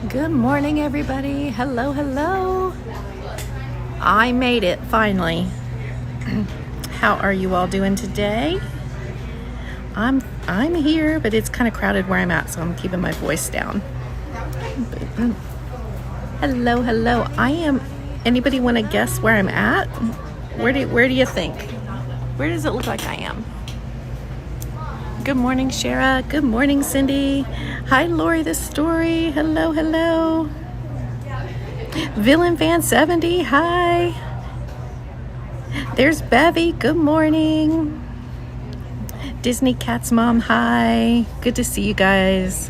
Good morning, everybody. Hello, hello. I made it finally. How are you all doing today? I'm here, but it's kind of crowded where I'm at, so I'm keeping my voice down. Hello, hello. Anybody want to guess where I'm at? Where do you think? Where does it look like I am? Good morning, Shara. Good morning, Cindy. Hi, Lori the Story. Hello, hello. Villain Fan 70. Hi. There's Bevy. Good morning. Disney Cat's Mom. Hi. Good to see you guys.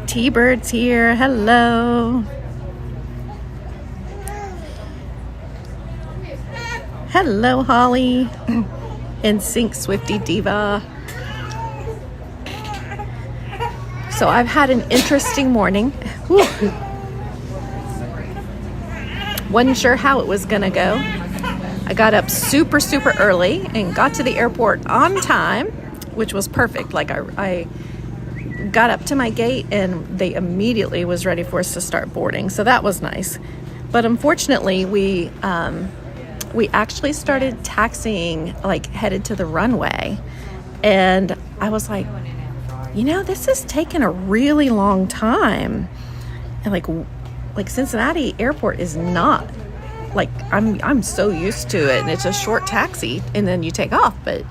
T-Bird's here. Hello. Hello, Holly. And Sync Swifty Diva. So I've had an interesting morning. Whew. Wasn't sure how it was gonna go. I got up super early and got to the airport on time, which was perfect. Like I got up to my gate and they immediately was ready for us to start boarding. So that was nice. But unfortunately, we actually started taxiing, like headed to the runway. And I was like, you know, this has taken a really long time. And like Cincinnati Airport is not like I'm so used to it, and it's a short taxi and then you take off. But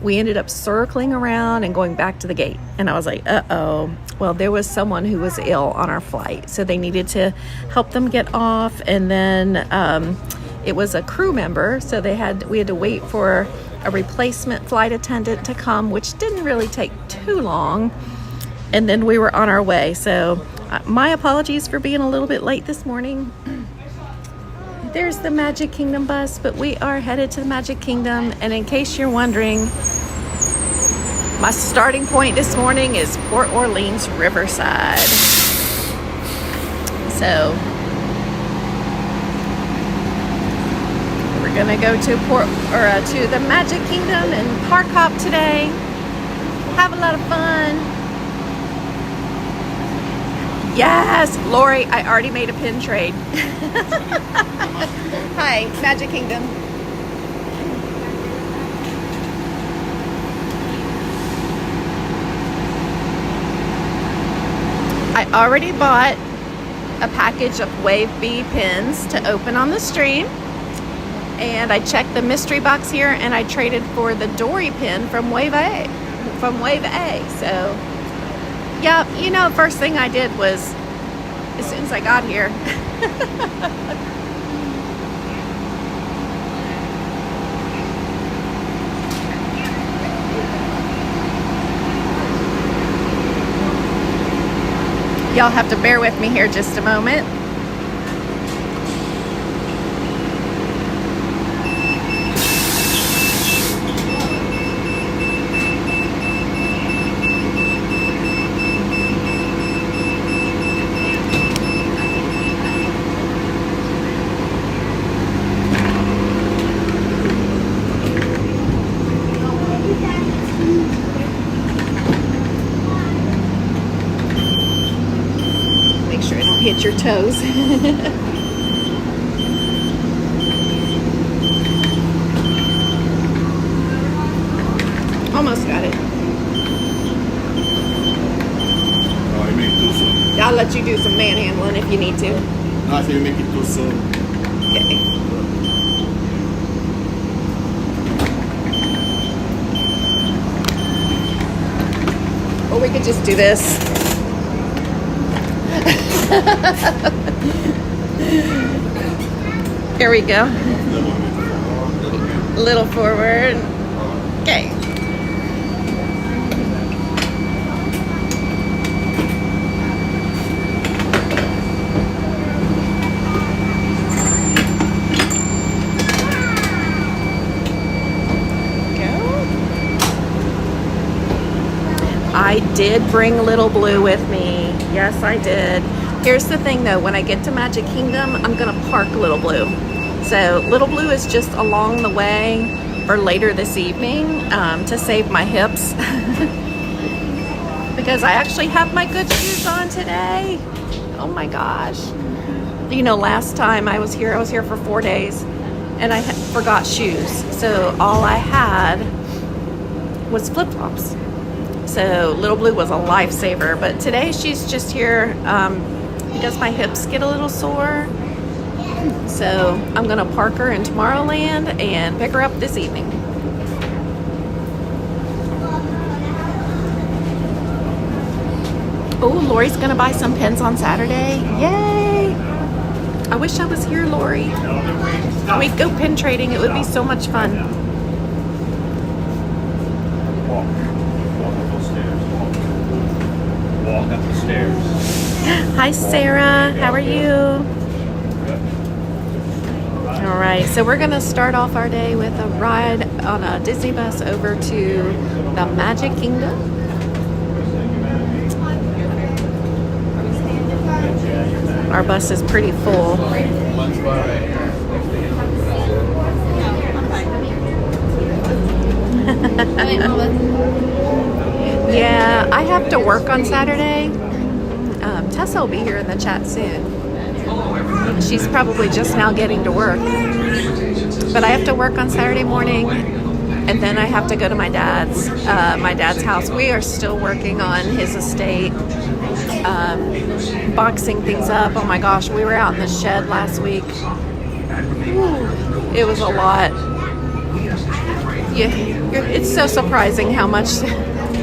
we ended up circling around and going back to the gate. And I was like, uh-oh. Well, there was someone who was ill on our flight, so they needed to help them get off. And then it was a crew member, so we had to wait for a replacement flight attendant to come, which didn't really take too long. And then we were on our way. So my apologies for being a little bit late this morning. There's the Magic Kingdom bus, but we are headed to the Magic Kingdom. And in case you're wondering, my starting point this morning is Port Orleans Riverside. So we're gonna go to to the Magic Kingdom and park hop today. Have a lot of fun. Yes, Lori, I already made a pin trade. Hi, Magic Kingdom. I already bought a package of Wave B pins to open on the stream. And I checked the mystery box here, and I traded for the Dory pin from Wave A. So, yeah, you know, first thing I did was, as soon as I got here, y'all have to bear with me here just a moment. Hit your toes. Almost got it. Oh, you make it too soon. I'll let you do some manhandling if you need to. No, I say you make it too soon. Okay. could just do this. Here we go. Little forward. Okay. I did bring Little Blue with me. Yes, I did. Here's the thing though, when I get to Magic Kingdom, I'm gonna park Little Blue. So Little Blue is just along the way or later this evening to save my hips. Because I actually have my good shoes on today. Oh my gosh. You know, last time I was here for 4 days and I forgot shoes. So all I had was flip-flops. So Little Blue was a lifesaver, but today she's just here because my hips get a little sore. So I'm gonna park her in Tomorrowland and pick her up this evening. Oh, Lori's gonna buy some pens on Saturday. Yay! I wish I was here, Lori. We'd go pen trading. It would be so much fun. Walk up the stairs. Hi, Sarah. How are you? All right, so we're gonna start off our day with a ride on a Disney bus over to the Magic Kingdom. Our bus is pretty full. Yeah, I have to work on Saturday. Tessa will be here in the chat soon. She's probably just now getting to work. But I have to work on Saturday morning, and then I have to go to my dad's house. We are still working on his estate, boxing things up. Oh my gosh, we were out in the shed last week. Ooh, it was a lot. Yeah, it's so surprising how much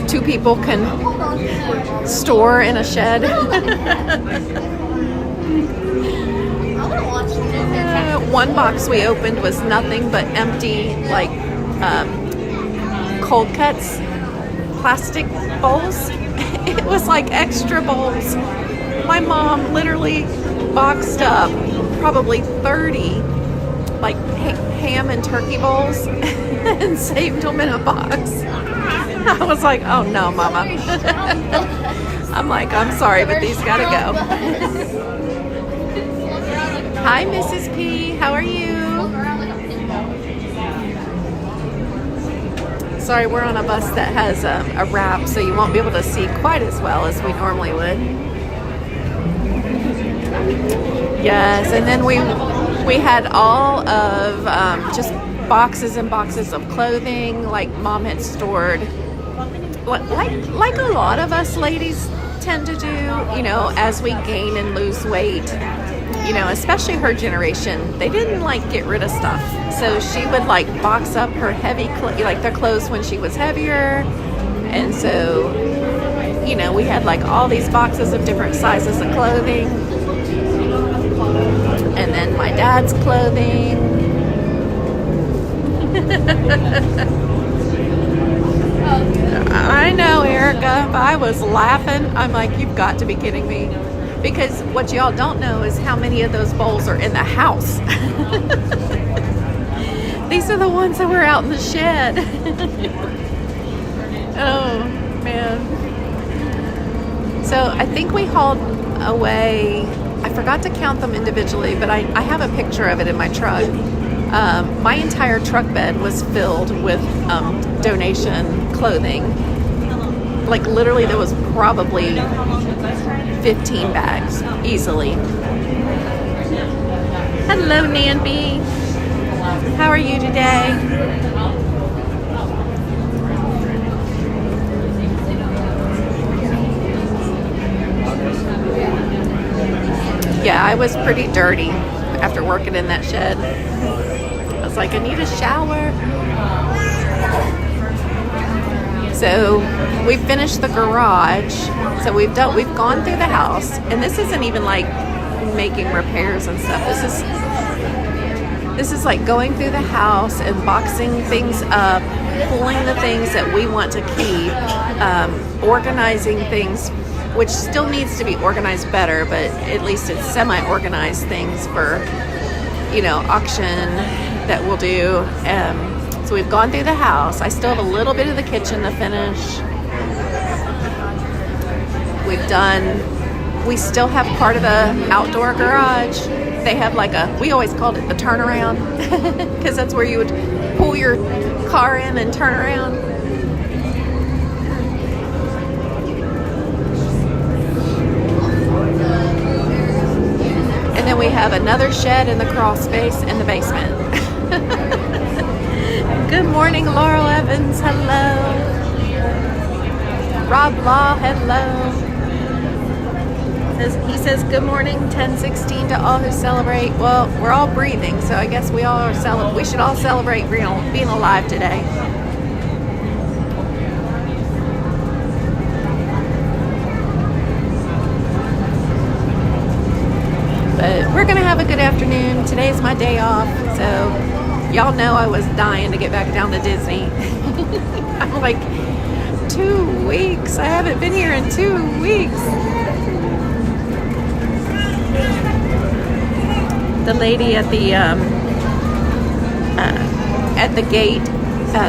2 people can store in a shed. One box we opened was nothing but empty, like cold cuts, plastic bowls. It was like extra bowls. My mom literally boxed up probably 30 like ham and turkey bowls and saved them in a box. I was like, oh no, Mama. I'm like, I'm sorry, but these gotta go. Hi, Mrs. P. How are you? Sorry, we're on a bus that has a wrap, so you won't be able to see quite as well as we normally would. Yes, and then we had all of just boxes and boxes of clothing, like Mom had stored, like a lot of us ladies tend to do, you know, as we gain and lose weight. You know, especially her generation, they didn't like get rid of stuff. So she would like box up her heavy, like the clothes when she was heavier. And so, you know, we had like all these boxes of different sizes of clothing. And then my dad's clothing. I know, Erica, but I was laughing. I'm like, you've got to be kidding me. Because what y'all don't know is how many of those bowls are in the house. These are the ones that were out in the shed. Oh, man. So I think we hauled away, I forgot to count them individually, but I have a picture of it in my truck. My entire truck bed was filled with donation clothing. Like literally there was probably 15 bags, easily. Hello, Nanby. How are you today? Yeah, I was pretty dirty after working in that shed. I was like, I need a shower. So we finished the garage. So we've gone through the house, and this isn't even like making repairs and stuff. This is like going through the house and boxing things up, pulling the things that we want to keep, organizing things, which still needs to be organized better, but at least it's semi-organized things for, auction that we'll do. So we've gone through the house. I still have a little bit of the kitchen to finish. We still have part of the outdoor garage. They have we always called it the turnaround, because that's where you would pull your car in and turn around. And then we have another shed in the crawl space in the basement. Good morning, Laurel Evans. Hello. Rob Law. Hello. He says, good morning, 10/16 to all who celebrate. Well, we're all breathing, so I guess we should all celebrate being alive today. But we're going to have a good afternoon. Today's my day off, so y'all know I was dying to get back down to Disney. I'm like, 2 weeks. I haven't been here in 2 weeks. The lady at the gate,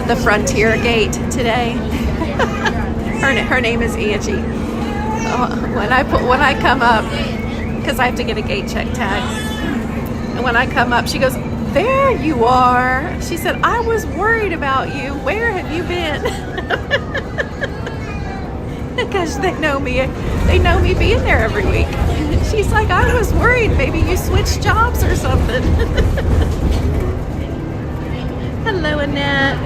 the Frontier gate today. her name is Angie. When I come up, because I have to get a gate check tag, and when I come up, she goes, "There you are." She said, "I was worried about you. Where have you been?" Because they know me being there every week. She's like, "I was worried. Maybe you switched jobs or something." Hello, Annette.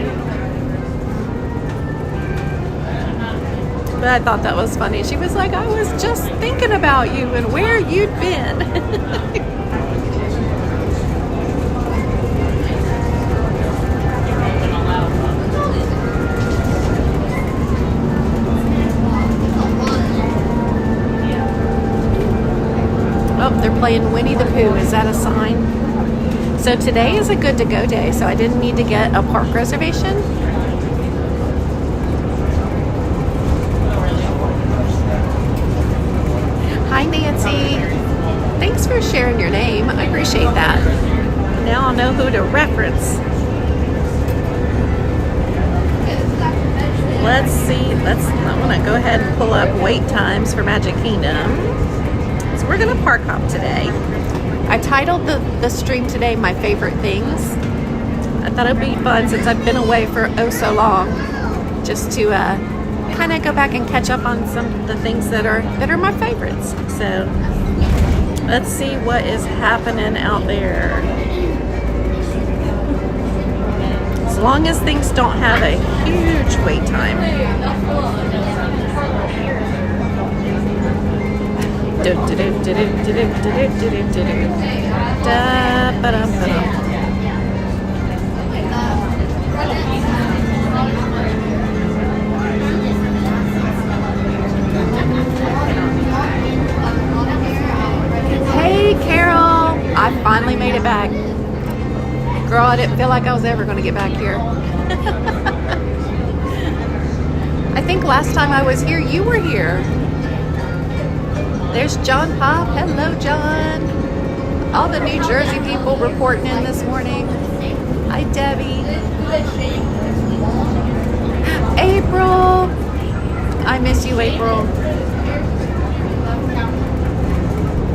But I thought that was funny. She was like, "I was just thinking about you and where you'd been." Oh, they're playing Winnie the Pooh. Is that a sign? So today is a good to go day, so I didn't need to get a park reservation. Hi, Nancy. Thanks for sharing your name. I appreciate that. Now I'll know who to reference. Let's see. I want to go ahead and pull up wait times for Magic Kingdom. So we're going to park hop today. I titled the stream today My Favorite Things. I thought it'd be fun since I've been away for so long, just to kind of go back and catch up on some of the things that are my favorites. So let's see what is happening out there. As long as things don't have a huge wait time. Hey, Carol, I finally made it back. Girl, I didn't feel like I was ever going to get back here. I think last time I was here, you were here. There's John Pop. Hello, John. All the New Jersey people reporting in this morning. Hi, Debbie. April. I miss you, April.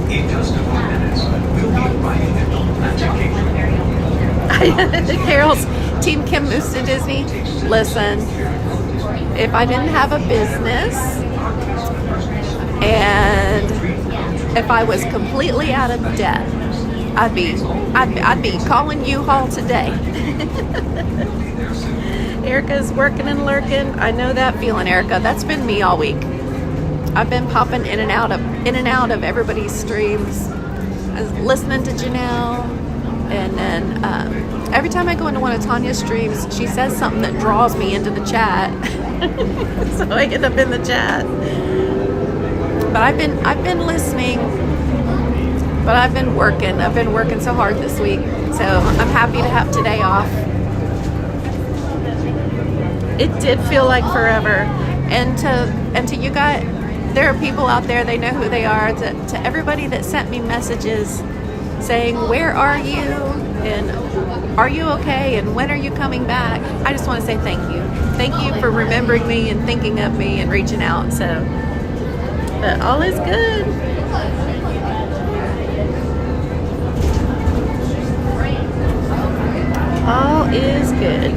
In just a few minutes, we'll be arriving at the Magic Kingdom. Carol's Team Kim moves to Disney. Listen, if I didn't have a business and if I was completely out of debt, I'd be calling U-Haul today. Erica's working and lurking. I know that feeling, Erica. That's been me all week. I've been popping in and out of everybody's streams. I was listening to Janelle, and then every time I go into one of Tanya's streams, she says something that draws me into the chat. So I end up in the chat. But I've been listening. But I've been working. I've been working so hard this week. So I'm happy to have today off. It did feel like forever. And to you guys, there are people out there, they know who they are. To everybody that sent me messages saying, where are you? And are you okay? And when are you coming back? I just want to say thank you. Thank you for remembering me and thinking of me and reaching out. So, but all is good. All is good.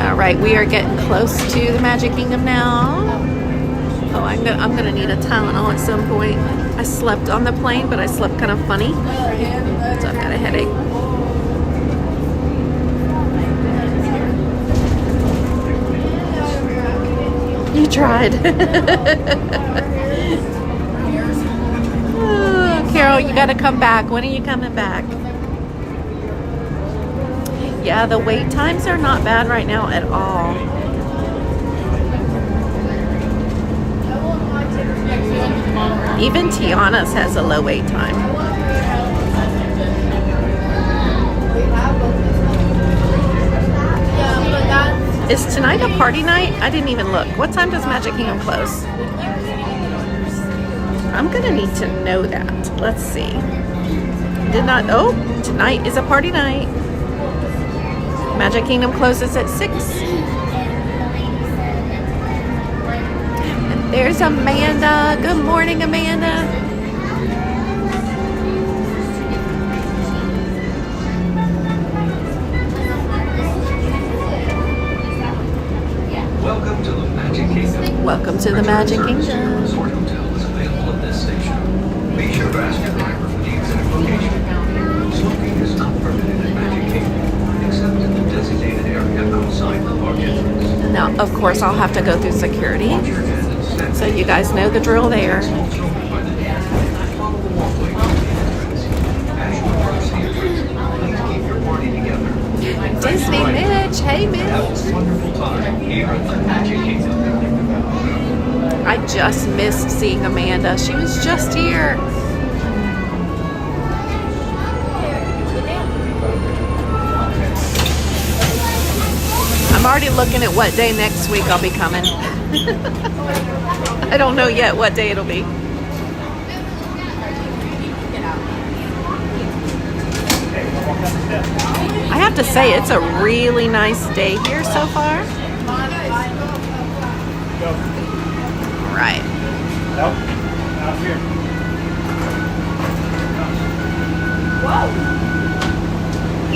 All right, we are getting close to the Magic Kingdom now. Oh, I'm gonna need a Tylenol at some point. I slept on the plane, but I slept kind of funny, so I've got a headache. You tried. Oh, Carol, you got to come back. When are you coming back? Yeah, the wait times are not bad right now at all. Even Tiana's has a low wait time. Is tonight a party night? I didn't even look. What time does Magic Kingdom close? I'm gonna need to know that. Let's see. Oh, tonight is a party night. Magic Kingdom closes at 6. And there's Amanda. Good morning, Amanda. Welcome to the Magic Kingdom. Welcome to the Magic Service to your Kingdom. resort hotel is available at this station. Be sure to ask your driver for the exact location. Smoking is not permitted at Magic Kingdom, except in the designated area outside the park entrance. Now, of course, I'll have to go through security, Watch your head and step so you guys know the drill there. by the follow the walkway to the entrance. As you approach the entrance, please keep your party together. Disney Mitch, hey Have Mitch. a wonderful time here at the Magic Kingdom. I just missed seeing Amanda. She was just here. I'm already looking at what day next week I'll be coming. I don't know yet what day it'll be. I have to say, it's a really nice day here so far. Right. Nope, not here.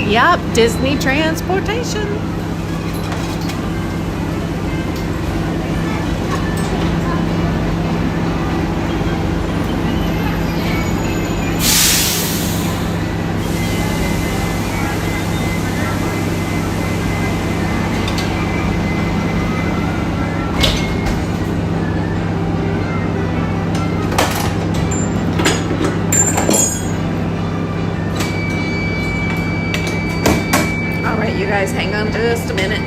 Yep, Disney transportation. You guys hang on just a minute.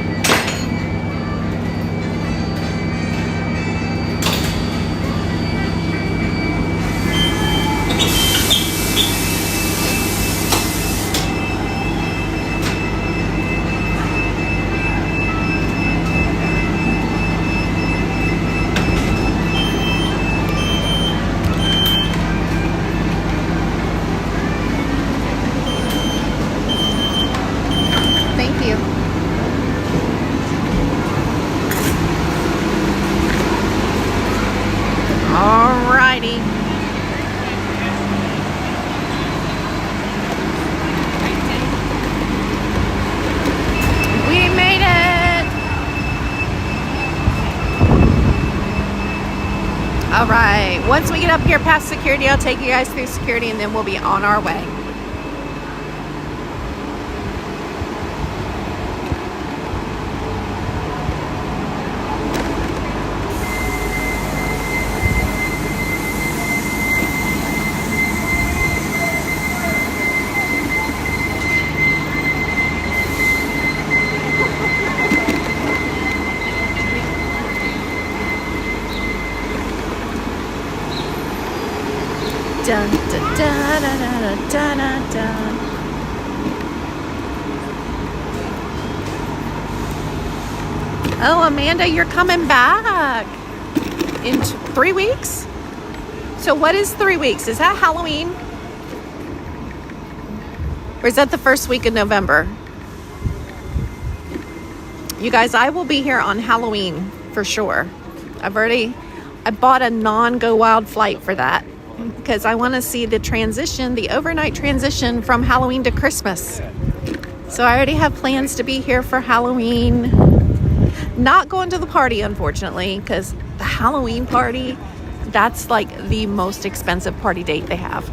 Thank you. Alrighty. We made it. All right. Once we get up here past security, I'll take you guys through security and then we'll be on our way. da, da, da. Oh, Amanda, you're coming back in 3 weeks? So what is 3 weeks? Is that Halloween? Or is that the first week of November? You guys, I will be here on Halloween for sure. I bought a non-Go Wild flight for that because I want to see the transition, the overnight transition from Halloween to Christmas. So I already have plans to be here for Halloween. Not going to the party, unfortunately, because the Halloween party, that's like the most expensive party date they have.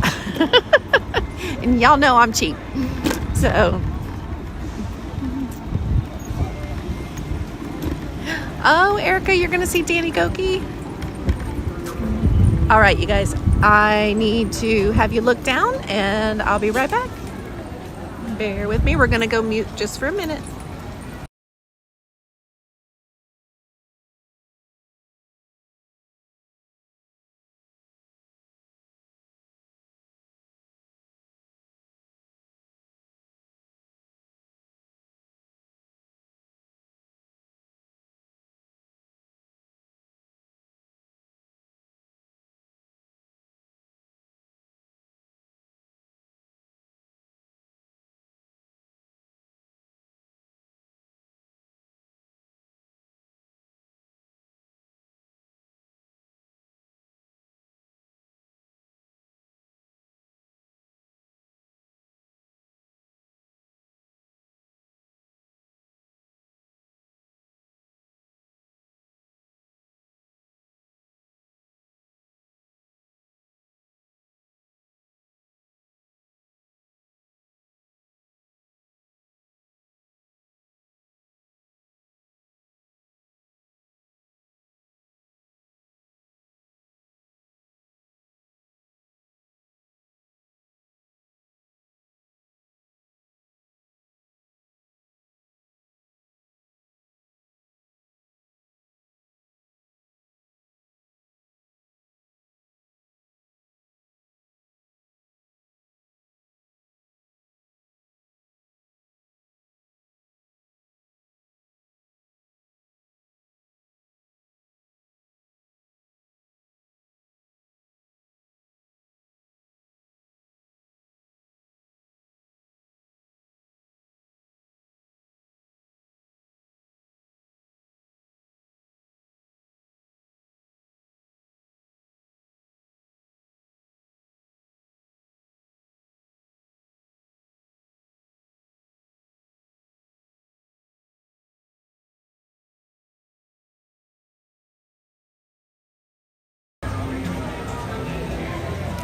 And y'all know I'm cheap. So, oh, Erica, you're going to see Danny Goki? All right, you guys, I need to have you look down and I'll be right back. Bear with me. We're going to go mute just for a minute.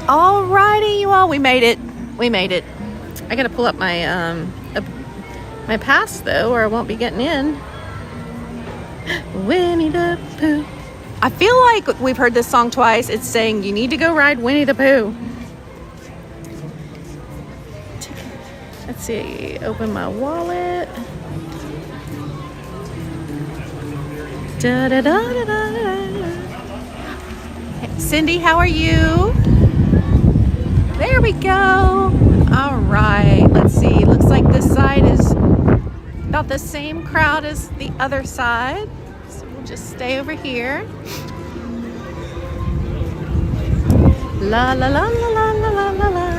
Alrighty, you all, we made it. We made it. I gotta pull up my my pass though, or I won't be getting in. Winnie the Pooh. I feel like we've heard this song twice. It's saying you need to go ride Winnie the Pooh. Let's see. Open my wallet. Da da da da da da. Hey, Cindy, how are you? There we go. All right, let's see. Looks like this side is about the same crowd as the other side. So we'll just stay over here. La la la la la la la la la.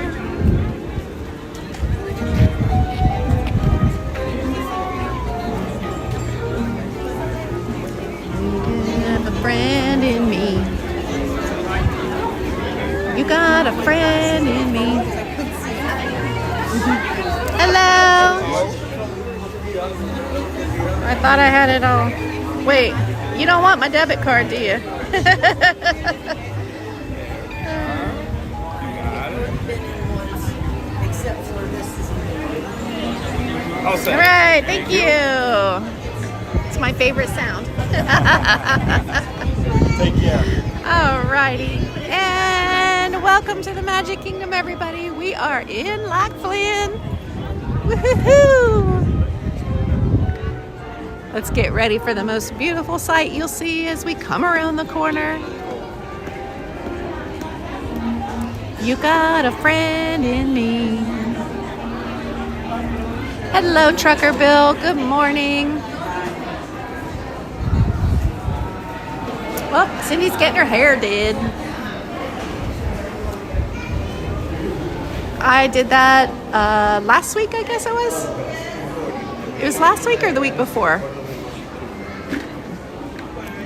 You have a friend in me. You got a friend in me. Hello. I thought I had it all. Wait, you don't want my debit card, do you? All right, thank you. It's my favorite sound. Take care. All righty. And welcome to the Magic Kingdom, everybody. We are in Lac Flynn. Woohoo! Let's get ready for the most beautiful sight you'll see as we come around the corner. You got a friend in me. Hello, Trucker Bill. Good morning. Well, Cindy's getting her hair did. I did that last week, I guess it was. It was last week or the week before.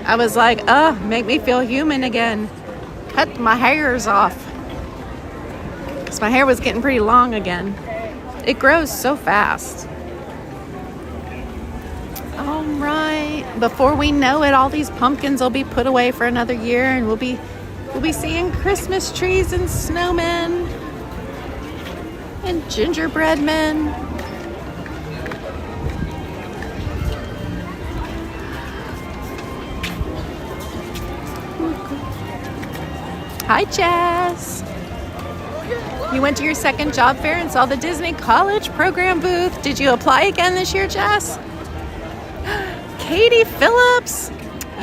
I was like, make me feel human again. Cut my hairs off. Because my hair was getting pretty long again. It grows so fast. All right. Before we know it, all these pumpkins will be put away for another year, and we'll be seeing Christmas trees and snowmen and gingerbread men. Hi, Jess. You went to your second job fair and saw the Disney College Program booth. Did you apply again this year, Jess? Katie Phillips.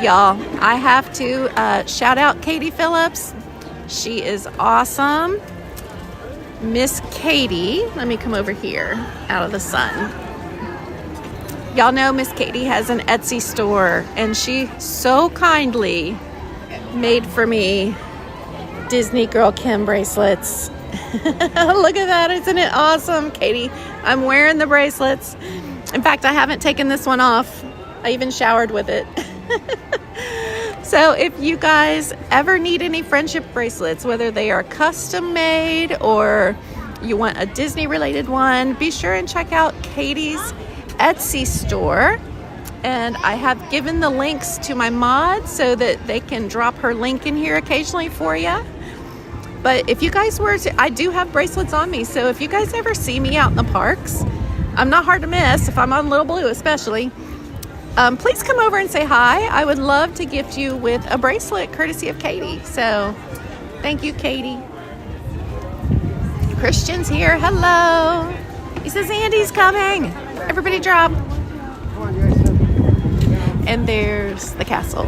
Y'all, I have to shout out Katie Phillips. She is awesome. Miss Katie. Let me come over here out of the sun. Y'all know Miss Katie has an Etsy store, and she so kindly made for me DisneyGirlKim bracelets. Look at that. Isn't it awesome, Katie? I'm wearing the bracelets. In fact, I haven't taken this one off. I even showered with it. So if you guys ever need any friendship bracelets, whether they are custom made or you want a Disney related one, be sure and check out Katie's Etsy store. And I have given the links to my mods so that they can drop her link in here occasionally for you. But if you guys were to, I do have bracelets on me, so if you guys ever see me out in the parks, I'm not hard to miss, if I'm on Little Blue especially. Please come over and say hi. I would love to gift you with a bracelet courtesy of Katie. So thank you, Katie. Christian's here. Hello. He says Andy's coming. Everybody drop. And there's the castle.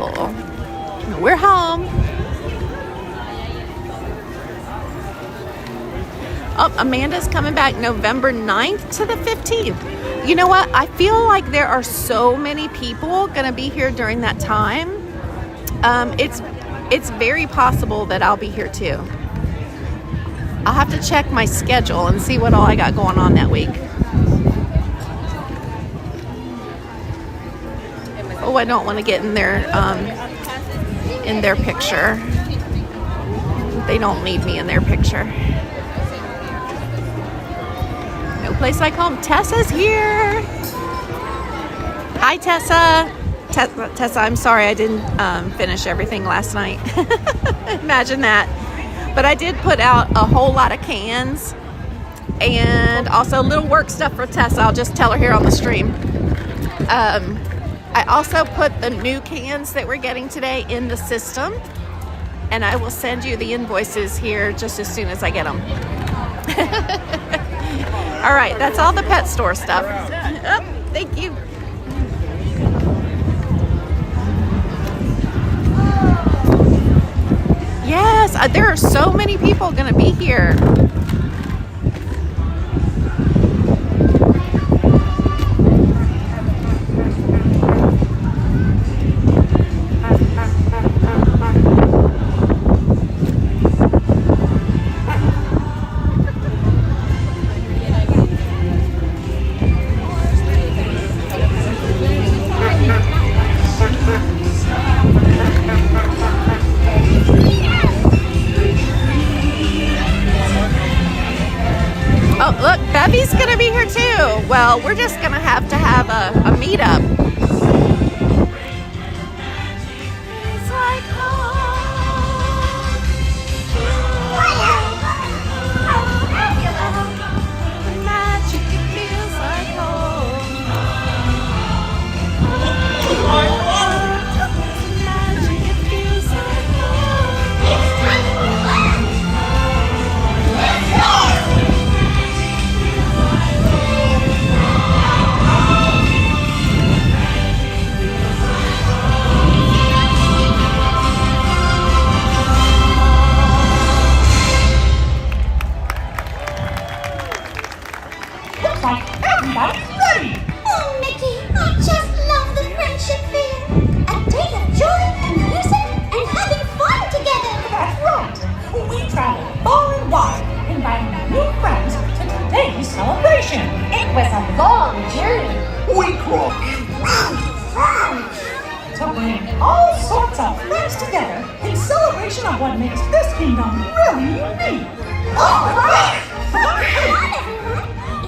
We're home. Oh, Amanda's coming back November 9th to the 15th. You know what? I feel like there are so many people going to be here during that time. It's very possible that I'll be here too. I'll have to check my schedule and see what all I got going on that week. Oh, I don't want to get in their picture. They don't need me in their picture. No place like home. Tessa's here. Hi, Tessa. Tessa, I'm sorry I didn't finish everything last night. Imagine that. But I did put out a whole lot of cans and also little work stuff for Tessa. I'll just tell her here on the stream. I also put the new cans that we're getting today in the system, and I will send you the invoices here just as soon as I get them. All right, that's all the pet store stuff. Oh, thank you. Yes, there are so many people going to be here. Bevy's gonna be here too. Well, we're just gonna have to have a meetup. It's like home. The magic, it feels like home. The magic, it feels like home. looks like everybody's ready. Oh, Mickey, I just love the Friendship Fair. A day of joy and music and having fun together. That's right. We traveled far and wide, inviting new friends to today's celebration. It was a long journey. We crossed To bring all sorts of friends together in celebration of what makes this kingdom really unique. All right. Come on, everyone.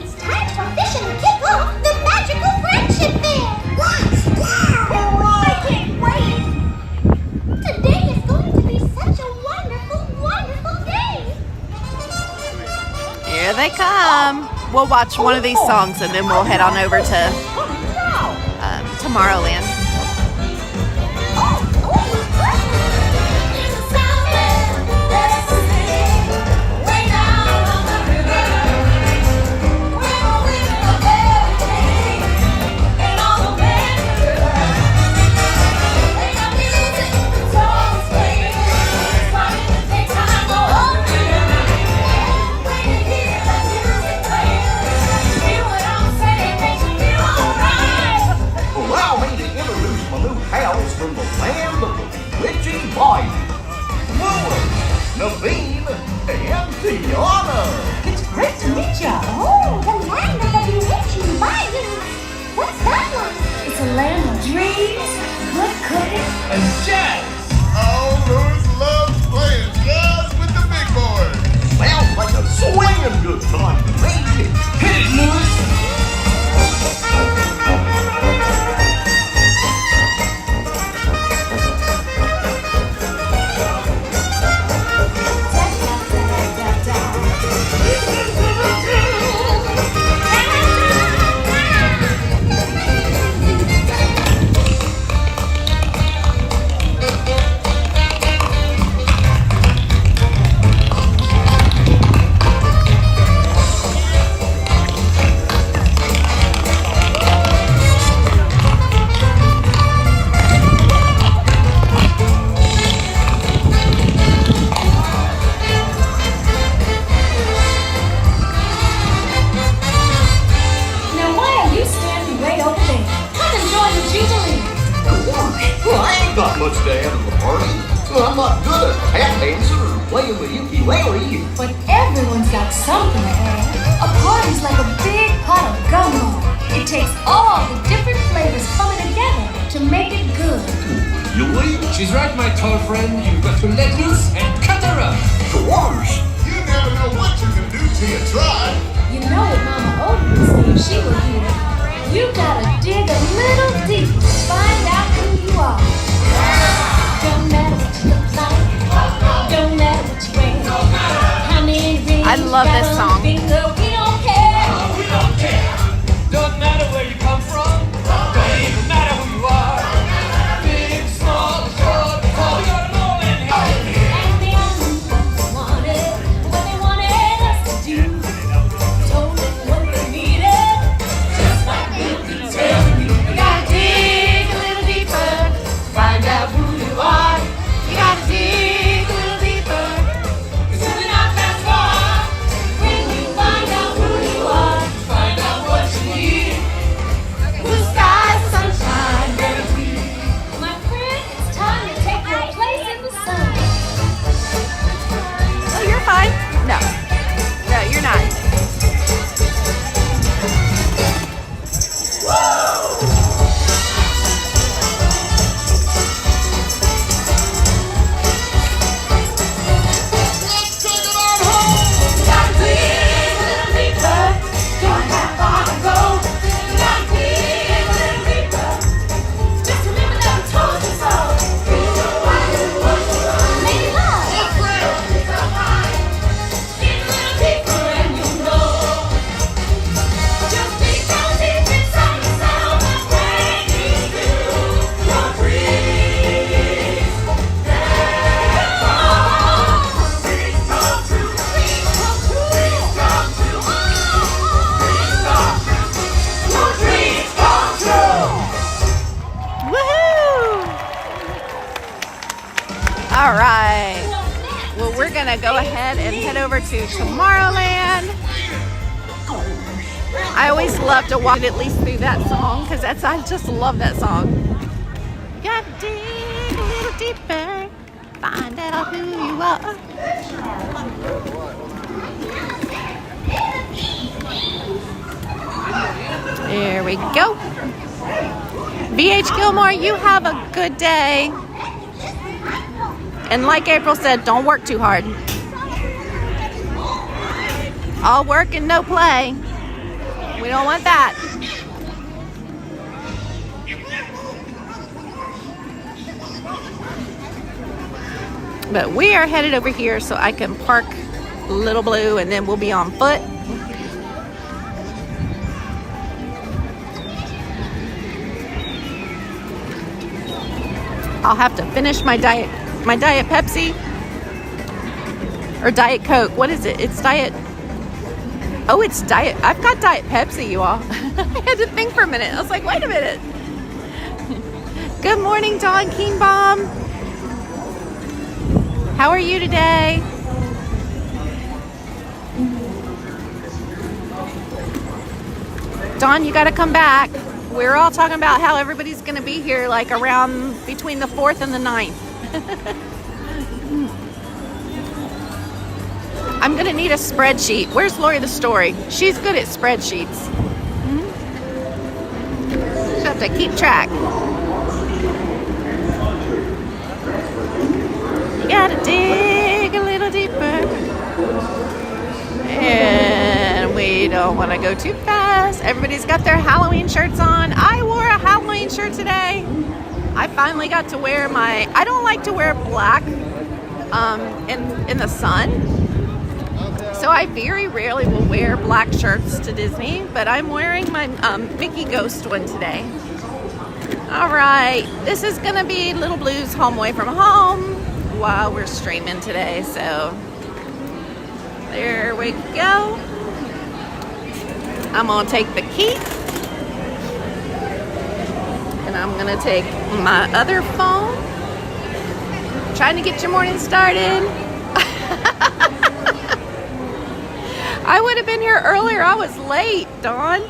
It's time to officially kick off the magical Friendship Fair. Let's go. I can't wait. Today is going to be such a wonderful, wonderful day. Here they come. We'll watch one of these songs and then we'll head on over to Tomorrowland. Allow me to introduce my new pals from the land of the witchy light. Willie, Naveen, and Tiana. It's great to meet ya. Oh, the land of the bewitching bayou. What's that one? It's a land of dreams, good cooking, And jazz. Oh, Louis loves playing jazz with the big boys. Sounds like a swinging good time to me. Hit it, Louis. Now why are you standing way over there? Come and join the Jubilee. Well, I ain't got much to add to the party. I'm not good at tap dancing or playing the ukulele. But everyone's got something to add. A party's like a big pot of gumbo. It takes all the different flavors coming together to make it good. Really? She's right, my tall friend. You've got to let loose and cut her up. Gosh. You never know what you can do till you try. You know what Mama Odie would say if she were here. You gotta dig a little deeper to find out who you are. Don't matter what you look like. Don't matter what you wear. How many rings I love you got this on song. your finger, we don't care. We don't care. Don't matter where you come from. Don't even matter who you are. Big, small, short, tall, you're all in here. And the only ones wanted what they wanted us to do. Told them what they needed. Just like we'll be telling you. You gotta dig a little deeper. Find out who you are. You gotta dig a little deeper. 'Cause you're not that far. When you find out who you are, find out what you need. Blue skies, sunshine, baby. My friend, it's time to take your place in the sun. Oh, you're fine. No. No, you're not. Let's take it on home. Gotta dig a little deeper. Don't have far to go. Gotta dig a little deeper. Just remember that we told you so. Make it love. Dig a little deeper and you'll know. Just dig down deep inside yourself and bring you to your dreams. Dreams come true. Dreams come true. Dreams come true. Your dreams come true. Woohoo! All right. Well, we're going to go ahead and head over to Tomorrowland. I always love to walk at least through that song because I just love that song. Gotta dig a little deeper, find out who you are. There we go. VH Gilmore, you have a good day. And like April said, don't work too hard. All work and no play. We don't want that. But we are headed over here so I can park Little Blue and then we'll be on foot. I'll have to finish my diet Pepsi or Diet Coke. What is it? It's Diet. Oh, it's Diet. I've got Diet Pepsi, you all. I had to think for a minute. I was like, wait a minute. Good morning, Dawn Keenbaum. How are you today? Dawn, you got to come back. We're all talking about how everybody's going to be here like around between the 4th and the 9th. I'm going to need a spreadsheet. Where's Lori the Story? She's good at spreadsheets. She'll have to keep track. You got to dig a little deeper. And we don't want to go too fast. Everybody's got their Halloween shirts on. I wore a Halloween shirt today. I finally got to wear my... I don't like to wear black in the sun. So I very rarely will wear black shirts to Disney. But I'm wearing my Mickey Ghost one today. All right. This is going to be Little Blue's Home Away from Home while we're streaming today. So... there we go. I'm gonna take the key. And I'm gonna take my other phone. Trying to get your morning started. I would have been here earlier. I was late, Dawn.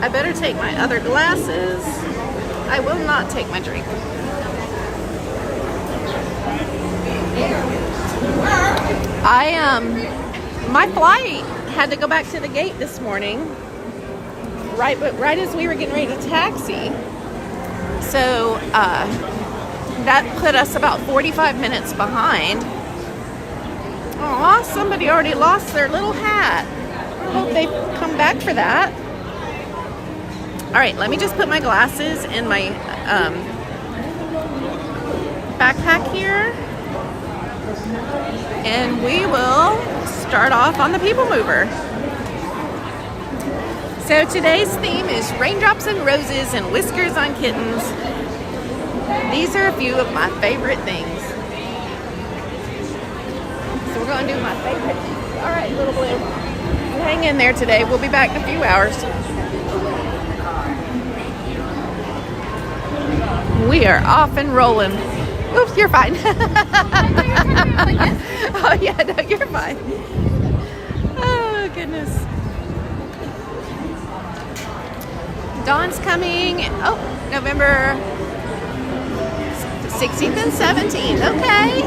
I better take my other glasses. I will not take my drink. My flight had to go back to the gate this morning, right as we were getting ready to taxi. So that put us about 45 minutes behind. Aw, somebody already lost their little hat. I hope they come back for that. All right, let me just put my glasses in my backpack here. And we will start off on the PeopleMover. So today's theme is raindrops and roses and whiskers on kittens. These are a few of my favorite things. So we're going to do my favorite things. All right, Little Blue, you hang in there today. We'll be back in a few hours. We are off and rolling. Oops, you're fine. Oh, yeah, no, you're fine. Oh, goodness. Dawn's coming. Oh, November 16th and 17th. Okay.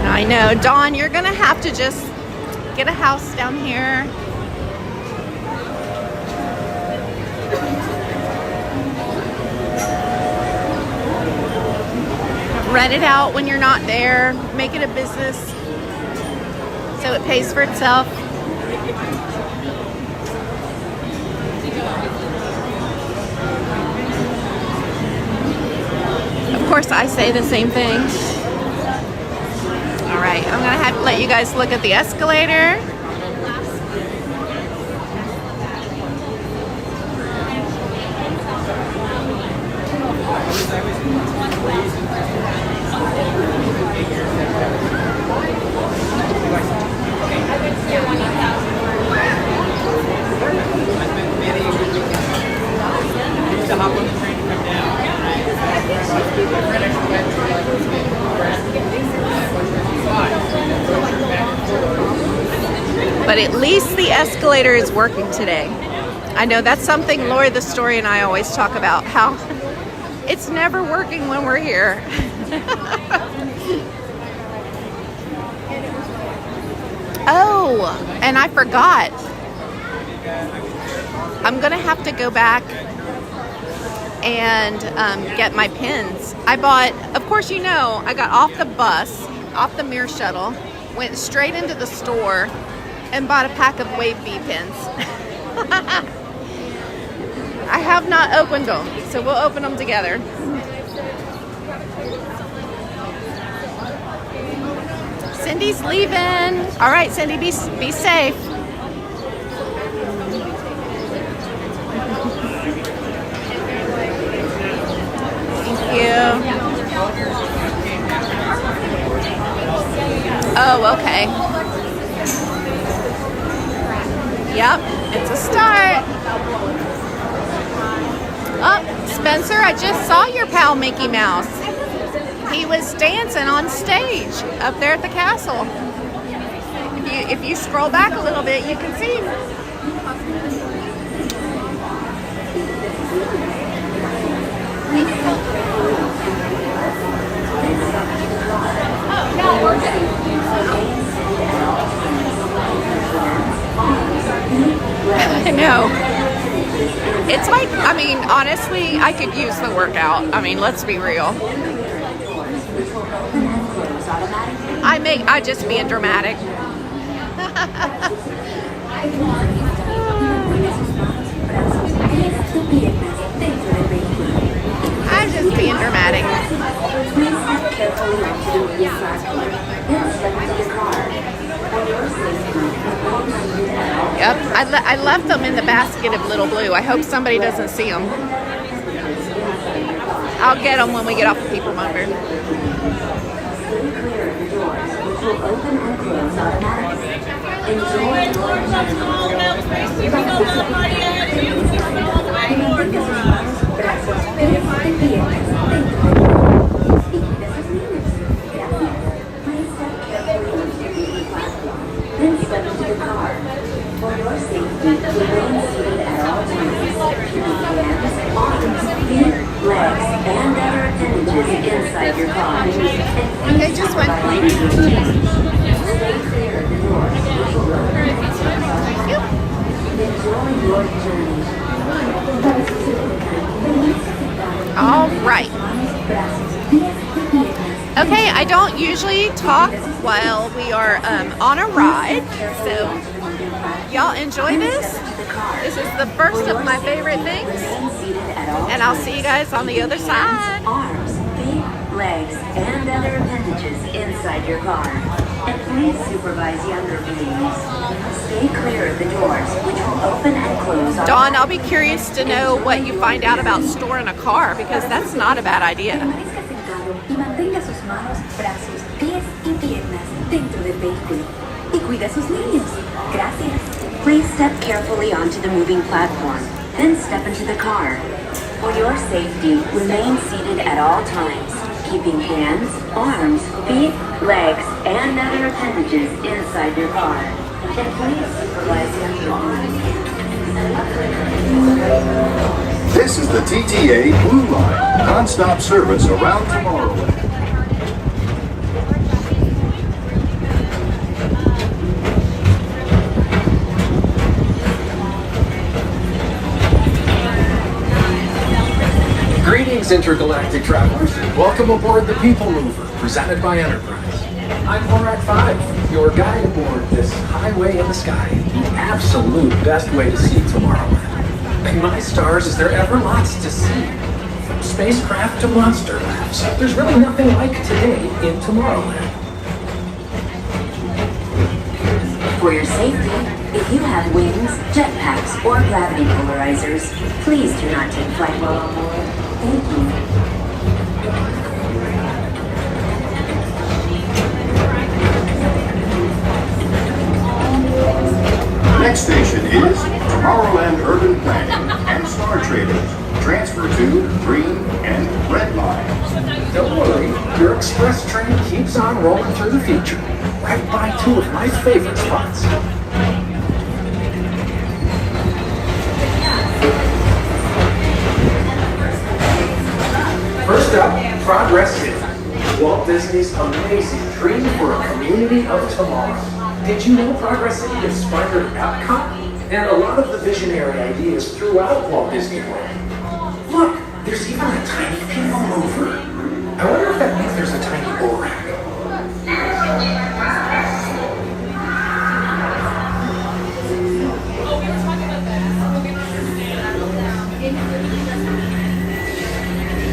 I know. Dawn, you're going to have to just get a house down here. Rent it out when you're not there. Make it a business so it pays for itself. Of course, I say the same thing. All right, I'm gonna have to let you guys look at the escalator. But at least the escalator is working today. I know that's something Lori the Story and I always talk about, how it's never working when we're here. Oh, and I forgot. I'm gonna have to go back and get my pins. I bought, of course you know, I got off the bus, off the Mirror Shuttle, went straight into the store and bought a pack of Wave B pins. I have not opened them, so we'll open them together. Cindy's leaving. All right, Cindy, be safe. Thank you. Oh, okay. Yep, it's a start. Oh, Spencer, I just saw your pal Mickey Mouse. He was dancing on stage up there at the castle. If you scroll back a little bit, you can see him. I know. It's like, I mean, honestly, I could use the workout. I mean, let's be real. I just being dramatic. I'm just being dramatic. Yep, I left them in the basket of Little Blue. I hope somebody doesn't see them. I'll get them when we get off the PeopleMover. Legs and other appendages inside your car. Okay, just one. Stay clear of the doors. Enjoy your journey. All right. Okay, I don't usually talk while we are on a ride, so y'all enjoy this. This is the first of my favorite things, and I'll see you guys on the other side. Arms, feet, legs, and other appendages inside your car. And please supervise younger beings. Stay clear of the doors, which will open and close. Dawn, I'll be curious to know what you find out about storing a car, because that's not a bad idea. Y mantenga sus manos, brazos, pies y piernas dentro del vehículo. Y cuida a sus niños. Gracias. Please step carefully onto the moving platform, then step into the car. For your safety, remain seated at all times, keeping hands, arms, feet, legs, and other appendages inside your car. And please supervise This is the TTA Blue Line, non-stop service around Tomorrowland. Greetings, intergalactic travelers. Welcome aboard the PeopleMover, presented by Enterprise. I'm Horak 5, your guide aboard this highway in the sky, the absolute best way to see Tomorrowland. And my stars, is there ever lots to see? From spacecraft to monster labs, there's really nothing like today in Tomorrowland. For your safety, if you have wings, jetpacks, or gravity polarizers, please do not take flight while on board. Thank you. Next station is Tomorrowland Urban Planning and Star Traders. Transfer to green and red lines. Don't worry, your express train keeps on rolling through the future, right by two of my favorite spots. First up, Progress City. Walt Disney's amazing dream for a community of tomorrow. Did you know Progress City inspired Epcot? And a lot of the visionary ideas throughout Walt Disney World. Look, there's even a tiny PeopleMover. I wonder if that means there's a tiny bull rack.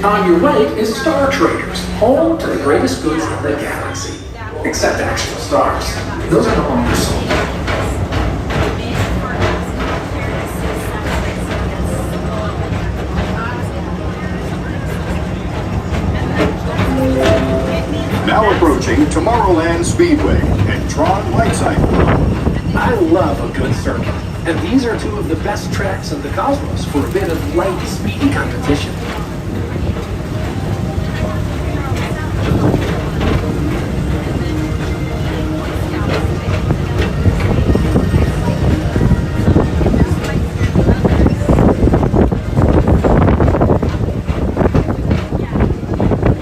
On your right is Star Traders, home to the greatest goods in the galaxy. Except actual stars. Those are no longer sold. Now approaching Tomorrowland Speedway and Tron Light Cycle. I love a good circuit, and these are two of the best tracks in the cosmos for a bit of light, speedy competition.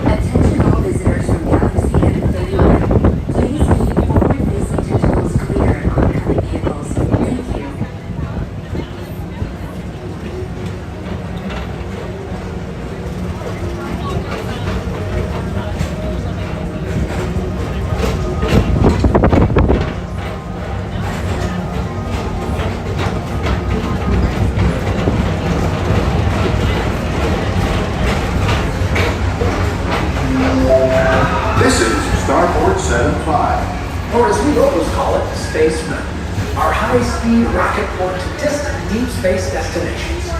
Attention all visitors from Galaxy M31. Please keep forward-facing tentacles clear of oncoming vehicles. Thank you. This is Starport 75. Or as we always call it, Space Mountain. Our high-speed rocket port to distant deep space destinations.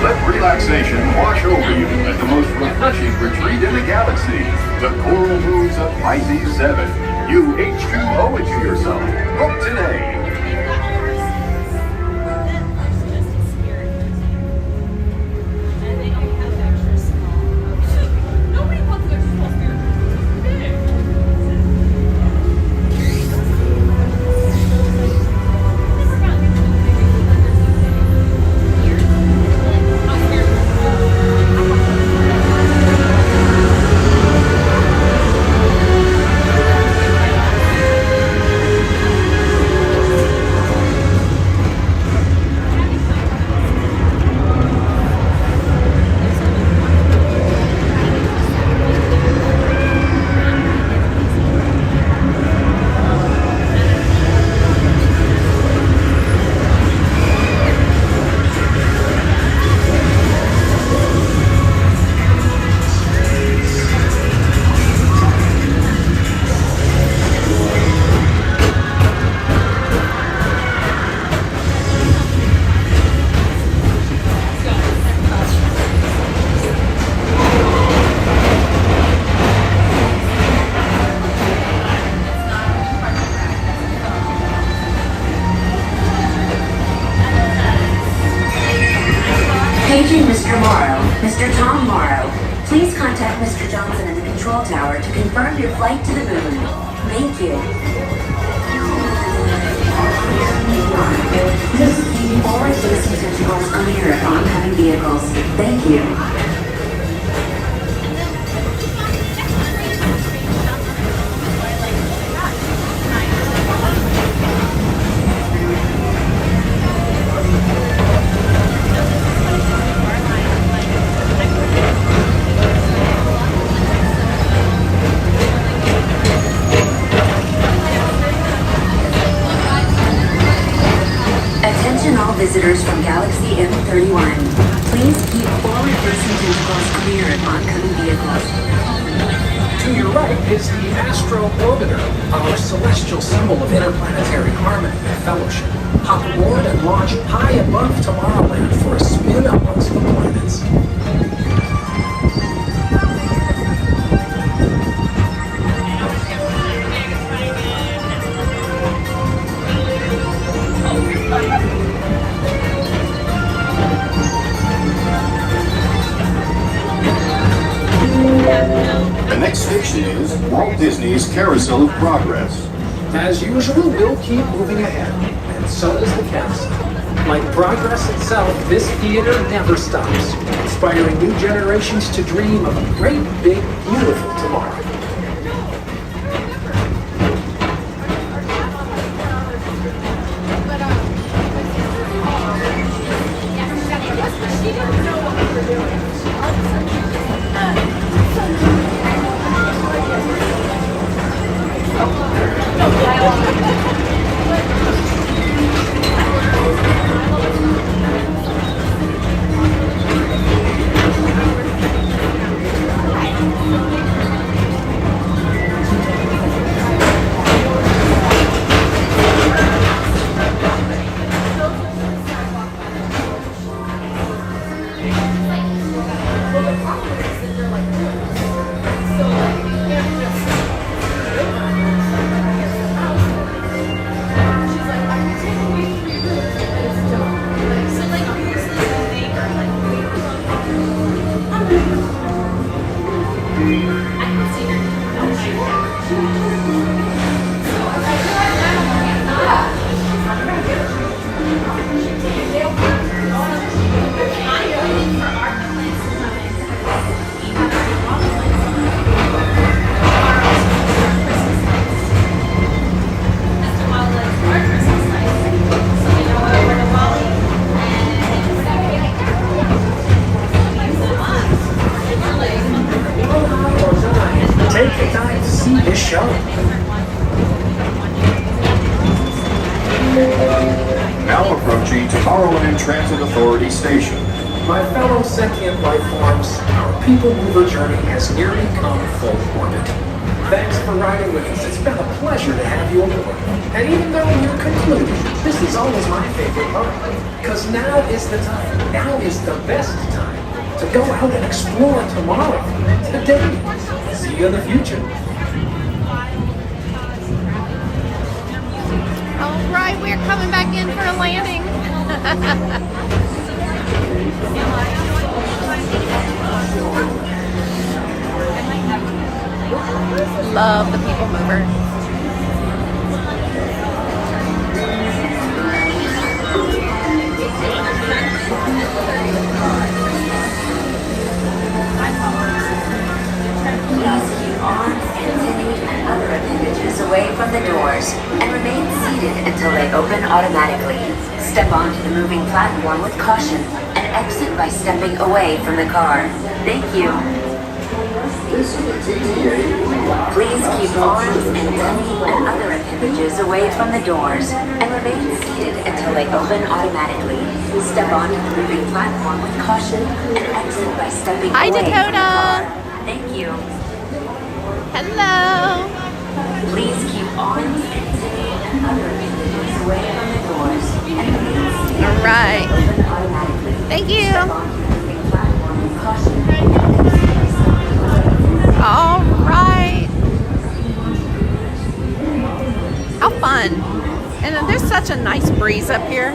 Let relaxation wash over you at the most refreshing retreat in the galaxy. The coral moons of Pisces 7. You H2O it to yourself. Book today. Paging Mr. Morrow, Mr. Tom Morrow. Please contact Mr. Johnson in the control tower to confirm your flight to the moon. Thank you. Please keep forward-facing tentacles clear of oncoming vehicles. Thank you. Attention all visitors from Galaxy M31. Please keep forward-facing tentacles clear of oncoming vehicles. To your right is the Astro Orbiter, our celestial symbol of interplanetary harmony and fellowship. Hop aboard and launch high above Tomorrowland for a spin amongst the planets. Disney's Carousel of Progress. As usual, we'll keep moving ahead, and so does the cast. Like progress itself, this theater never stops, inspiring new generations to dream of a great, big, beautiful tomorrow. Take the time to see this show. Now approaching Tomorrowland Transit Authority Station. My fellow sentient life forms, our PeopleMover journey has nearly come full orbit. Thanks for riding with us. It's been a pleasure to have you aboard. And even though we're concluded, this is always my favorite part. Because now is the time. Now is the best time to go out and explore tomorrow. Today. See you in the future. All right, we're coming back in for a landing. Love the PeopleMover. Please keep arms, continued, and other appendages away from the doors and remain seated until they open automatically. Step onto the moving platform with caution and exit by stepping away from the car. Thank you. Please keep arms, antennae, and other appendages away from the doors and remain seated until they open automatically. Step onto the moving platform with caution and exit by stepping Hi, away Dakota. from the car. Thank you. Hello. Please keep arms, antennae, and other appendages away from the doors and remain seated All right. until they open automatically. Thank you. Step onto the moving platform with caution and exit by stepping away. All right. How fun. And there's such a nice breeze up here.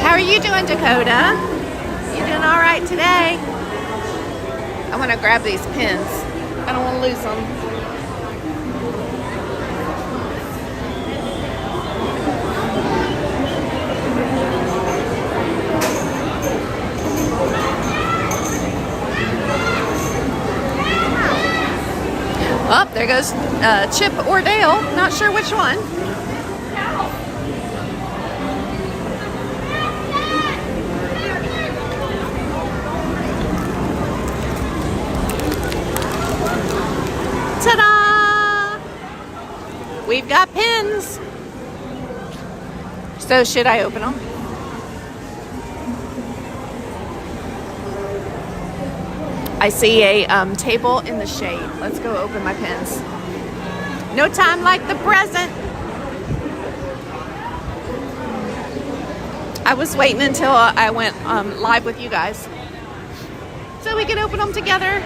How are you doing, Dakota? You doing all right today? I want to grab these pins. I don't want to lose them. Oh, there goes Chip or Dale. Not sure which one. Ta-da! We've got pins. So should I open them? I see a table in the shade. Let's go open my pins. No time like the present. I was waiting until I went live with you guys so we could open them together.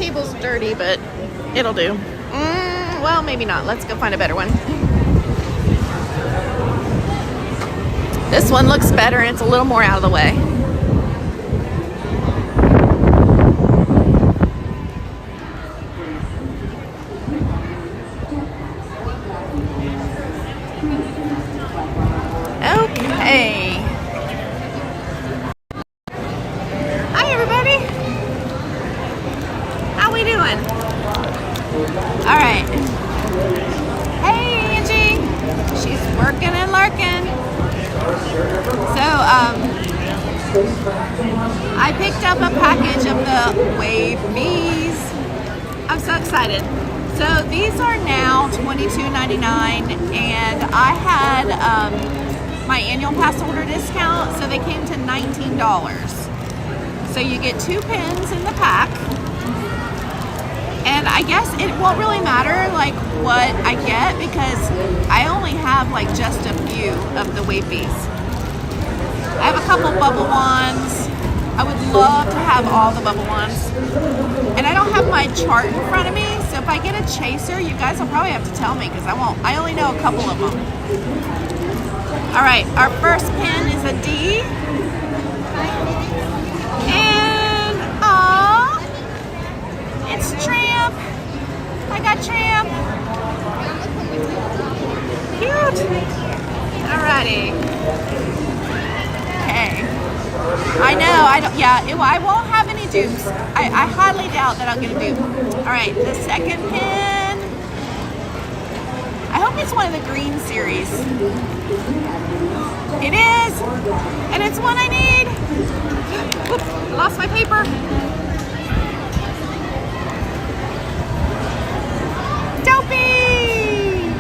table's dirty, but it'll do. Well, maybe not. Let's go find a better one. This one looks better and it's a little more out of the way. Okay. Hi, everybody. How we doing? All right. Hey, Angie. She's working and lurking. So, I picked up a package of the Wave Bees. I'm so excited. So these are now $22.99, and I had my annual pass holder discount, so they came to $19. So you get 2 pins in the pack, and I guess it won't really matter like what I get because I only have like just a few of the Wave Bees. I have a couple bubble wands. I would love to have all the bubble wands. And I don't have my chart in front of me, so if I get a chaser, you guys will probably have to tell me because I won't. I only know a couple of them. All right, our first pin is a D. And, aw, it's Tramp. I got Tramp. Cute. Alrighty. Okay. I know, I won't have any dupes. I highly doubt that I'll get a dupe. Alright, the second pin. I hope it's one of the green series. It is! And it's one I need! Oops, I lost my paper. Dopey!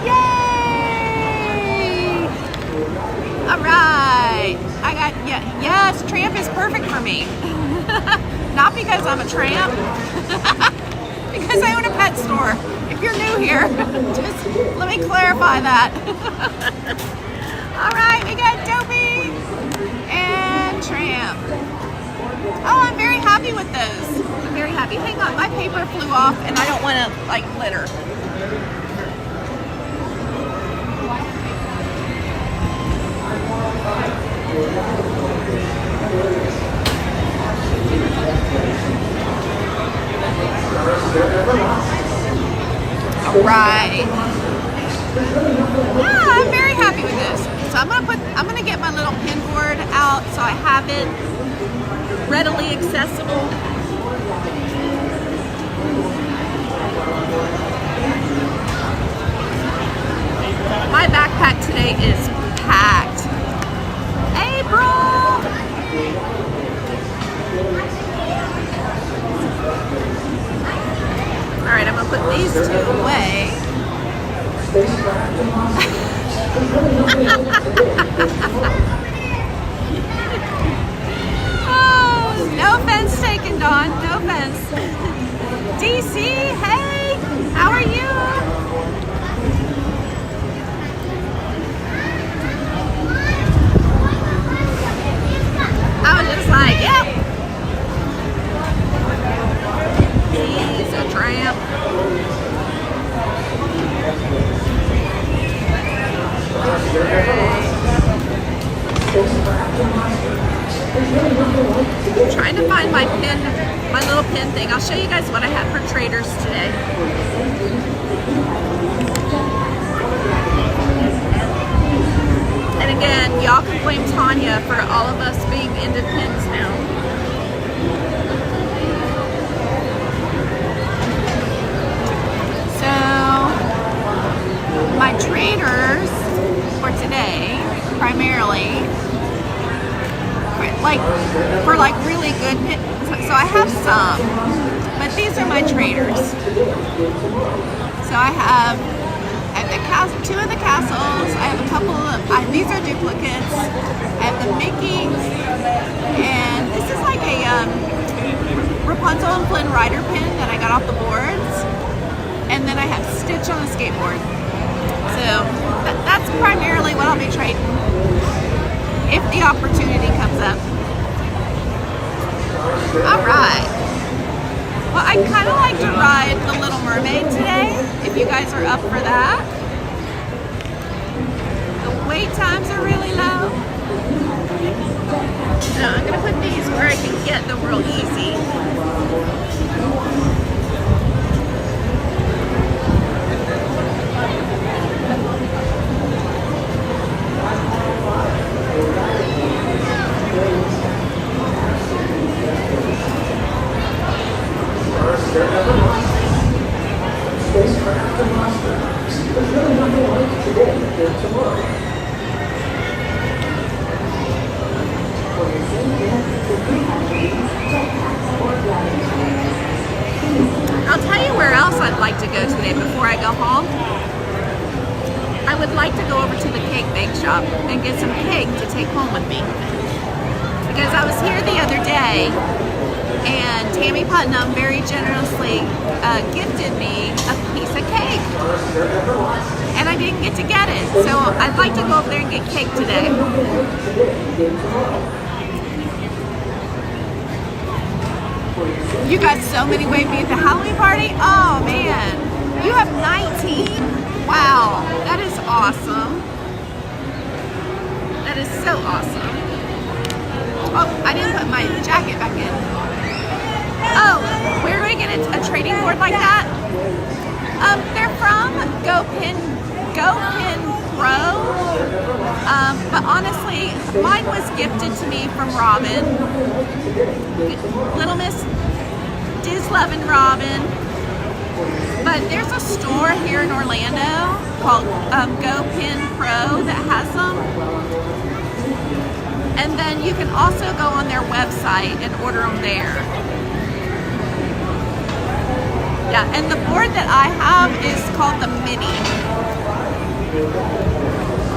Yay! Alright. I got, yes, Tramp is perfect for me. Not because I'm a tramp, because I own a pet store. If you're new here, just let me clarify that. All right, we got Dopey and Tramp. Oh, I'm very happy with those. I'm very happy. Hang on, my paper flew off and I don't want to like litter. Alright. Yeah, I'm very happy with this. So I'm gonna get my little pin board out so I have it readily accessible. My backpack today is packed. April! Alright, I'm going to put these 2 away. Oh, no offense taken, Dawn. No offense. DC, hey! How are you? I was just like, yep. He's a tramp. I'm trying to find my pin, my little pin thing. I'll show you guys what I have for traders today. And again, y'all can blame Tanya for all of us being into pins now. So, my traders for today, primarily, for really good pins. So I have some, but these are my traders. So I have the 2 of the castles. I have a couple of, these are duplicates. I have the Mickey, and this is like a Rapunzel and Flynn Rider pin that I got off the boards. And then I have Stitch on a skateboard. So that's primarily what I'll be trading if the opportunity comes up. All right. Well, I'd kind of like to ride the Little Mermaid today, if you guys are up for that. The wait times are really low. So I'm going to put these where I can get them real easy. Spacecraft and monster. There's really nothing like it today compared to tomorrow. I'll tell you where else I'd like to go today before I go home. I would like to go over to the cake bake shop and get some cake to take home with me. Because I was here the other day and Tammy Putnam very generously gifted me a piece of cake. And I didn't get to get it. So I'd like to go over there and get cake today. You got so many way to be at the Halloween party? Oh man, you have 19? Wow, that is awesome. That is so awesome. Oh, I didn't put my jacket back in. Oh, where do I get a trading board like that? They're from GoPin Pro. But honestly, mine was gifted to me from Robin. Little Miss Diz Lovin' Robin. But there's a store here in Orlando called GoPin Pro that has them. And then you can also go on their website and order them there. Yeah, and the board that I have is called the Mini.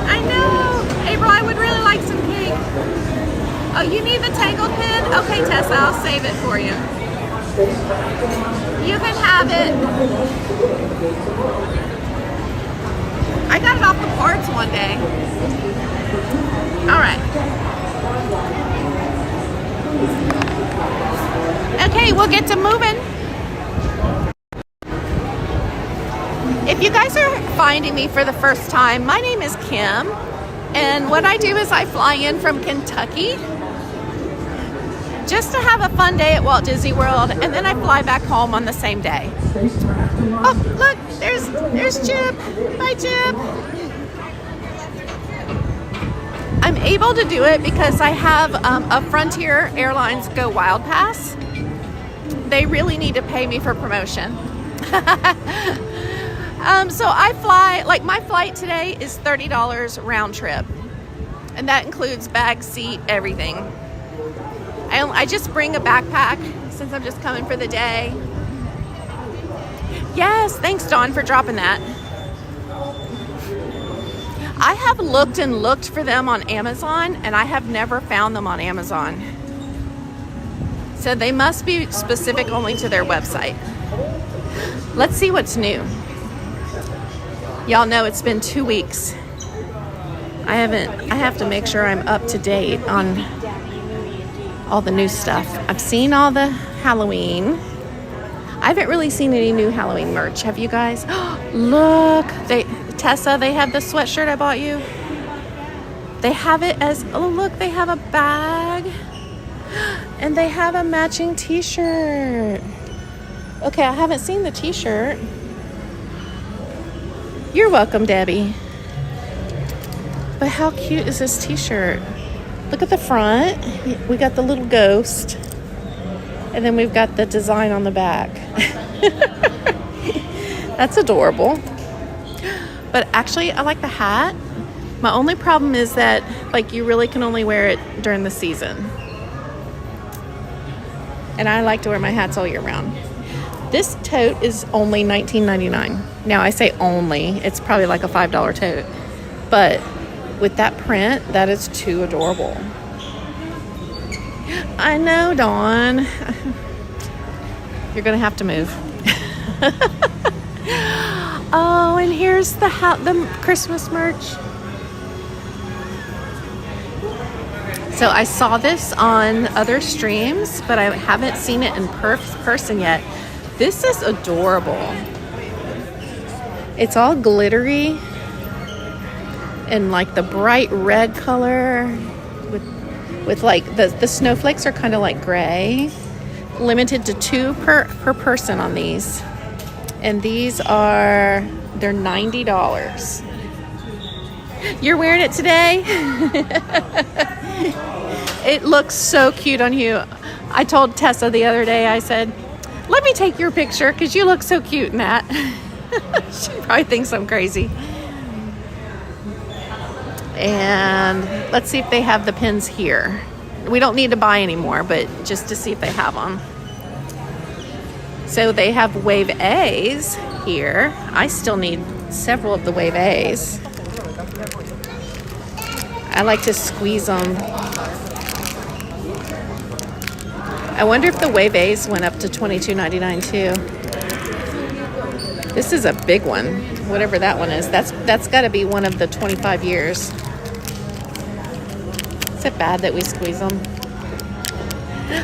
I know! April, I would really like some cake. Oh, you need the Tangled pin? Okay, Tessa, I'll save it for you. You can have it. I got it off the parts one day. All right. Okay, we'll get to moving. If you guys are finding me for the first time, my name is Kim, and what I do is I fly in from Kentucky just to have a fun day at Walt Disney World, and then I fly back home on the same day. Oh, look, there's Jib. Bye, Jib. I'm able to do it because I have a Frontier Airlines Go Wild Pass. They really need to pay me for promotion. So I fly, like my flight today is $30 round trip. And that includes bag, seat, everything. I just bring a backpack since I'm just coming for the day. Yes, thanks Dawn for dropping that. I have looked and looked for them on Amazon and I have never found them on Amazon. So they must be specific only to their website. Let's see what's new. Y'all know it's been 2 weeks. I have to make sure I'm up to date on all the new stuff. I've seen all the Halloween. I haven't really seen any new Halloween merch. Have you guys? Look, Tessa, they have the sweatshirt I bought you. They have it as, oh look, they have a bag. And they have a matching t-shirt. Okay, I haven't seen the t-shirt. You're welcome, Debbie. But how cute is this t-shirt? Look at the front. We got the little ghost. And then we've got the design on the back. That's adorable. But actually, I like the hat. My only problem is that, like, you really can only wear it during the season. And I like to wear my hats all year round. This tote is only $19.99. Now, I say only. It's probably like a $5 tote. But with that print, that is too adorable. I know, Dawn. You're going to have to move. Oh, and here's the Christmas merch. So I saw this on other streams, but I haven't seen it in person yet. This is adorable. It's all glittery and like the bright red color with like the snowflakes are kind of like gray. Limited to 2 per person on these. And these they're $90. You're wearing it today? It looks so cute on you. I told Tessa the other day, I said, let me take your picture because you look so cute in that. She probably thinks I'm crazy. And let's see if they have the pins here. We don't need to buy any more, but just to see if they have them. So they have Wave A's here. I still need several of the Wave A's. I like to squeeze them. I wonder if the Wave A's went up to $22.99 too. This is a big one, whatever that one is. That's got to be one of the 25 years. Is it bad that we squeeze them?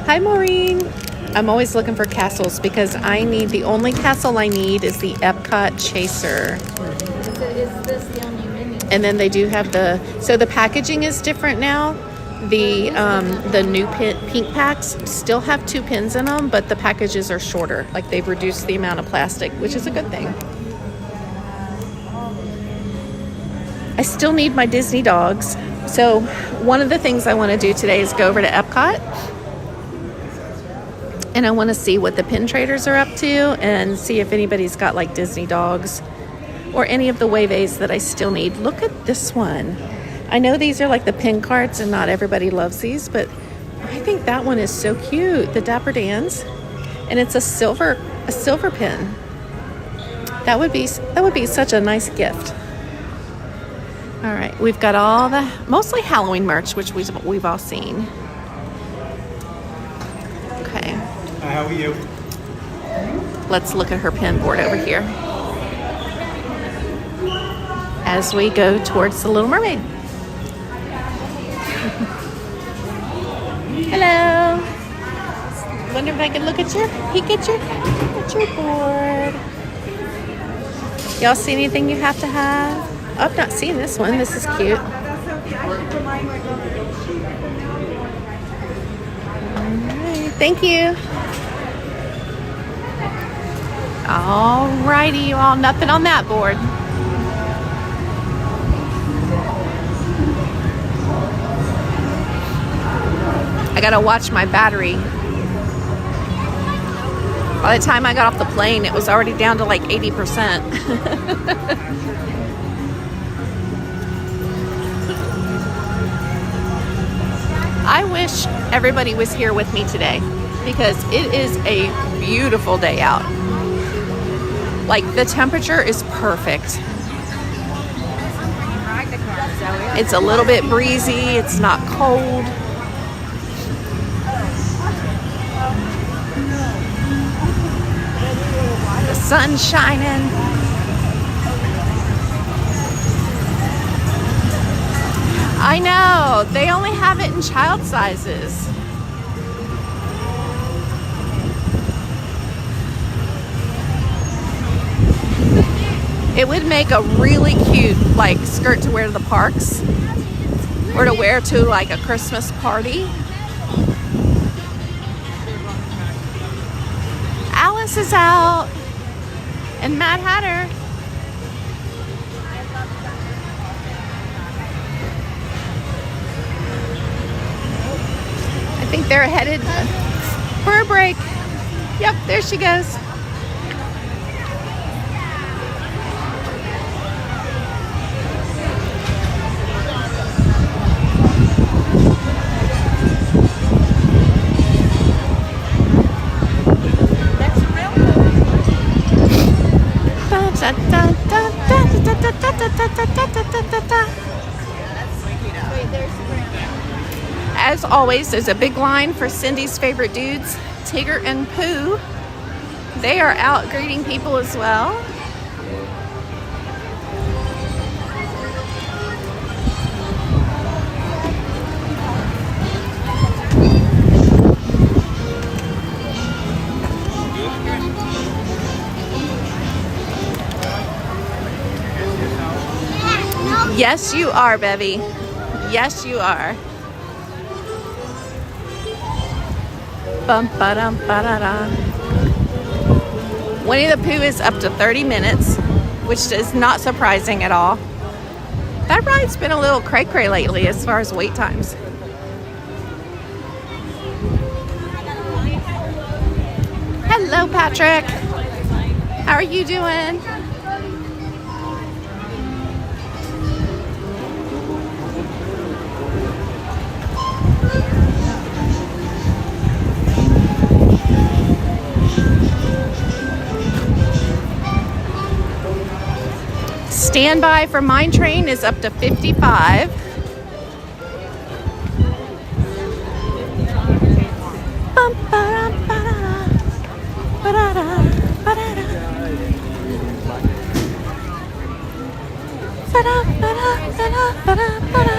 Hi, Maureen. I'm always looking for castles because the only castle I need is the Epcot Chaser. Is this the only menu? And then they do have so the packaging is different now. The new pink packs still have 2 pins in them, but the packages are shorter. Like they've reduced the amount of plastic, which is a good thing. I still need my Disney dogs. So one of the things I want to do today is go over to Epcot. And I want to see what the pin traders are up to and see if anybody's got like Disney dogs or any of the Wave A's that I still need. Look at this one. I know these are like the pin cards and not everybody loves these, but I think that one is so cute. The Dapper Dans. And it's a silver pin. That would be such a nice gift. All right, we've got all the mostly Halloween merch, which we've all seen. Okay. Hi, how are you? Let's look at her pin board over here as we go towards the Little Mermaid. Hello. Wonder if I can peek at your board. Y'all see anything you have to have? Oh, I've not seen this one. This is cute. Alright, thank you. Alrighty, you all. Nothing on that board. I gotta watch my battery. By the time I got off the plane, it was already down to like 80%. I wish everybody was here with me today because it is a beautiful day out. Like the temperature is perfect. It's a little bit breezy, it's not cold. The sun's shining. I know, they only have it in child sizes. It would make a really cute like skirt to wear to the parks or to wear to like a Christmas party. Alice is out and Mad Hatter. I think they're headed for a break. Yep, there she goes. As always, there's a big line for Cindy's favorite dudes, Tigger and Pooh. They are out greeting people as well. Yes, you are, Bevy. Yes, you are. Bum, ba-dum, ba-da-da. Winnie the Pooh is up to 30 minutes, which is not surprising at all. That ride's been a little cray-cray lately as far as wait times. Hello, Patrick. How are you doing? Standby for Mine Train is up to 55. Bum, ba-dum, ba-da-da. Ba-da-da, ba-da-da. Ba-da, ba-da, ba-da, ba-da, ba-da.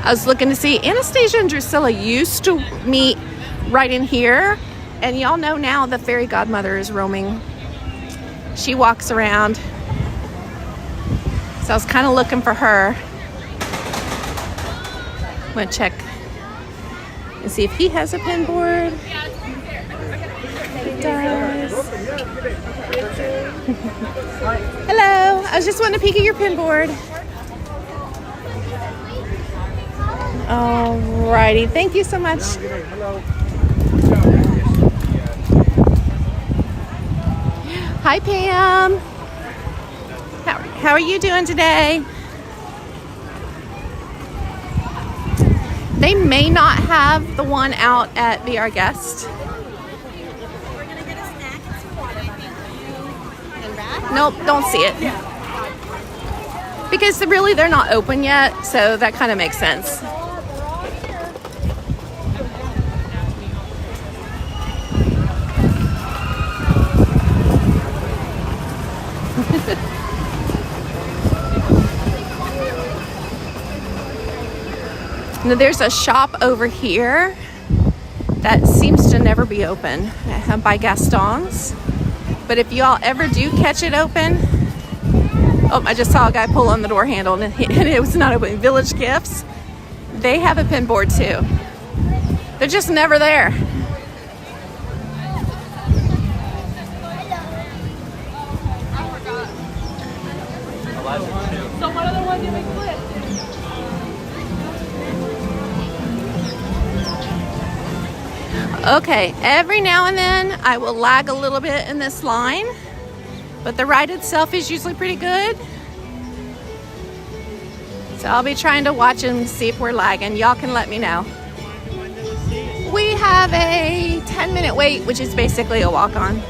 I was looking to see, Anastasia and Drusilla used to meet right in here, and y'all know now the fairy godmother is roaming. She walks around, so I was kind of looking for her. I'm gonna check and see if he has a pin board. He does. Hello, I was just wanting to peek at your pin board. Alrighty, thank you so much. Hi, Pam. How are you doing today? They may not have the one out at Be Our Guest. Nope, don't see it. Because really they're not open yet, so that kind of makes sense. Now there's a shop over here that seems to never be open by Gaston's. But if y'all ever do catch it open, oh, I just saw a guy pull on the door handle and it was not open. Village Gifts, they have a pin board too. They're just never there. So what other one did we flip? Okay, every now and then I will lag a little bit in this line, but the ride itself is usually pretty good. So I'll be trying to watch and see if we're lagging. Y'all can let me know. We have a 10-minute wait, which is basically a walk-on.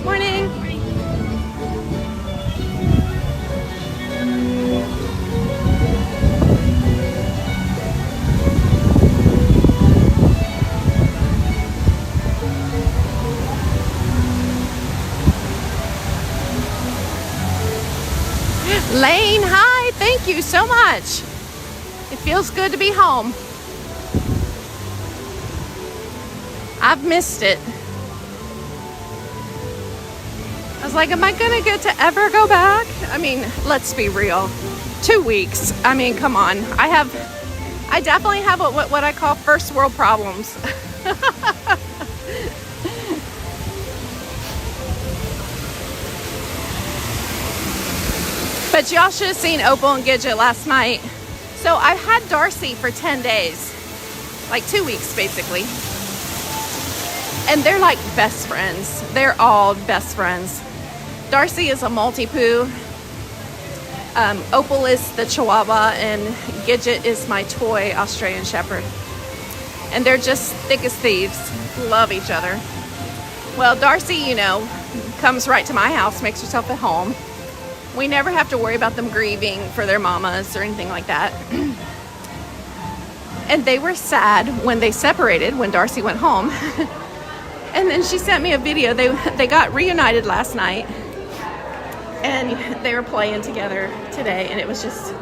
Morning. Lane, hi, thank you so much. It feels good to be home. I've missed it. I was like, am I gonna get to ever go back? I mean, let's be real. 2 weeks. I mean, come on. I definitely have what I call first world problems. But y'all should have seen Opal and Gidget last night. So I've had Darcy for 10 days, like 2 weeks basically. And they're like best friends. They're all best friends. Darcy is a Maltipoo. Opal is the Chihuahua and Gidget is my toy Australian Shepherd. And they're just thick as thieves, love each other. Well, Darcy, you know, comes right to my house, makes herself at home. We never have to worry about them grieving for their mamas or anything like that. And they were sad when they separated, when Darcy went home. And then she sent me a video. They got reunited last night. And they were playing together today. And it was just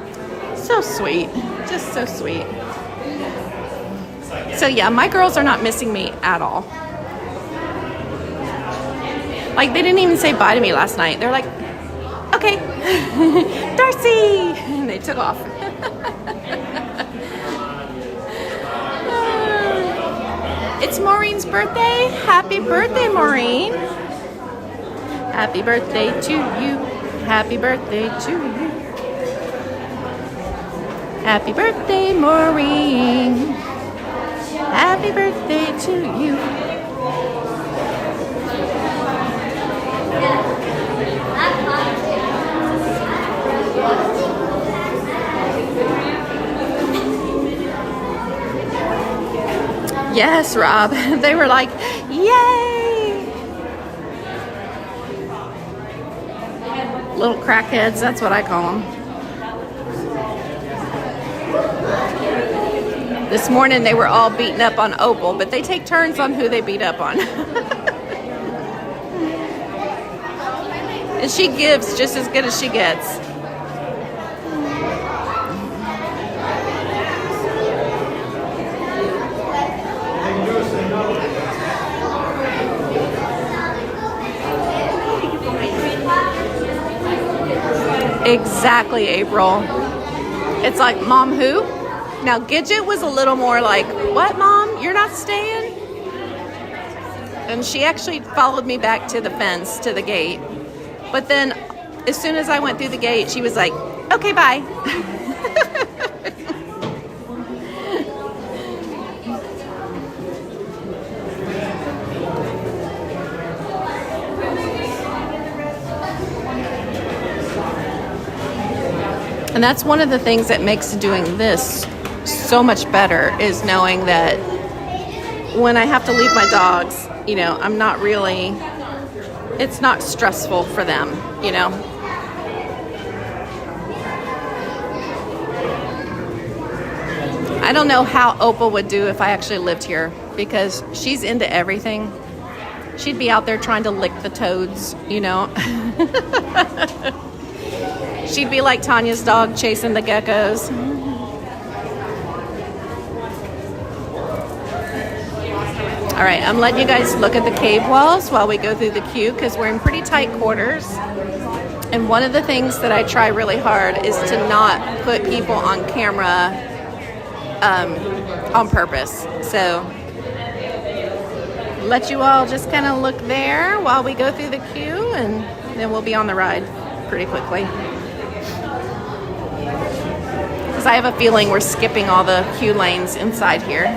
so sweet. Just so sweet. So yeah, my girls are not missing me at all. Like, they didn't even say bye to me last night. They're like, okay, Darcy, and they took off. It's Maureen's birthday. Happy birthday, Maureen. Happy birthday to you. Happy birthday to you. Happy birthday, Maureen. Happy birthday to you. Yes, Rob. They were like, yay! Little crackheads, that's what I call them. This morning they were all beaten up on Opal, but they take turns on who they beat up on. And she gives just as good as she gets. Exactly, April. It's like, Mom, who? Now, Gidget was a little more like, what, Mom? You're not staying? And she actually followed me back to the fence, to the gate. But then, as soon as I went through the gate, she was like, okay, bye. And that's one of the things that makes doing this so much better, is knowing that when I have to leave my dogs, you know, I'm not really, it's not stressful for them, you know. I don't know how Opal would do if I actually lived here, because she's into everything. She'd be out there trying to lick the toads, you know. She'd be like Tanya's dog chasing the geckos. All right, I'm letting you guys look at the cave walls while we go through the queue, because we're in pretty tight quarters. And one of the things that I try really hard is to not put people on camera on purpose. So let you all just kind of look there while we go through the queue, and then we'll be on the ride pretty quickly. Because I have a feeling we're skipping all the queue lanes inside here.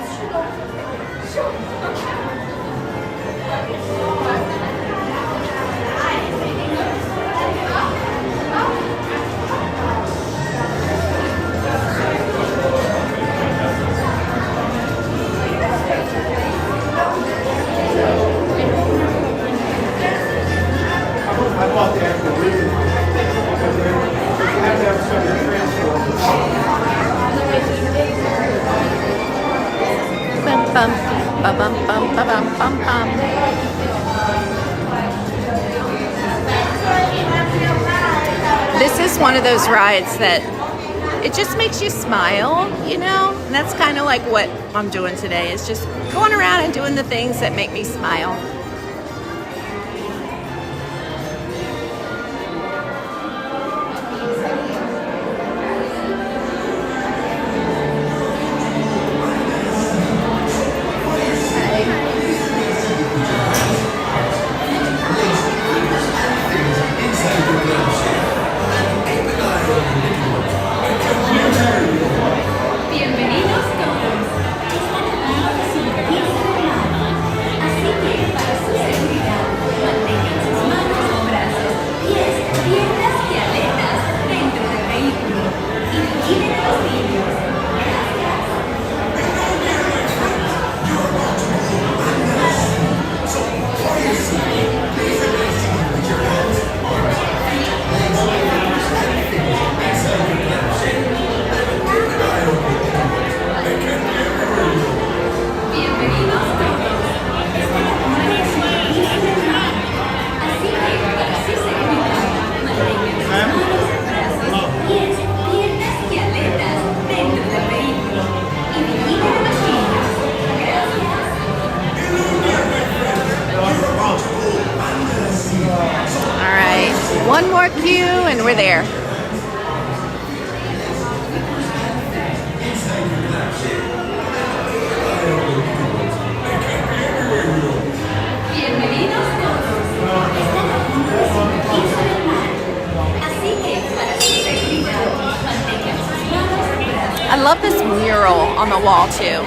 I bought the actual reason because you have to have some transport. Bum, bum, bum, bum, bum, bum, bum, bum. This is one of those rides that it just makes you smile, you know? And that's kind of like what I'm doing today, is just going around and doing the things that make me smile. Bienvenidos todos. Así que more queue, and we're there. I love this mural on the wall too.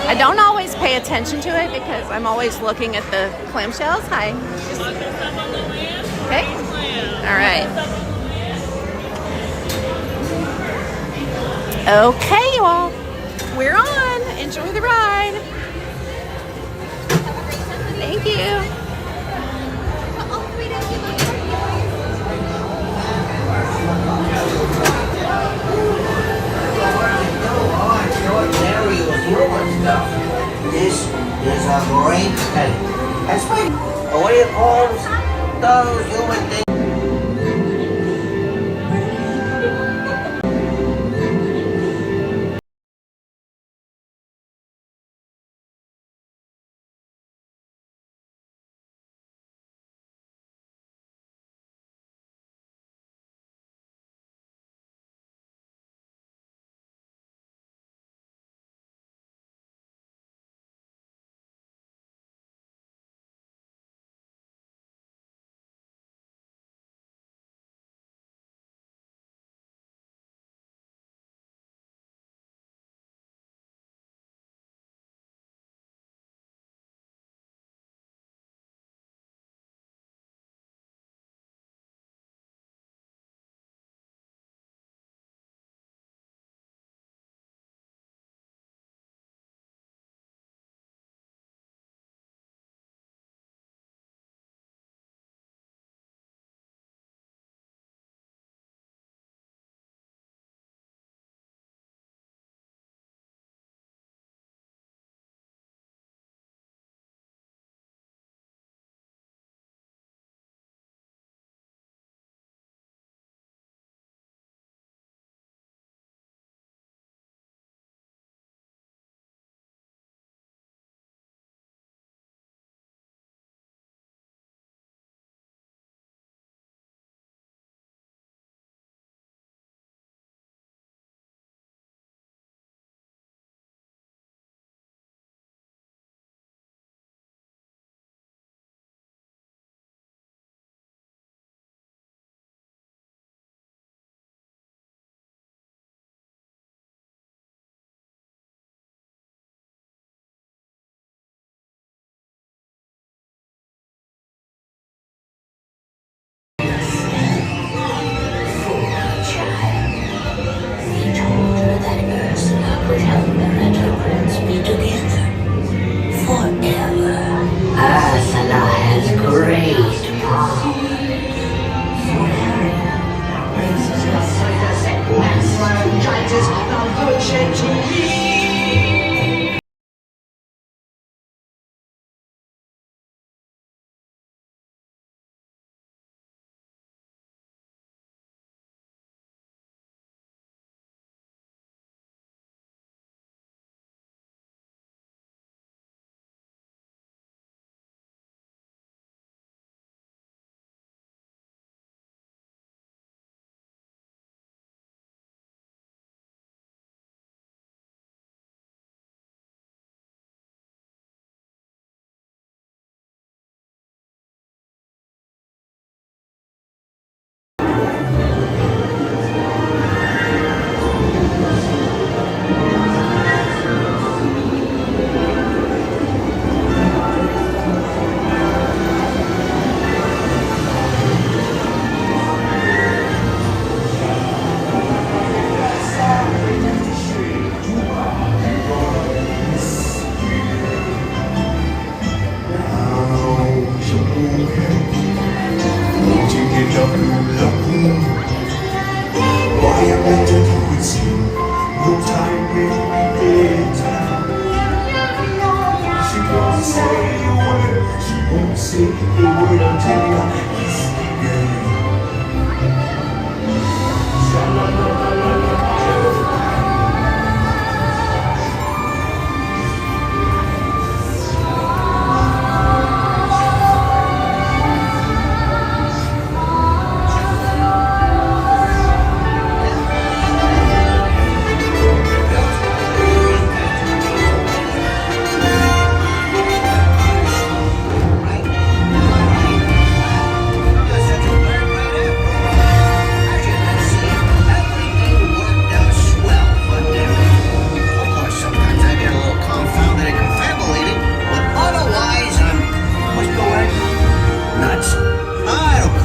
I don't always pay attention to it because I'm always looking at the clamshells. Hi. Okay. All right. Okay, you all. We're on. Enjoy the ride. Thank you. This is a great study. Especially what do you call those human things?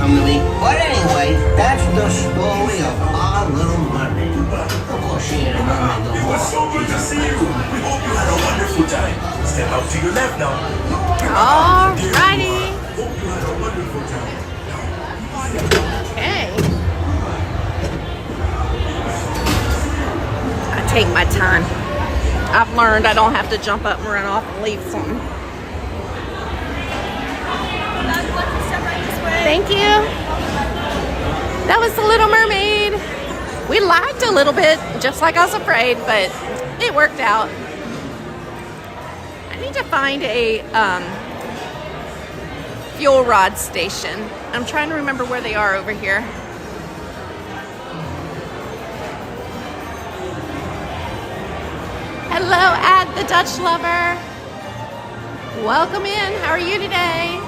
family. But anyway, that's the story of our little mermaid. Of course, she ain't a mermaid no more. So good to see you. We hope you had a wonderful time. Step out to your left now. Alrighty. Hope you had a wonderful time. Okay. I take my time. I've learned I don't have to jump up and run off and leave something. Thank you. That was the Little Mermaid. We lagged a little bit, just like I was afraid, but it worked out. I need to find a fuel rod station. I'm trying to remember where they are over here. Hello, Ad the Dutch Lover. Welcome in. How are you today?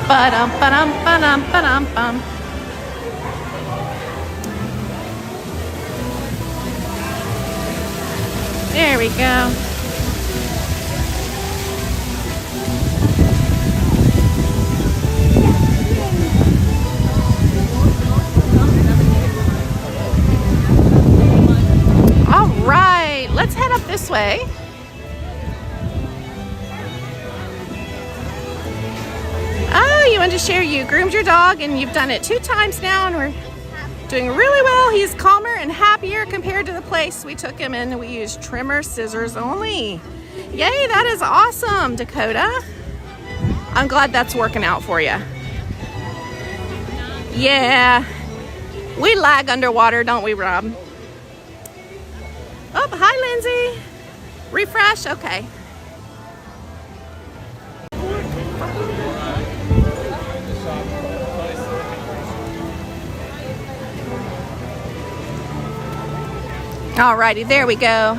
Ba-dum, ba-dum, ba-dum, ba-dum, bum. There we go. All right, let's head up this way. Oh, you want to share you groomed your dog and you've done it 2 times now and we're doing really well. He's calmer and happier compared to the place we took him in. We used trimmer scissors only. Yay, that is awesome, Dakota. I'm glad that's working out for you. Yeah, we lag underwater, don't we, Rob? Oh, hi, Lindsay. Refresh, okay. Alrighty, there we go.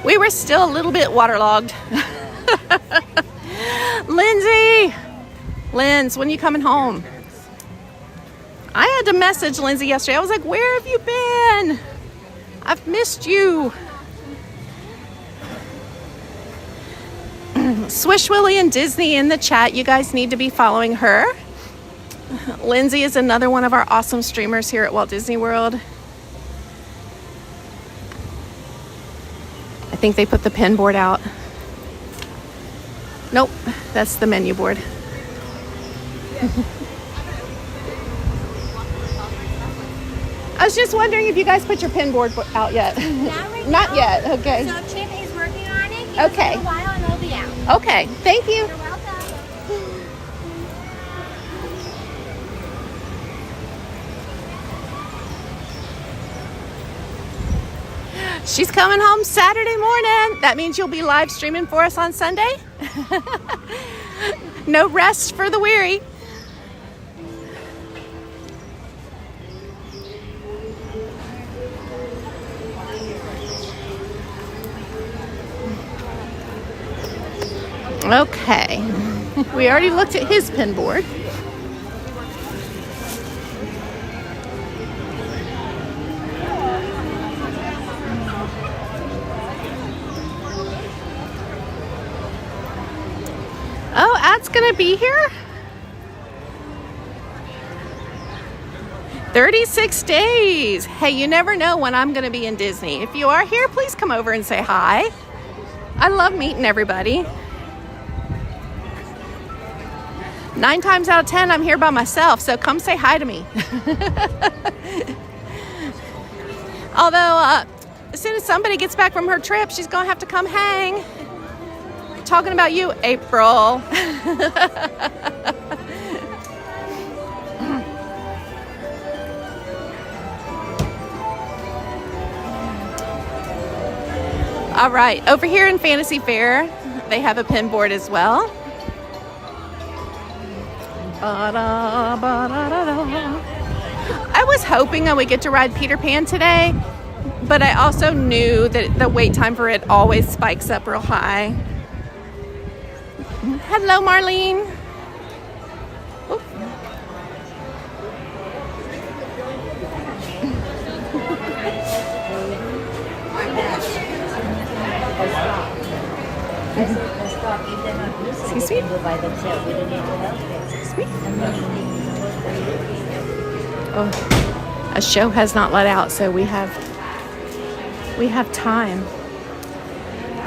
We were still a little bit waterlogged. Lindsay! Linz, when are you coming home? I had to message Lindsay yesterday. I was like, where have you been? I've missed you. Swish Willie and Disney in the chat. You guys need to be following her. Lindsay is another one of our awesome streamers here at Walt Disney World. I think they put the pin board out. Nope, that's the menu board. I was just wondering if you guys put your pin board out yet. Not yet, okay. So Chip is working on it. Give Okay. us a little while and it'll be out. Okay, thank you. You're welcome. She's coming home Saturday morning. That means you'll be live streaming for us on Sunday. No rest for the weary. Okay. We already looked at his pin board. Oh, Ad's gonna be here? 36 days. Hey, you never know when I'm gonna be in Disney. If you are here, please come over and say hi. I love meeting everybody. 9 times out of 10, I'm here by myself, so come say hi to me. Although, as soon as somebody gets back from her trip, she's gonna have to come hang. Talking about you, April. All right, over here in Fantasy Fair, they have a pin board as well. I was hoping I would get to ride Peter Pan today, but I also knew that the wait time for it always spikes up real high. Hello, Marlene. Oop. Excuse me? Excuse me? Oh, a show has not let out, so we have time.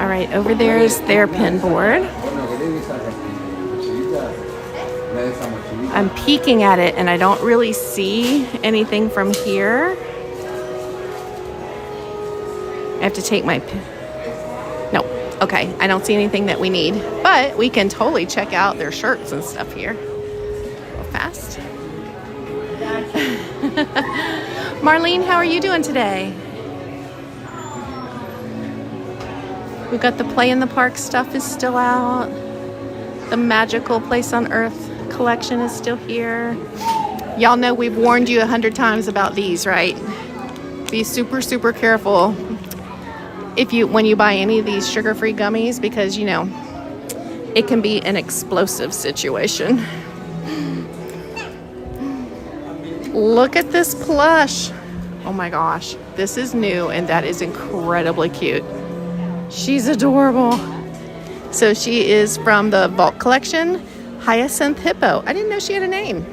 All right, over there is their pin board. I'm peeking at it and I don't really see anything from here. I have to take my pin. No, okay, I don't see anything that we need, but we can totally check out their shirts and stuff here. Go fast. Marlene, how are you doing today? We've got the Play in the Park stuff is still out. The Magical Place on Earth collection is still here. Y'all know we've warned you 100 times about these, right? Be super, super careful when you buy any of these sugar-free gummies, because you know it can be an explosive situation. Look at this plush. Oh my gosh, this is new and that is incredibly cute. She's adorable. So she is from the Vault collection, Hyacinth Hippo. I didn't know she had a name.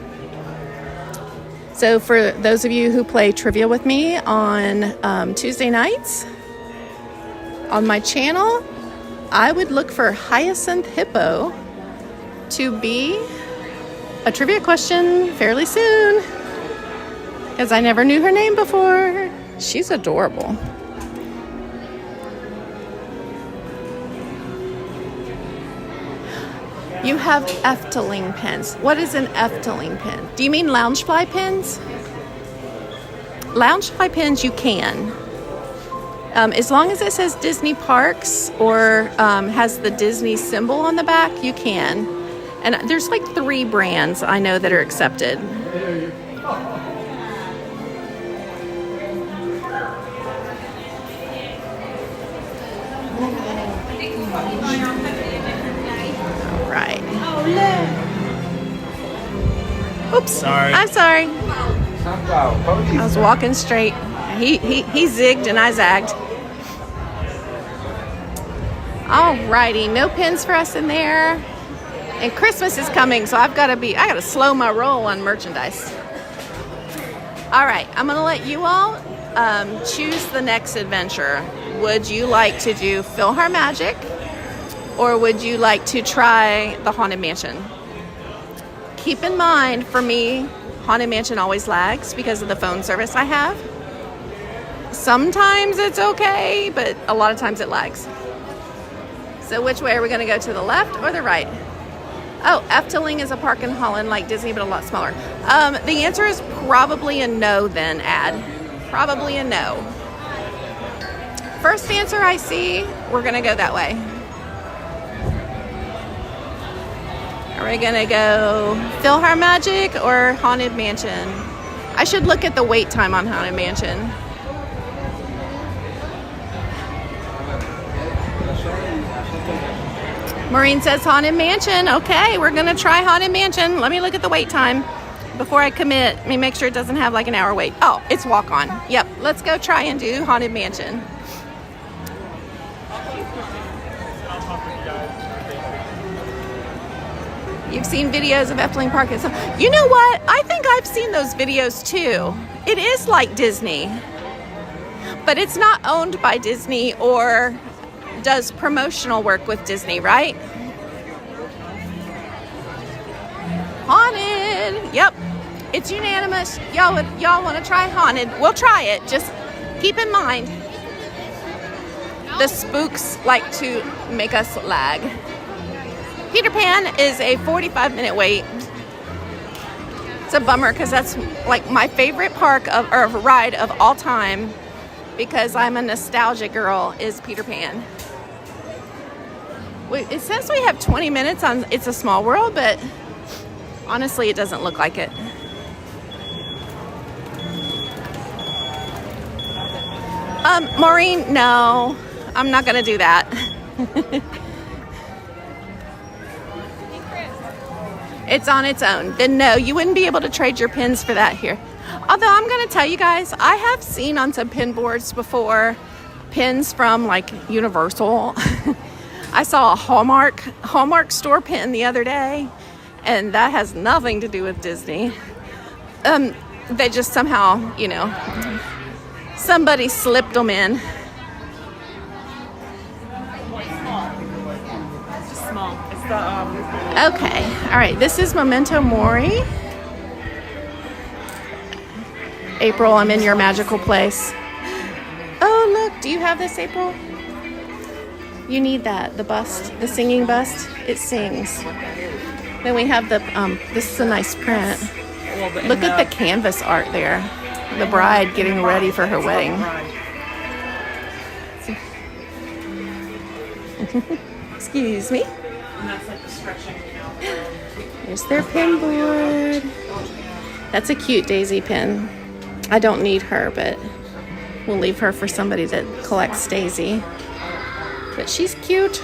So for those of you who play trivia with me on Tuesday nights on my channel, I would look for Hyacinth Hippo to be a trivia question fairly soon, because I never knew her name before. She's adorable. You have Efteling pins. What is an Efteling pin? Do you mean Loungefly pins? Loungefly pins you can. As long as it says Disney Parks or has the Disney symbol on the back, you can. And there's like 3 brands I know that are accepted. Oops. Sorry. I'm sorry. I was walking straight. He zigged and I zagged. Alrighty, no pins for us in there. And Christmas is coming, so I gotta slow my roll on merchandise. Alright, I'm gonna let you all choose the next adventure. Would you like to do PhilharMagic, or would you like to try the Haunted Mansion? Keep in mind, for me, Haunted Mansion always lags because of the phone service I have. Sometimes it's okay, but a lot of times it lags. So which way are we going to go, to the left or the right? Oh, Efteling is a park in Holland like Disney, but a lot smaller. The answer is probably a no then, Ad. Probably a no. First answer I see, we're going to go that way. Are we gonna go PhilharMagic or Haunted Mansion? I should look at the wait time on Haunted Mansion. Maureen says Haunted Mansion. Okay, we're gonna try Haunted Mansion. Let me look at the wait time before I commit. Let me make sure it doesn't have like an hour wait. Oh, it's walk on. Yep, let's go try and do Haunted Mansion. You've seen videos of Efteling Park and stuff. You know what? I think I've seen those videos too. It is like Disney, but it's not owned by Disney or does promotional work with Disney, right? Haunted. Yep. It's unanimous. Y'all want to try Haunted? We'll try it. Just keep in mind, the spooks like to make us lag. Peter Pan is a 45-minute wait. It's a bummer because that's like my favorite park or ride of all time, because I'm a nostalgia girl, is Peter Pan. It says we have 20 minutes on It's a Small World, but honestly, it doesn't look like it. Maureen, no, I'm not going to do that. It's on its own. Then no, you wouldn't be able to trade your pins for that here. Although I'm going to tell you guys, I have seen on some pin boards before pins from like Universal. I saw a Hallmark store pin the other day, and that has nothing to do with Disney. They just somehow, you know, somebody slipped them in. Just small. It's the Okay, all right, this is Memento Mori. April, I'm in your magical place. Oh, look, do you have this, April? You need that, the bust, the singing bust. It sings. Then we have the, this is a nice print. Look at the canvas art there. The bride getting ready for her wedding. Excuse me. And that's like the stretching, you know. Here's their pin board. That's a cute daisy pin. I don't need her, but we'll leave her for somebody that collects daisy. But she's cute.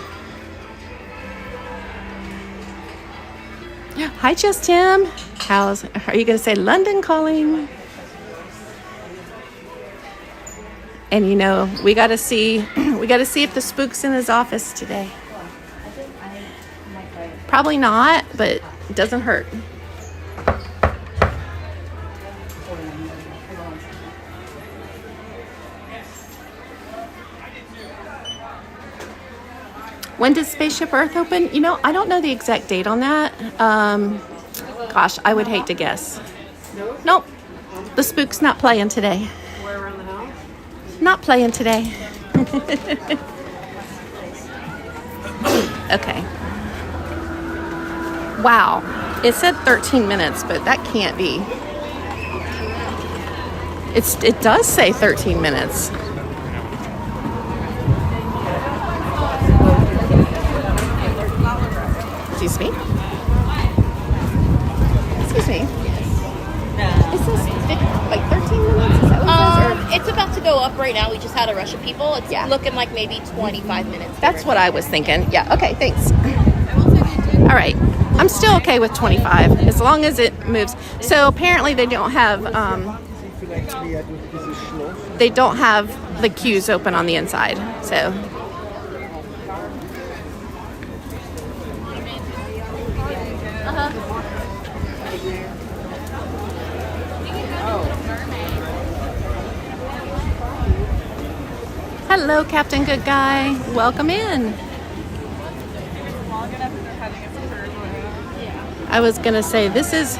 Hi, Just Tim. Are you going to say London calling? And you know, we got to see if the spook's in his office today. Probably not, but it doesn't hurt. When does Spaceship Earth open? You know, I don't know the exact date on that. Gosh, I would hate to guess. Nope. The spook's not playing today. Where around the house? Not playing today. Okay. Wow. It said 13 minutes, but that can't be. It does say 13 minutes. Excuse me. Excuse me. Is this like 13 minutes? Is that what it says? It's about to go up right now. We just had a rush of people. It's looking like maybe 25 minutes. That's what I was thinking. Yeah, okay, thanks. All right. I'm still okay with 25 as long as it moves. So apparently they don't have the queues open on the inside. So hello, Captain Good Guy. Welcome in. I was going to say, this is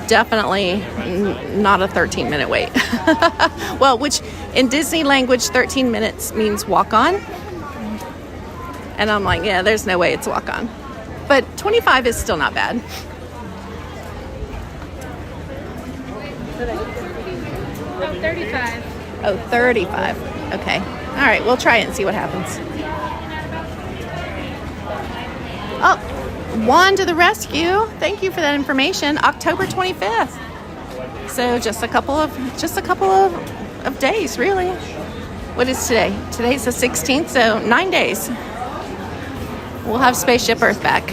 definitely not a 13-minute wait. Well, which in Disney language, 13 minutes means walk on. And I'm like, yeah, there's no way it's walk on. But 25 is still not bad. Oh, 35. Oh, 35. Okay. All right, we'll try it and see what happens. Oh, Juan to the rescue. Thank you for that information. October 25th. So just a couple of days, really. What is today? Today's the 16th, so 9 days. We'll have Spaceship Earth back.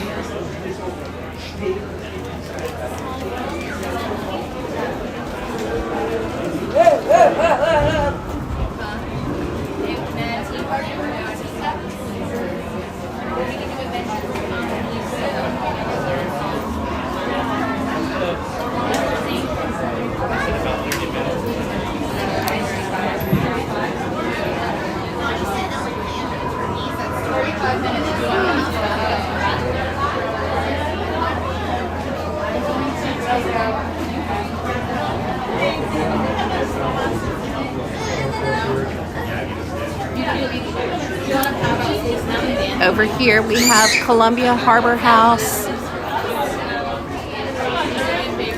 Over here we have Columbia Harbor House.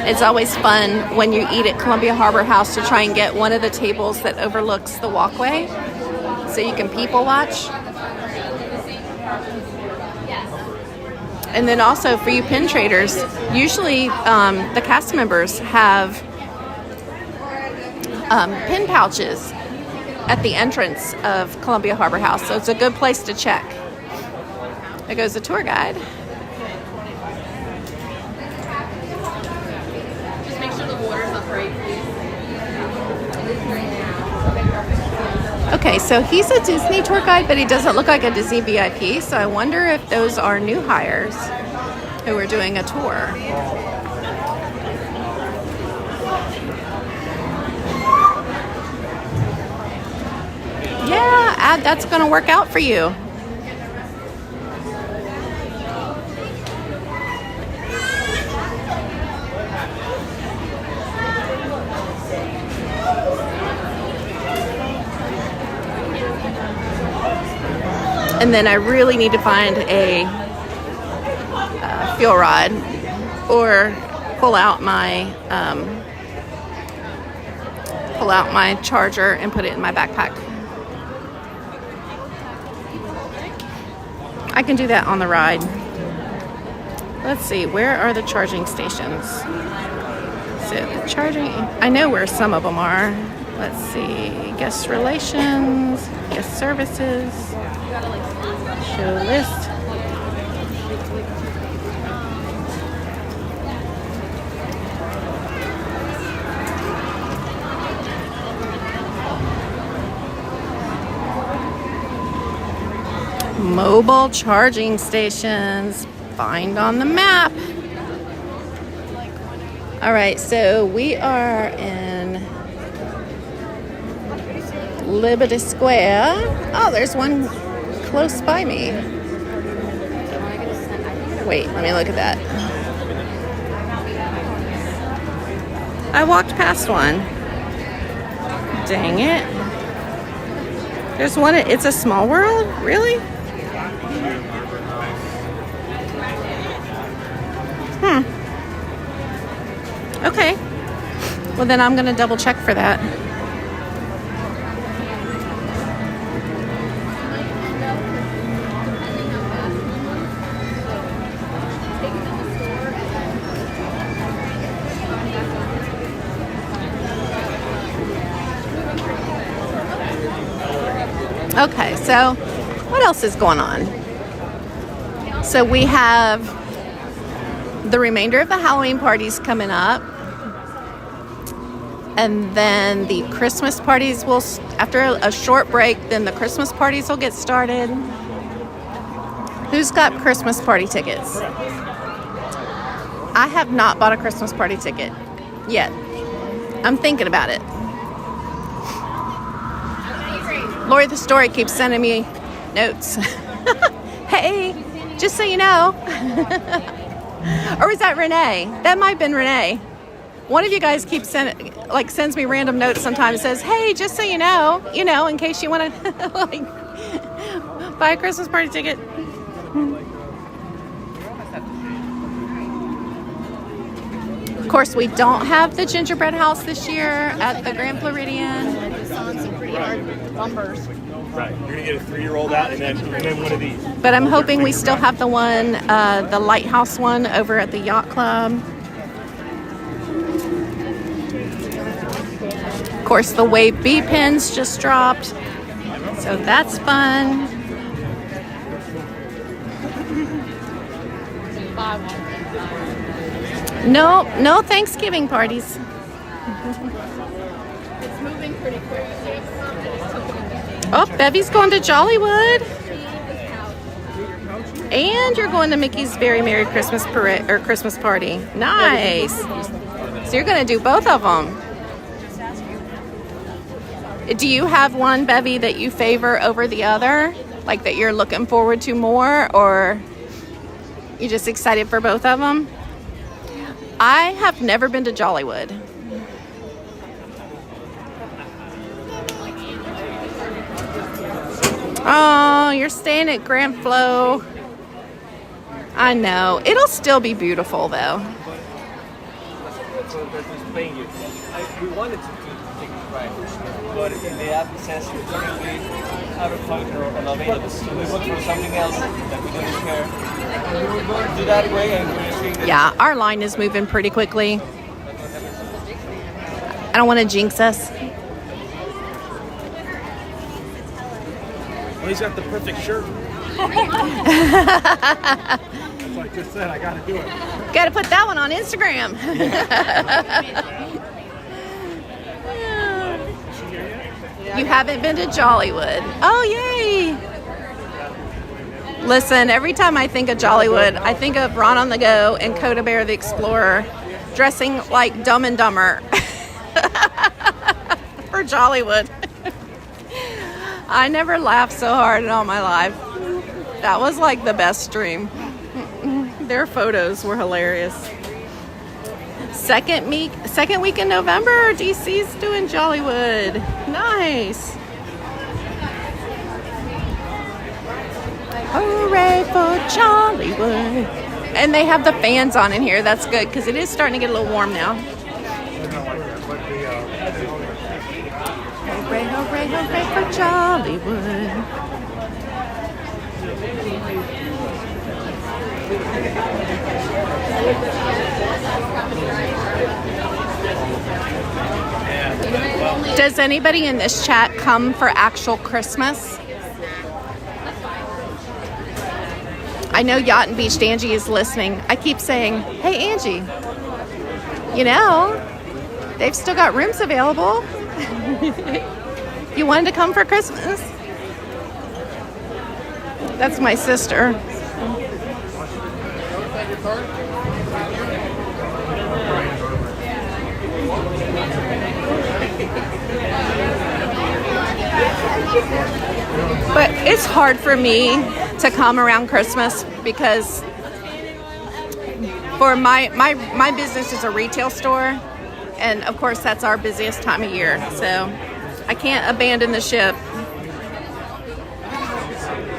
It's always fun when you eat at Columbia Harbor House to try and get one of the tables that overlooks the walkway so you can people watch. And then also for you pin traders, usually the cast members have pin pouches at the entrance of Columbia Harbor House, so it's a good place to check. There goes the tour guide. Just make sure the water's up right, please. Okay, so he's a Disney tour guide, but he doesn't look like a Disney VIP. So I wonder if those are new hires who are doing a tour. Yeah, that's going to work out for you. And then I really need to find a fuel rod or pull out my charger and put it in my backpack. I can do that on the ride. Let's see, where are the charging stations? So the charging, I know where some of them are. Let's see, guest relations, guest services, show list. Mobile charging stations, find on the map. All right, so we are in Liberty Square. Oh, there's one close by me. Wait, let me look at that. I walked past one. Dang it. There's one, it's a Small World? Really? Okay. Well, then I'm going to double check for that. Okay, so what else is going on? So we have the remainder of the Halloween parties coming up. And then the Christmas parties will, after a short break, then the Christmas parties will get started. Who's got Christmas party tickets? I have not bought a Christmas party ticket yet. I'm thinking about it. Lori the Story keeps sending me notes. Hey, just so you know. Or was that Renee? That might have been Renee. One of you guys keeps sends me random notes sometimes. Says, "Hey, just so you know, in case you want to buy a Christmas party ticket." Of course, we don't have the gingerbread house this year at the Grand Floridian. Some pretty hard bumpers. Right, you're gonna get a 3-year-old out and then one of these. But I'm hoping we still have the one, the Lighthouse one over at the Yacht Club. Of course, the Wave B pins just dropped, so that's fun. No Thanksgiving parties. It's moving pretty quick. Oh, Bevy's going to Jollywood. And you're going to Mickey's Very Merry Christmas Parade or Christmas Party. Nice. So you're going to do both of them. Do you have one, Bevy, that you favor over the other? Like that you're looking forward to more, or you just excited for both of them? I have never been to Jollywood. Oh, you're staying at Grand Flo. I know. It'll still be beautiful, though. We wanted to take the ride, but the app says you're currently out of function or unavailable. So we looked for something else that we didn't care. And we were going to do that way, and we're seeing that. Yeah, our line is moving pretty quickly. I don't want to jinx us. Well, he's got the perfect shirt. That's what I just said. I got to do it. Got to put that one on Instagram. You haven't been to Jollywood. Oh, yay. Listen, every time I think of Jollywood, I think of Ron on the Go and Coda Bear the Explorer dressing like Dumb and Dumber for Jollywood. I never laughed so hard in all my life. That was like the best dream. Their photos were hilarious. Second week in November, DC's doing Jollywood. Nice. Hooray for Jollywood. And they have the fans on in here. That's good because it is starting to get a little warm now. Hooray, hooray, hooray for Jollywood. Does anybody in this chat come for actual Christmas? I know Yacht and Beach Angie is listening. I keep saying, hey Angie, you know, they've still got rooms available. You wanted to come for Christmas? That's my sister. But it's hard for me to come around Christmas because for my business is a retail store, and of course that's our busiest time of year, so I can't abandon the ship.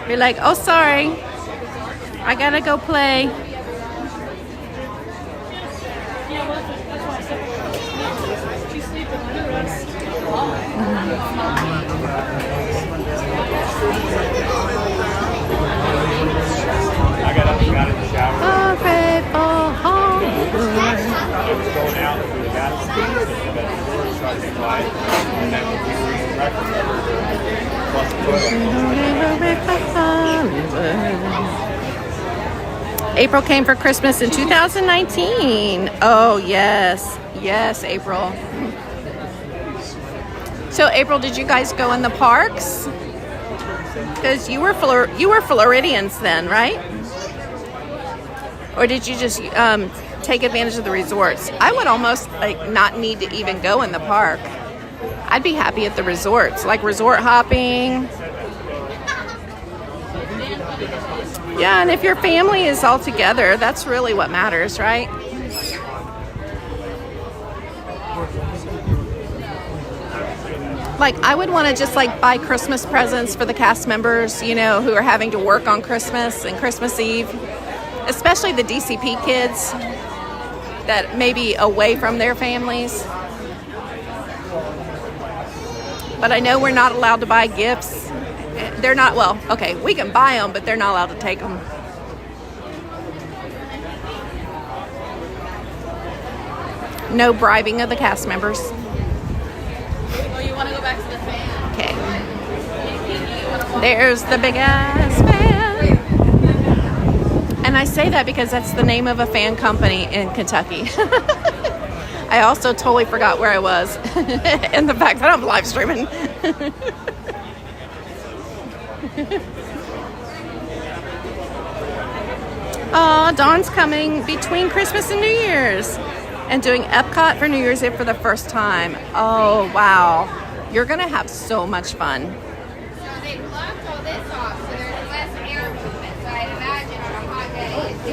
Be like, oh sorry, I gotta go play. I got up and got in the shower. Okay, oh, I was going out and we got upstairs and the door started to be quiet. And then we were eating breakfast. Plus the toilet. April came for Christmas in 2019. Oh, yes. Yes, April. So, April, did you guys go in the parks? Because you were Floridians then, right? Or did you just take advantage of the resorts? I would almost not need to even go in the park. I'd be happy at the resorts, like resort hopping. Yeah, and if your family is all together, that's really what matters, right? Like, I would want to just buy Christmas presents for the cast members, you know, who are having to work on Christmas and Christmas Eve, especially the DCP kids that may be away from their families. But I know we're not allowed to buy gifts. They're not, well, okay, we can buy them, but they're not allowed to take them. No bribing of the cast members. You want to go back to the fan? Okay. There's the big ass fan. And I say that because that's the name of a fan company in Kentucky. I also totally forgot where I was. And the fact that I'm live streaming. Oh, Dawn's coming between Christmas and New Year's and doing Epcot for New Year's Eve for the first time. Oh, wow. You're going to have so much fun. So they blocked all this off, so there's less air movement. So I'd imagine on a hot day, it's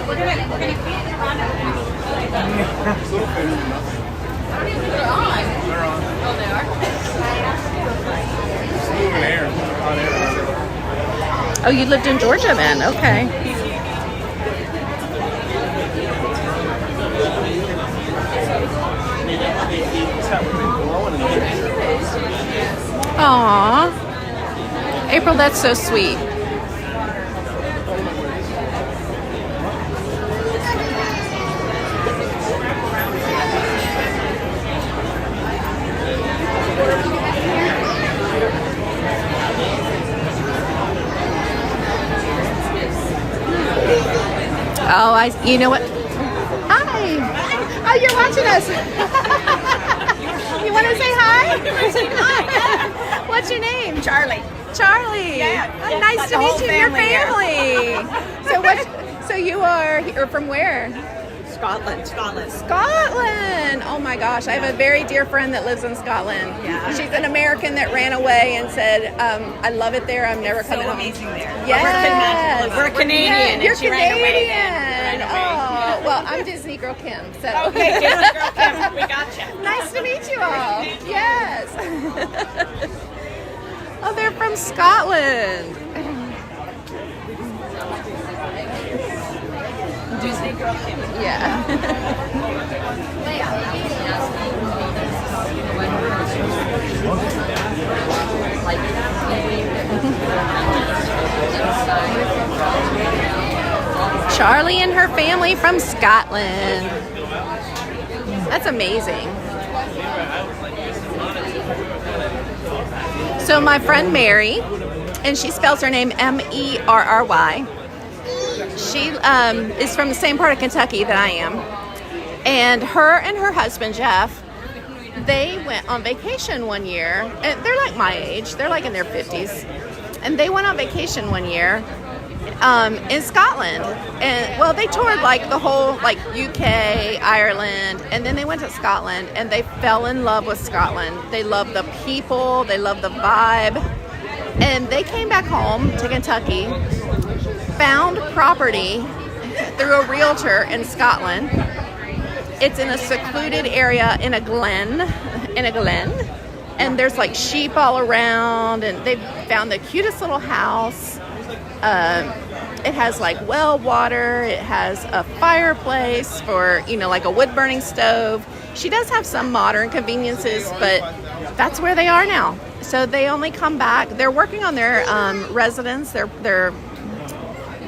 we're gonna keep it on. I don't even think they're on. They're on. Oh, they are? It's moving air. Hot air. Oh, you lived in Georgia then? Okay. Aww. April, that's so sweet. Oh, you know what? Hi. Oh, you're watching us. You You want to say hi? What's your name? Charlie. Charlie. Yeah. Nice to meet you and your family. So you're from where? Scotland. Scotland. Oh my gosh, I have a very dear friend that lives in Scotland. Yeah. She's an American that ran away and said, I love it there. I'm never coming home. Amazing there. Yes. We're Canadian. You're and she ran away Canadian. then. Oh, well, I'm DisneyGirlKim. So. Okay, DisneyGirlKim, we gotcha. Nice to meet you all. Yes. Oh, they're from Scotland. DisneyGirlKim. Yeah. Charlie and her family from Scotland. That's amazing. So my friend Mary, and she spells her name Merry. She is from the same part of Kentucky that I am. And her husband, Jeff, they went on vacation one year. And they're like my age. They're like in their 50s. And they went on vacation one year in Scotland. And, well, they toured like the whole, like UK, Ireland. And then they went to Scotland. And they fell in love with Scotland. They love the people. They love the vibe. And they came back home to Kentucky, found property through a realtor in Scotland. It's in a secluded area in a glen, and there's like sheep all around, and they found the cutest little house. It has like well water. It has a fireplace for, like a wood burning stove. She does have some modern conveniences, but that's where they are now. So they only come back. They're working on their residence. They're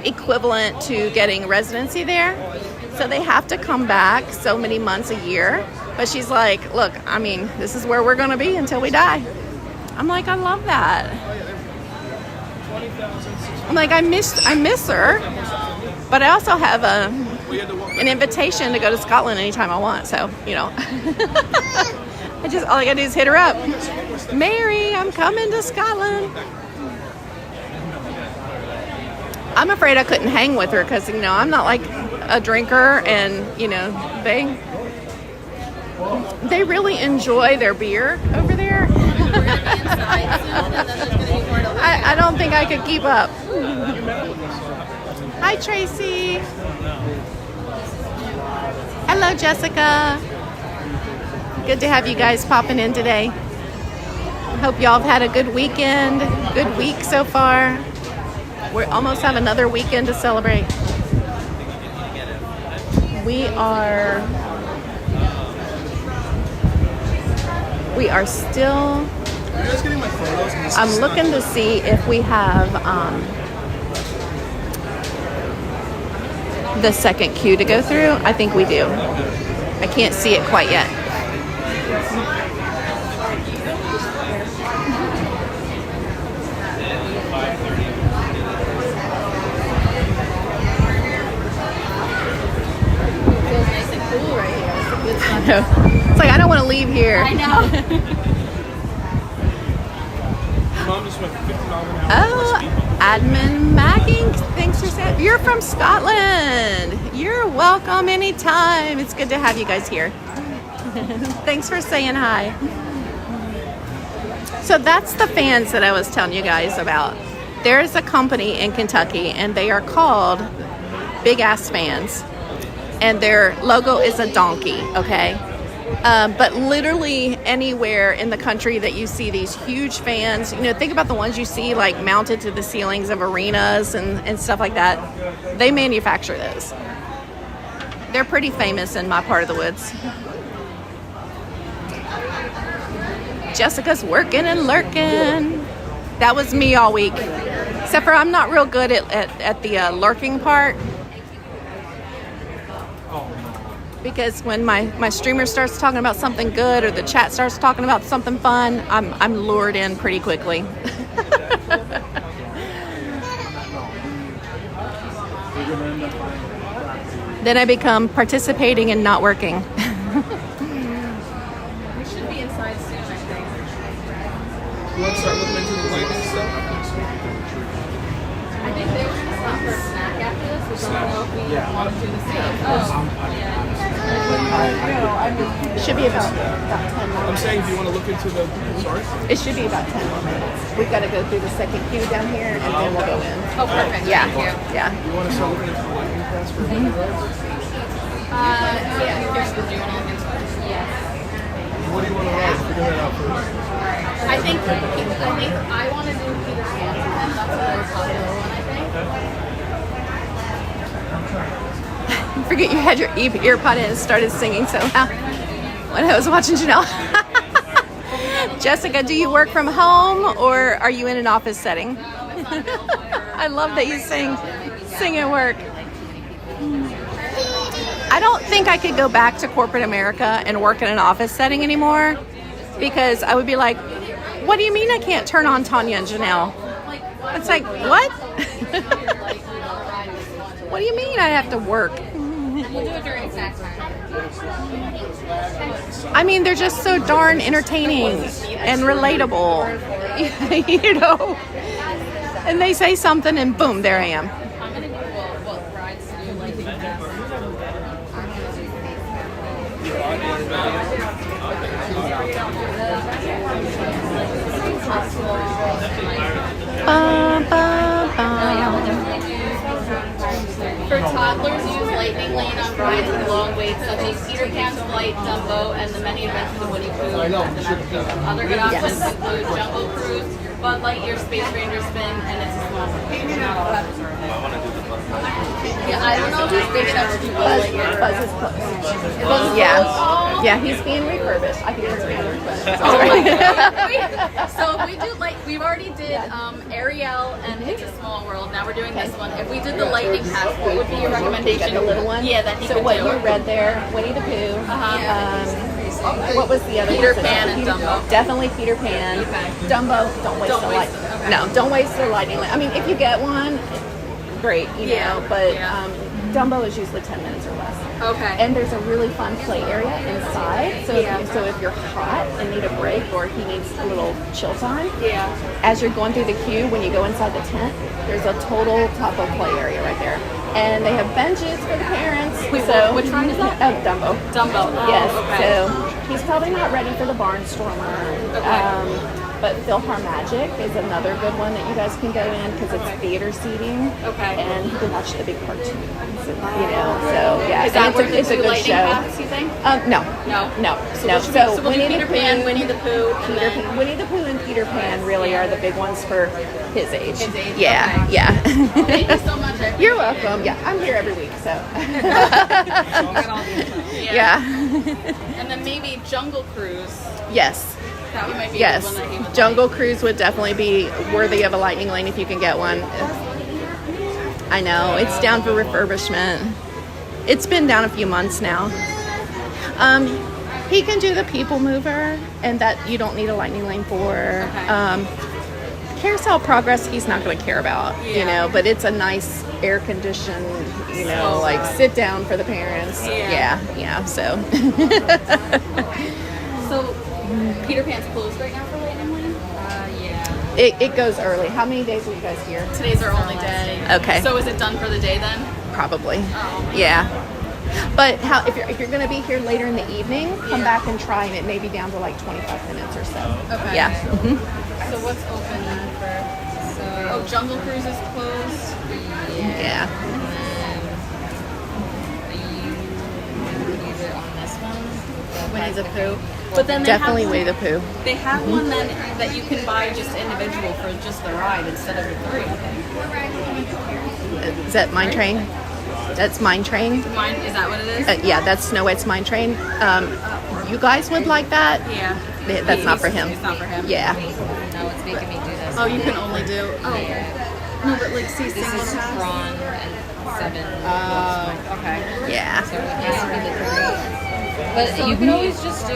equivalent to getting residency there. So they have to come back so many months a year. But she's like, look, I mean, this is where we're going to be until we die. I'm like, I love that. I'm like, I miss her. But I also have an invitation to go to Scotland anytime I want. So, all I gotta do is hit her up. Mary, I'm coming to Scotland. I'm afraid I couldn't hang with her because, I'm not like a drinker, and, they really enjoy their beer over there. I don't think I could keep up. Hi, Tracy. Hello, Jessica. Good to have you guys popping in today. Hope y'all have had a good weekend, good week so far. We almost have another weekend to celebrate. We are still, I'm looking to see if we have the second queue to go through. I think we do. I can't see it quite yet. It's like I don't want to leave here. I know. Oh, Admin Magging, thanks for saying. You're from Scotland. You're welcome anytime. It's good to have you guys here. Thanks for saying hi. So that's the fans that I was telling you guys about. There's a company in Kentucky, and they are called Big Ass Fans. And their logo is a donkey, okay? But literally anywhere in the country that you see these huge fans, think about the ones you see like mounted to the ceilings of arenas and stuff like that. They manufacture those. They're pretty famous in my part of the woods. Jessica's working and lurking. That was me all week. Except for I'm not real good at the lurking part. Because when my streamer starts talking about something good or the chat starts talking about something fun, I'm lured in pretty quickly. Then I become participating and not working. We should be inside lightning stuff. I think they were going to stop for a snack after this, which I don't know if we want to do the same. Should be about 10 more I'm saying, minutes. do you want to look into the? Sorry. It should be about 10 more minutes. We've got to go through the second queue down here, and then we'll go in. Oh, perfect. Yeah, Thank you. yeah. You want to start looking into the lightning pass for lightning rides? Yeah, here's the do you want to look into it? Yes. What do you want to ride? Figure that out first. I think I want to do Peter Pan, and that's a very popular one, I think. Forget you had your earpod in and started singing so loud when I was watching Janelle. Jessica, do you work from home or are you in an office setting? I love that you sing at work. I don't think I could go back to corporate America and work in an office setting anymore because I would be like, what do you mean I can't turn on Tanya and Janelle? It's like, what? What do you mean I have to work? We'll do it during snack time. I mean, they're just so darn entertaining and relatable, you know? And they say something and boom, there I am. I'm going to Google what rides to do lightning pass. For toddlers, use Lightning Lane on rides with long waits such as Peter Pan's Flight, Dumbo, and the Many Adventures of Winnie Pooh. Other good options include Jungle Cruise, Bud Lightyear Space Ranger Spin, and It's a Small World. Not all of them. Yeah, I don't know if they should ever do Buzz Lightyear. Buzz is close. Yeah. Yeah, he's being refurbished. I can answer other questions. Oh my God. So if we do we've already did Ariel and It's a Small World. Now we're doing this one. If we did the Lightning Pass, what would be your recommendation? The little one? Yeah, that he So could what do. you read there, Winnie the Pooh. What was the other Peter one? Pan and Dumbo. Definitely Peter Pan. Dumbo, don't waste the light. Okay. No, don't waste the lightning lane. I mean, if you get one, great, you know, but Dumbo is usually 10 minutes or less. Okay. And there's a really fun play area inside. So if you're hot and need a break or he needs a little chill time, as you're going through the queue, when you go inside the tent, there's a total topo play area right there. And they have benches for the parents. Wait, so which ride is that? Dumbo. Dumbo. Oh, Yes. okay. So he's probably not ready for the Barnstormer. Okay. But PhilharMagic is another good one that you guys can go in because it's theater seating. Okay. And you can watch the big cartoons. You know, so yeah. Is that and where it's a the good Lightning show. Pass, you think? No. So we'll do Peter Pan, Winnie the Pooh, and then Winnie the Pooh and Peter Pan really are the big ones for his age. His age, Yeah, okay. yeah. Thank you so much. I appreciate You're it. welcome. Yeah, I'm here every week, so. Yeah. And then maybe Jungle Cruise. Yes. That one might be a Yes. good one that he would Jungle Cruise would definitely be worthy of a lightning lane if you can get one. I know, it's down for refurbishment. It's been down a few months now. He can do the PeopleMover, and that you don't need a lightning lane for. Carousel Progress, he's not going to care about, you know, but it's a nice air-conditioned, you know, like sit down for the parents. Yeah, so. So Peter Pan's closed right now for Lightning Lane? Yeah. It goes early. How many days are you guys here? Today's our only day. Okay. So is it done for the day then? Probably. Oh. Yeah. But if you're going to be here later in the evening, come back and try, and it may be down to like 25 minutes or so. Okay. Yeah. So what's open then for? Oh, Jungle Cruise is closed. Yeah. Winnie the Pooh. But then they Definitely have, Winnie the Pooh. They have one then that you can buy just individual for just the ride instead of the three. Is that Mine Train? That's Mine Train. Mine, is that what it is? Yeah, that's Snow White's Mine Train. You guys would like that? Yeah. That's not for him. It's not for him. Yeah. No, it's making me do this. Oh, you can only do. Oh. No, but like see, This is Tron and 7. Oh, okay. Yeah. So it has to be the 3. But you can always just do.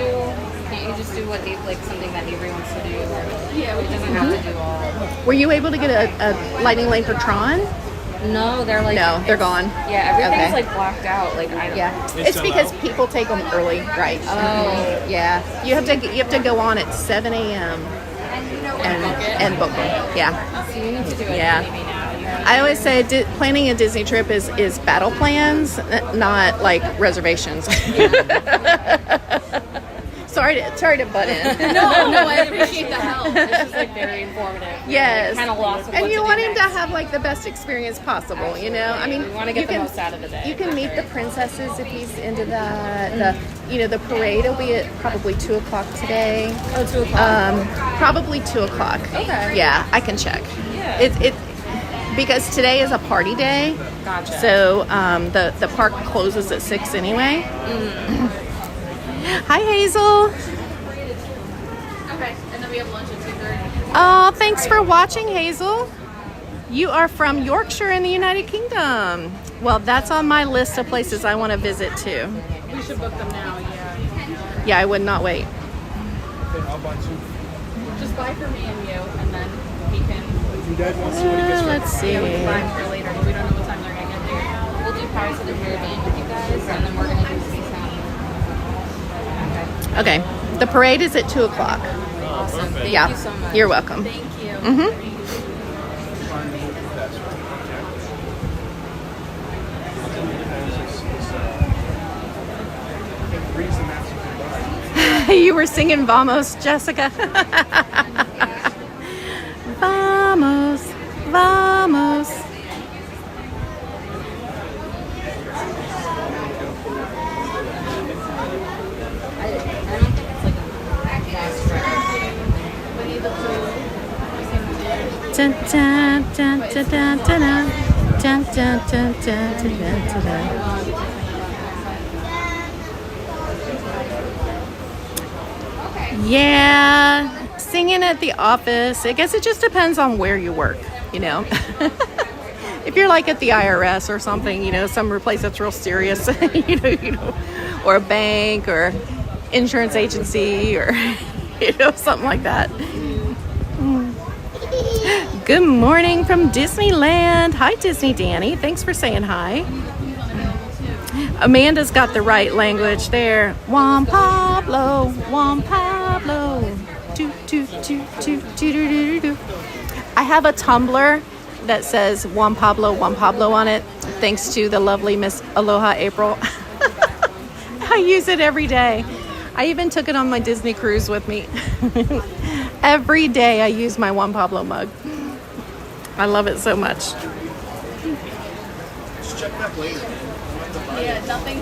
Can't you just do what like something that Avery wants to do? Or, Yeah, it doesn't have to do all. Were you able to get a lightning lane for Tron? No, they're like. No, they're gone. Yeah, everything's Okay. like blacked out. Like I don't. Yeah, it's because people take them early, right? Oh. Yeah. You have to go on at 7 a.m. and book them. Yeah. So you need to do it Yeah. maybe now. I always say planning a Disney trip is battle plans, not like reservations. Sorry to butt in. No, I appreciate the help. It's just like very informative. Yes. Kind of lost. And you want him to have like the best experience possible, you know? I mean, we want to get the most out of the day. You can meet the princesses if he's into that. The parade will be at probably 2 o'clock today. Oh, 2 o'clock. Probably 2 o'clock. Okay. Yeah, I can check. Yeah. It because today is a party day. Gotcha. So the park closes at 6 anyway. Hi, Hazel. Okay, and then we have lunch at 2:30. Oh, thanks for watching, Hazel. You are from Yorkshire in the United Kingdom. Well, that's on my list of places I want to visit too. We should book them now, yeah. Yeah, I would not wait. Just buy for me and you, and then he can. Let's see. Yeah, we can buy for later, but we don't know what time they're gonna get there. We'll do Pirates of the Caribbean with you guys, and then we're gonna do Space Mountain. Okay. The parade is at 2 o'clock. Awesome. Thank Yeah. you so much. You're welcome. Thank you. Mm-hmm. You were singing Vamos, Jessica. Vamos, vamos. Dun, dun, dun, dun, dun, dun, dun. Dun, dun, dun, dun, dun, dun, dun. Yeah, singing at the office. I guess it just depends on where you work, you know. If you're like at the IRS or something, you know, some place that's real serious, you know, or a bank or insurance agency or, you know, something like that. Good morning from Disneyland. Hi, Disney Danny. Thanks for saying hi. Amanda's got the right language there. Juan Pablo, Juan Pablo. Do, do, do, do, do, do, do. I have a Tumblr that says Juan Pablo on it, thanks to the lovely Miss Aloha April. I use it every day. I even took it on my Disney cruise with me. Every day I use my Juan Pablo mug. I love it so much. Just check back later. Yeah, nothing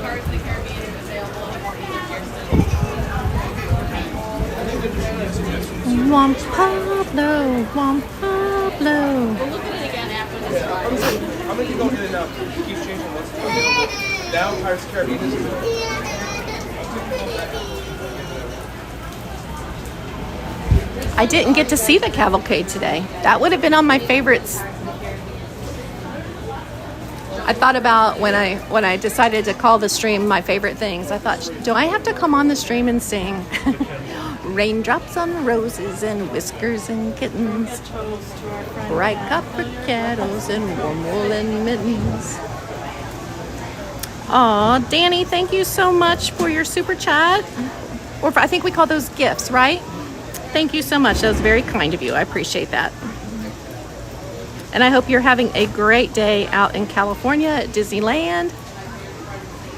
Pirates of the Caribbean is available anymore here. Juan Pablo, Juan Pablo. We'll look at it again after this I'm gonna keep going in and out. It keeps changing what's available. Now Pirates of the Caribbean is available. I didn't get to see the cavalcade today. That would have been on my favorites. I thought about when I decided to call the stream my favorite things. I thought, do I have to come on the stream and sing? Raindrops on roses and whiskers and kittens, bright copper kettles and warm woolen mittens. Aw, Danny, thank you so much for your super chat. Or I think we call those gifts, right? Thank you so much. That was very kind of you. I appreciate that. And I hope you're having a great day out in California at Disneyland.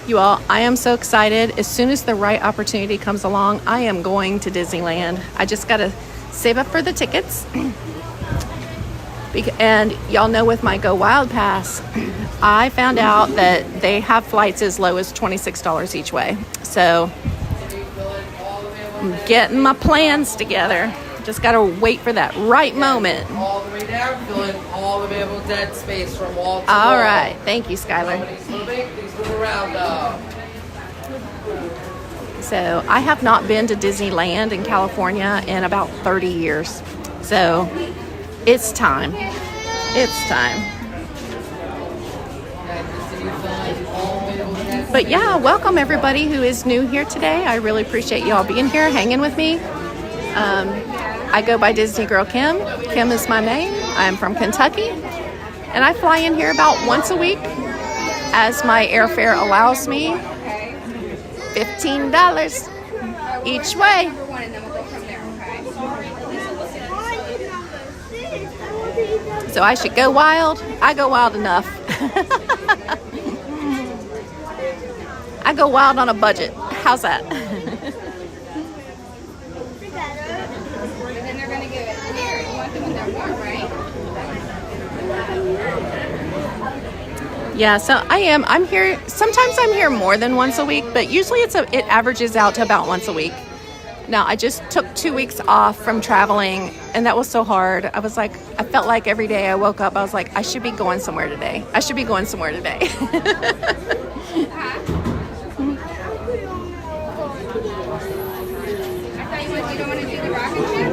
You all, I am so excited. As soon as the right opportunity comes along, I am going to Disneyland. I just got to save up for the tickets. And y'all know with my Go Wild Pass, I found out that they have flights as low as $26 each way. So I'm getting my plans together. Just got to wait for that right moment. All the way down, filling all the available dead space from wall to All wall. right. Thank you, Skylar. Please move around. So I have not been to Disneyland in California in about 30 years. So it's time. It's time. But yeah, welcome everybody who is new here today. I really appreciate y'all being here, hanging with me. I go by DisneyGirlKim. Kim is my name. I'm from Kentucky. And I fly in here about once a week as my airfare allows me. $15 each way. So I should go wild. I go wild enough. I go wild on a budget. How's that? But then they're gonna give it here. You want them when they're warm, right? Yeah, so I'm here. Sometimes I'm here more than once a week, but usually it averages out to about once a week. Now, I just took 2 weeks off from traveling, and that was so hard. I felt like every day I woke up, I was like, I should be going somewhere today. I should be going somewhere today. I thought you don't want to do the rocket ship?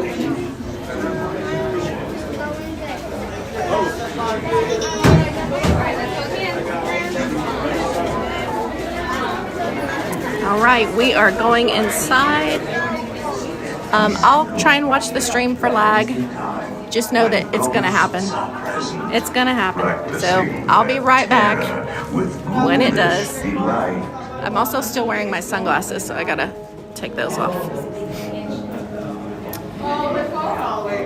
All right, we are going inside. I'll try and watch the stream for lag. Just know that it's going to happen. It's going to happen. So I'll be right back when it does. I'm also still wearing my sunglasses, so I got to take those off.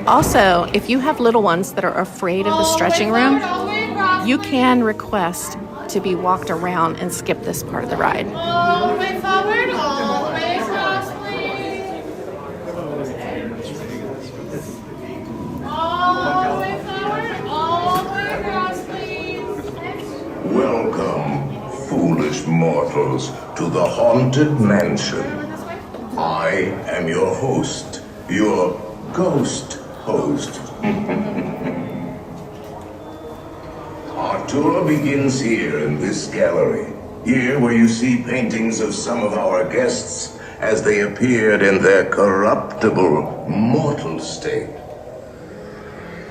Also, if you have little ones that are afraid of the stretching room, you can request to be walked around and skip this part of the ride. All the way forward, all the way across, please. All the way forward, all the way across, please. Welcome, foolish mortals, to the Haunted Mansion. I am your host, your ghost host. Our tour begins here in this gallery. Here where you see paintings of some of our guests as they appeared in their corruptible, mortal state.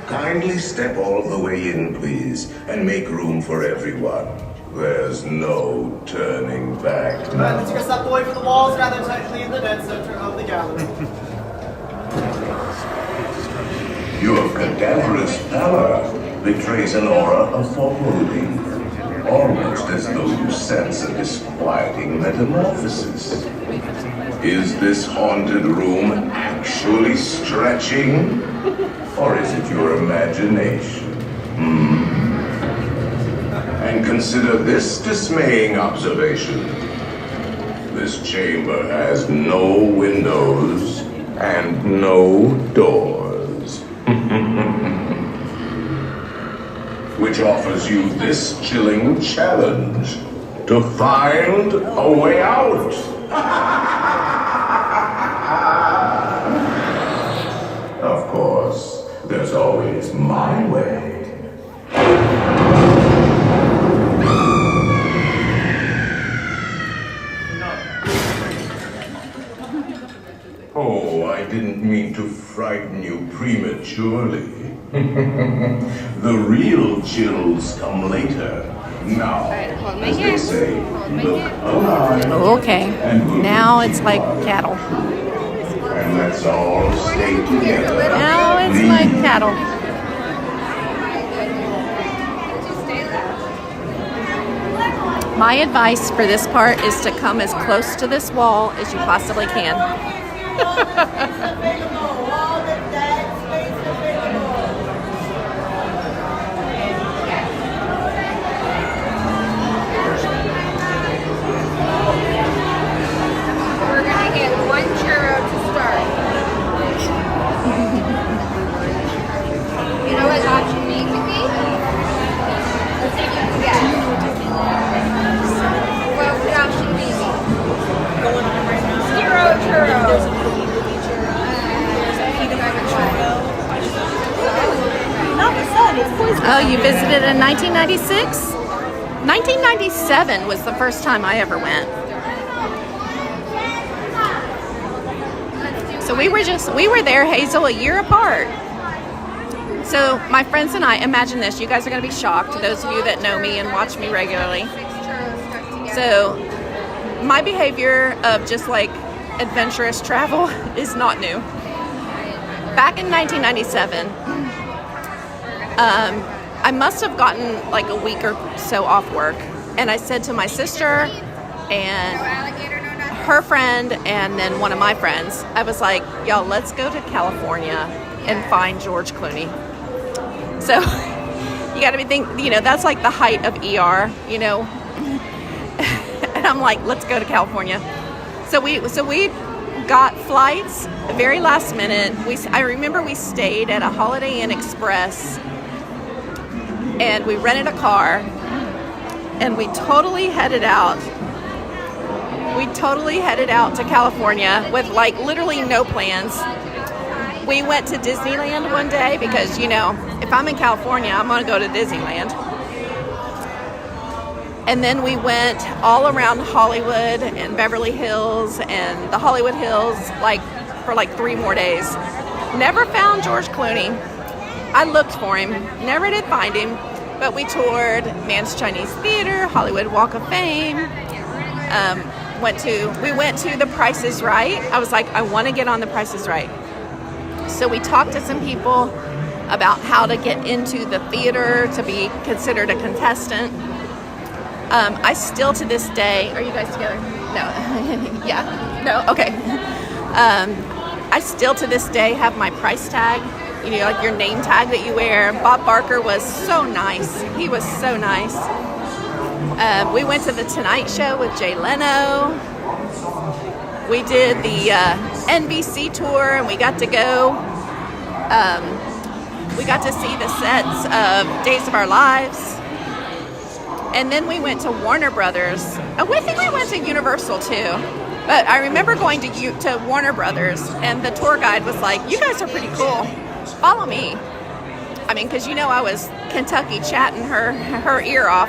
Kindly step all the way in, please, and make room for everyone. There's no turning back. Let's get step away from the walls rather tightly in the dead center of the gallery. Your cadaverous pallor betrays an aura of foreboding, almost as though you sense a disquieting metamorphosis. Is this haunted room actually stretching? Or is it your imagination? And consider this dismaying observation. This chamber has no windows and no doors. Which offers you this chilling challenge to find a way out. Of course, there's always my way. Oh, I didn't mean to frighten you prematurely. The real chills come later. Now, as they say, look alive. Okay, now it's like cattle. And let's all stay together. Now it's like cattle. My advice for this part is to come as close to this wall as you possibly can. We're gonna get one churro to start. You know what option B could be? Yeah. What would option B be? Zero churro. Oh, you visited in 1996? 1997 was the first time I ever went. So we were there, Hazel, a year apart. So my friends and I, imagine this, you guys are going to be shocked, those of you that know me and watch me regularly. So my behavior of just like adventurous travel is not new. Back in 1997, I must have gotten like a week or so off work, and I said to my sister and her friend and then one of my friends, I was like, y'all, let's go to California and find George Clooney. So You got to be that's like the height of ER, And I'm like, let's go to California. So we got flights very last minute. I remember we stayed at a Holiday Inn Express, and we rented a car, and we totally headed out. We totally headed out to California with like literally no plans. We went to Disneyland one day because, if I'm in California, I'm going to go to Disneyland. And then we went all around Hollywood and Beverly Hills and the Hollywood Hills for 3 more days. Never found George Clooney. I looked for him, never did find him, but we toured Mann's Chinese Theater, Hollywood Walk of Fame. We went to The Price is Right. I was like, I want to get on The Price is Right. So we talked to some people about how to get into the theater to be considered a contestant. I still to this day, are you guys together? No. Yeah. No? Okay. I still to this day have my price tag, like your name tag that you wear. Bob Barker was so nice. He was so nice. We went to the Tonight Show with Jay Leno. We did the NBC tour, and we got to go. We got to see the sets of Days of Our Lives. And then we went to Warner Brothers. I think we went to Universal too. But I remember going to Warner Brothers, and the tour guide was like, you guys are pretty cool. Follow me. I mean, because I was Kentucky chatting her ear off.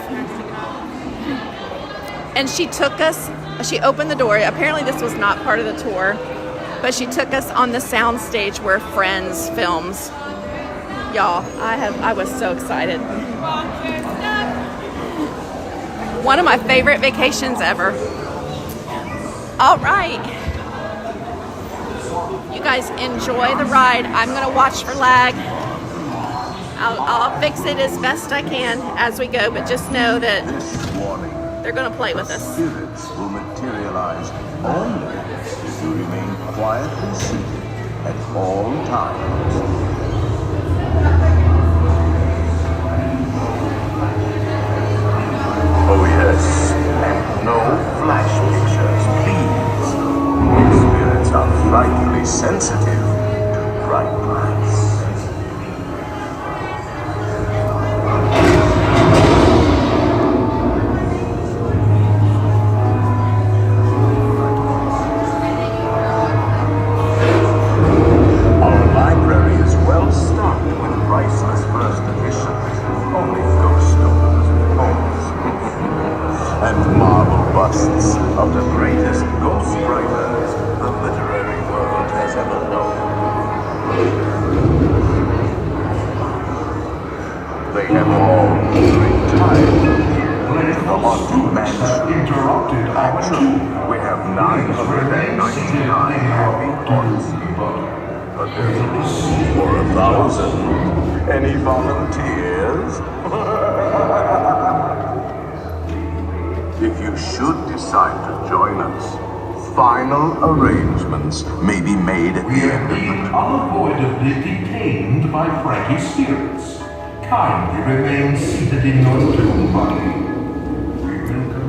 And she took us, she opened the door. Apparently this was not part of the tour, but she took us on the sound stage where Friends films. Y'all, I was so excited. One of my favorite vacations ever. All right. You guys enjoy the ride. I'm going to watch for lag. I'll fix it as best I can as we go, but just know that they're going to play with us. Spirits will materialize only if you remain quietly seated at all times. Oh yes, and no flash pictures, please. Spirits are frightfully sensitive to bright lights. Our library is well stocked with priceless first editions, only ghost stories and poems, and marble busts of the greatest ghost writers the literary world has ever known. They have all retired here to the haunted mansion. Interrupted Actually, we have 999 happy haunts here. But there's a room for 1,000. Any volunteers? If you should decide to join us, final arrangements may be made at the end of the tour. Unavoidably detained by Frankie's spirits. Kindly remain seated in your tomb body. We will continue.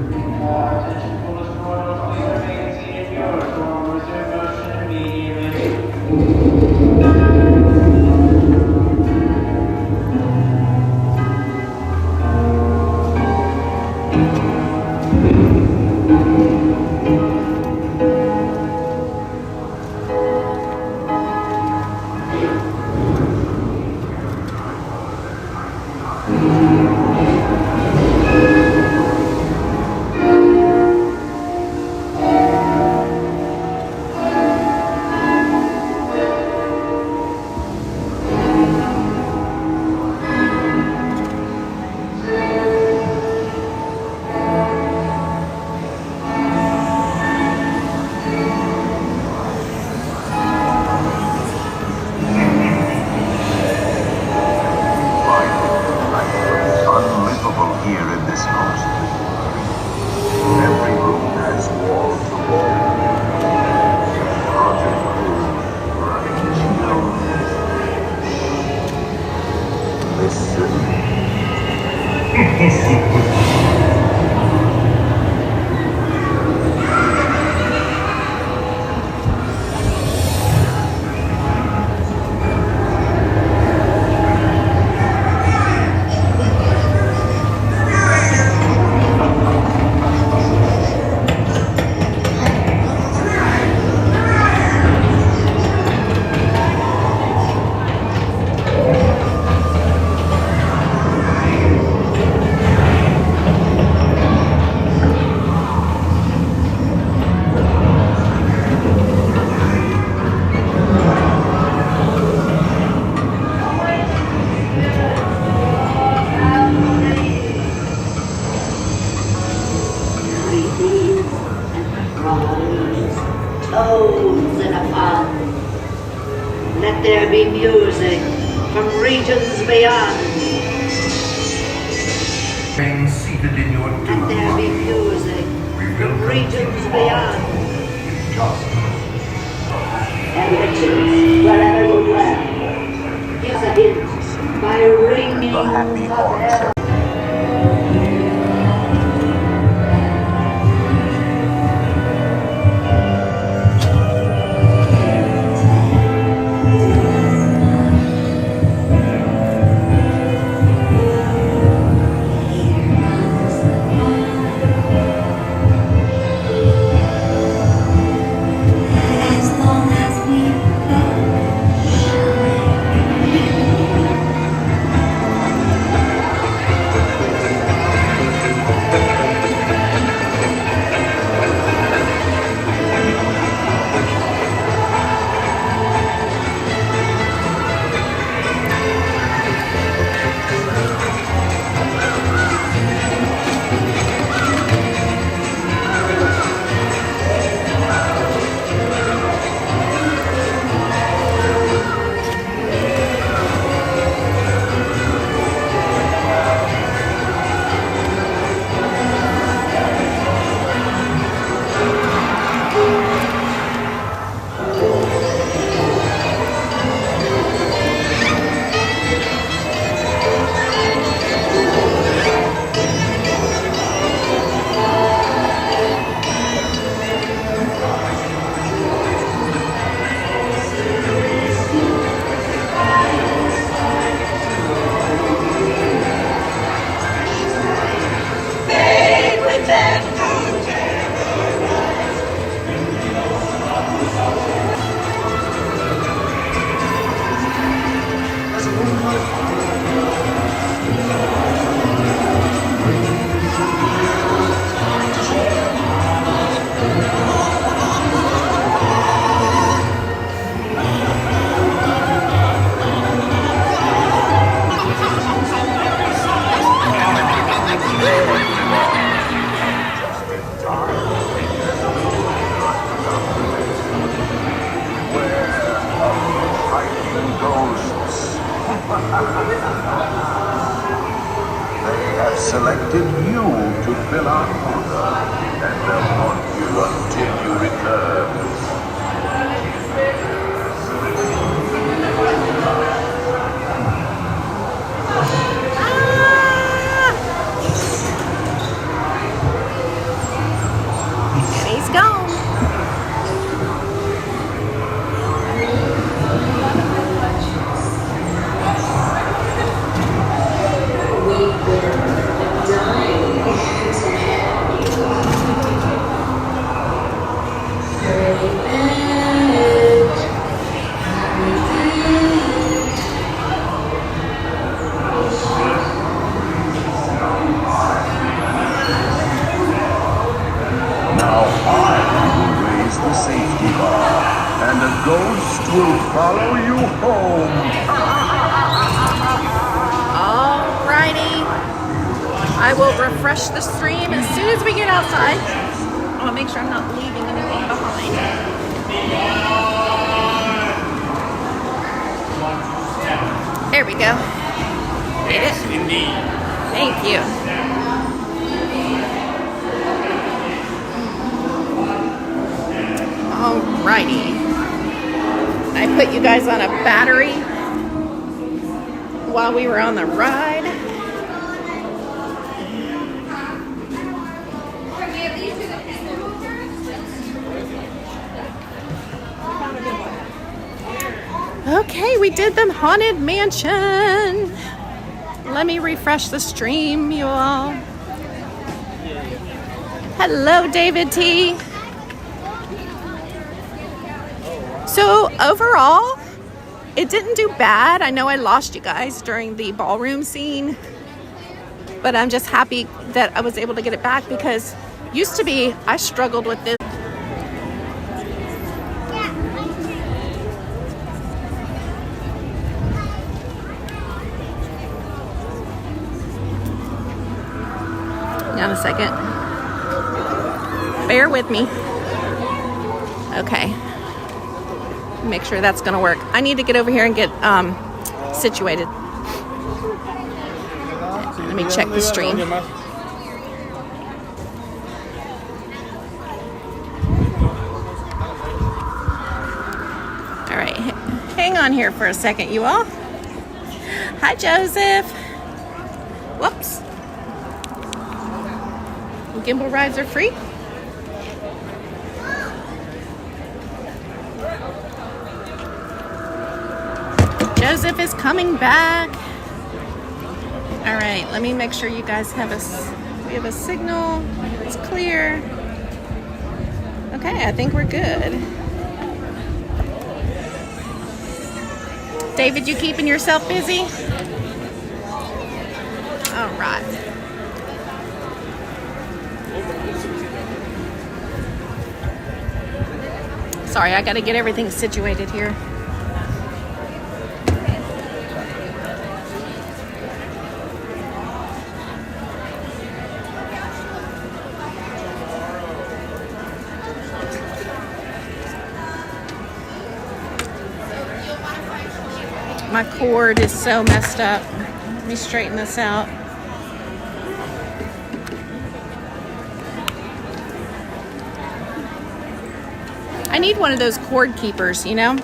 Toads in a pond. Let there be music from regions beyond. Remain seated in your Let there be music from regions beyond. Enriches wherever you dwell. Gives a hint by ringing the bell. They have selected you to fill our quota, and they'll haunt you until you return. And he's gone. Now I will raise the safety bar, and a ghost will follow you home. Alrighty. I will refresh the stream as soon as we get outside. I want to make sure I'm not leaving anything behind. There we go. Made it. Indeed. Thank you. Alrighty. I put you guys on a battery while we were on the ride. Okay, we did the Haunted Mansion. Let me refresh the stream, you all. Hello, David T. So overall, it didn't do bad. I know I lost you guys during the ballroom scene, but I'm just happy that I was able to get it back because used to be I struggled with this. Hang on a second. Bear with me. Okay. Make sure that's gonna work. I need to get over here and get situated. Let me check the stream. All right, hang on here for a second, you all. Hi, Joseph. Whoops. Gimbal rides are free. Joseph is coming back. All right, let me make sure you guys have we have a signal. It's clear. Okay, I think we're good. David, you keeping yourself busy? All right. Sorry, I gotta get everything situated here. My cord is so messed up. Let me straighten this out. I need one of those cord keepers, you know?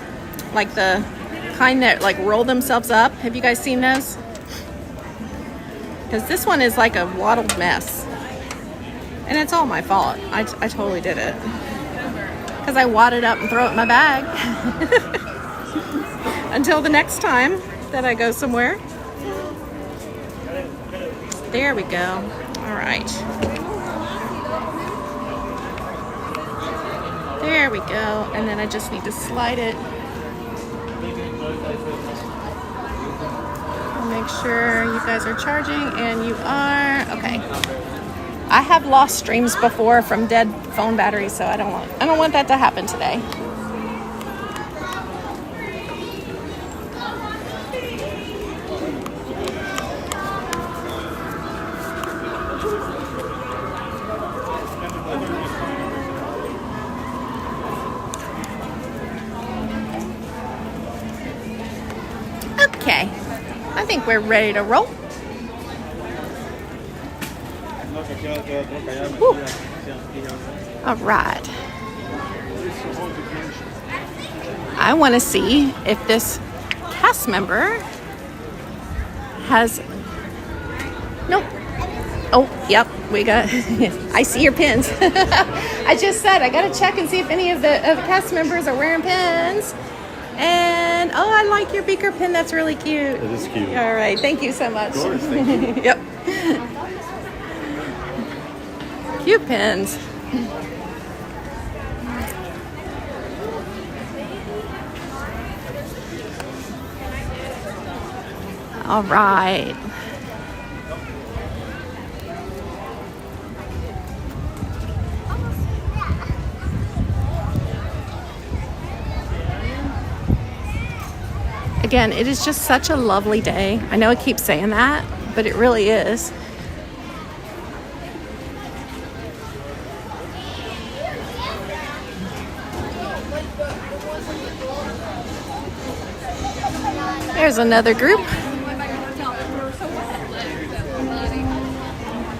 Like the kind that like roll themselves up. Have you guys seen those? Because this one is like a waddled mess. And it's all my fault. I totally did it. Because I wad it up and throw it in my bag. Until the next time that I go somewhere. There we go. All right. There we go. And then I just need to slide it. I'll make sure you guys are charging, and you are. Okay. I have lost streams before from dead phone batteries, so I don't want that to happen today. Okay, I think we're ready to roll. Woo. All right. I want to see if this cast member has... Nope. Oh, yep, we got... I see your pins. I just said I got to check and see if any of the cast members are wearing pins. And, oh, I like your beaker pin. That's really cute. It is cute. All right. Thank you so much. Of course. Thank you. Yep. Cute pins. All right. Again, it is just such a lovely day. I know I keep saying that, but it really is. There's another group.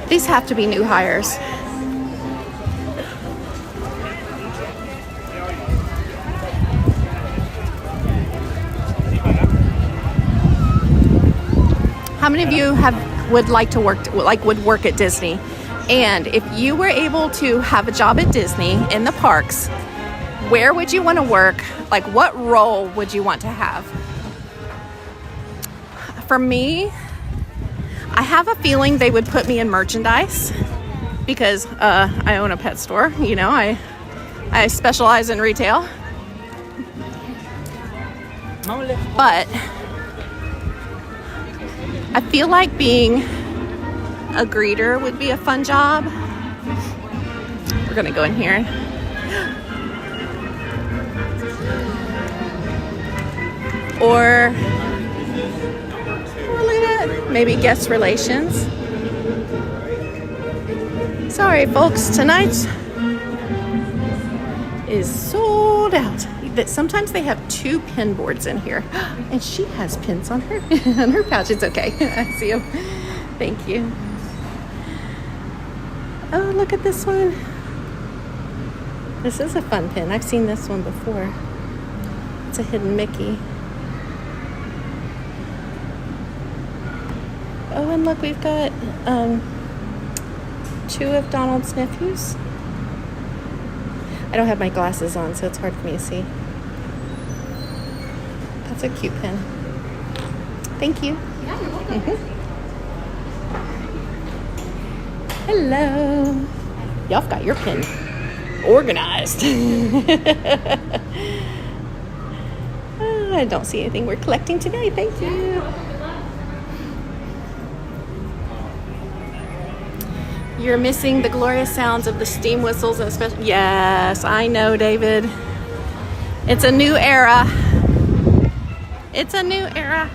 These have to be new hires. How many of you would like to would work at Disney? And if you were able to have a job at Disney in the parks, where would you want to work? Like, what role would you want to have? for me, I have a feeling they would put me in merchandise because I own a pet store. You know, I specialize in retail. But I feel like being a greeter would be a fun job. We're gonna go in here. Or look at that, maybe guest relations. Sorry folks, tonight is sold out. But sometimes they have 2 pin boards in here. And she has pins on her on her pouch. It's okay. I see them. Thank you. Oh, look at this one. This is a fun pin. I've seen this one before. It's a hidden Mickey. Oh, and look, we've got 2 of Donald's nephews. I don't have my glasses on, so it's hard for me to see. That's a cute pin. Thank you. Yeah, you're welcome. Hello. Y'all got your pin organized. I don't see anything we're collecting today. Thank you. You're missing the glorious sounds of the steam whistles and especially. Yes, I know, David. It's a new era. It's a new era.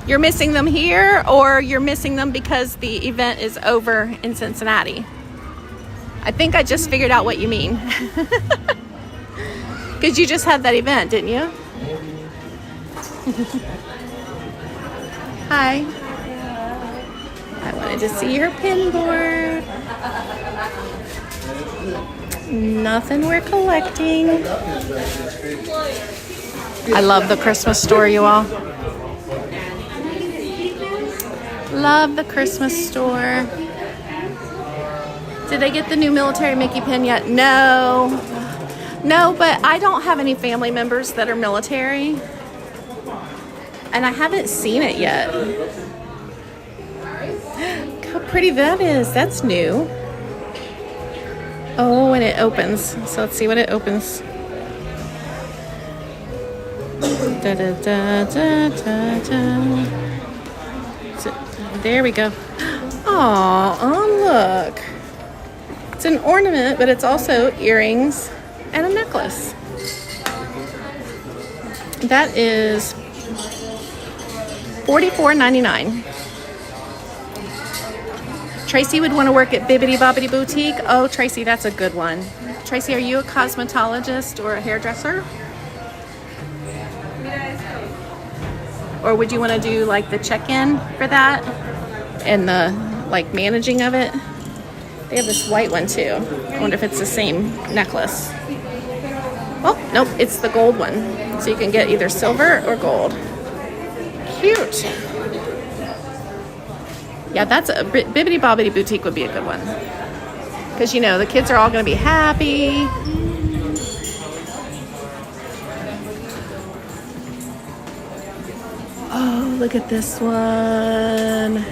You're missing them here, or you're missing them because the event is over in Cincinnati? I think I just figured out what you mean. Because you just had that event, didn't you? Hi. I wanted to see your pin board. Nothing we're collecting. I love the Christmas store, you all. Love the Christmas store. Did they get the new military Mickey pin yet? No. No, but I don't have any family members that are military. And I haven't seen it yet. How pretty that is. That's new. Oh, and it opens. So let's see what it opens. Da, da, da, da, da, da. So, there we go. Oh, look. It's an ornament, but it's also earrings and a necklace. That is $44.99. Tracy would want to work at Bibbidi Bobbidi Boutique. Oh, Tracy, that's a good one. Tracy, are you a cosmetologist or a hairdresser? Or would you want to do like the check-in for that and the like managing of it? They have this white one too. I wonder if it's the same necklace. Oh, nope, it's the gold one. So you can get either silver or gold. Cute. Yeah, that's a Bibbidi Bobbidi Boutique would be a good one. Because, you know, the kids are all going to be happy. Oh, look at this one.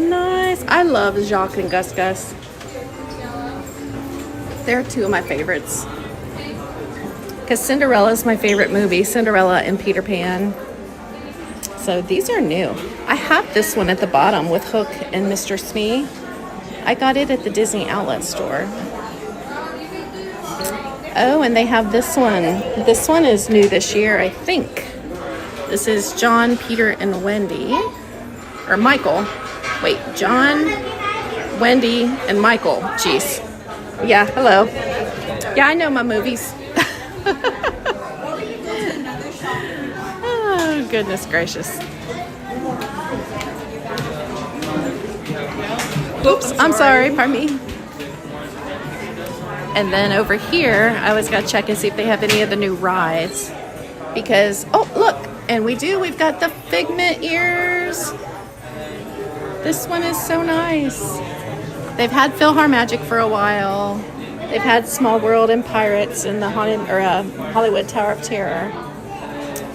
Nice. I love Jacques and Gus Gus. They're 2 of my favorites. Because Cinderella is my favorite movie. Cinderella and Peter Pan. So these are new. I have this one at the bottom with Hook and Mr. Smee. I got it at the Disney outlet store. Oh, and they have this one. This one is new this year, I think. This is John, Peter, and Wendy. Or Michael. Wait, John, Wendy, and Michael. Jeez. Yeah, hello. Yeah, I know my movies. Oh, goodness gracious. Oops, I'm sorry, pardon me. And then over here, I always got to check and see if they have any of the new rides. Because, oh, look, and we do. We've got the Figment ears. This one is so nice. They've had PhilharMagic for a while. They've had Small World and Pirates and the Hollywood Tower of Terror.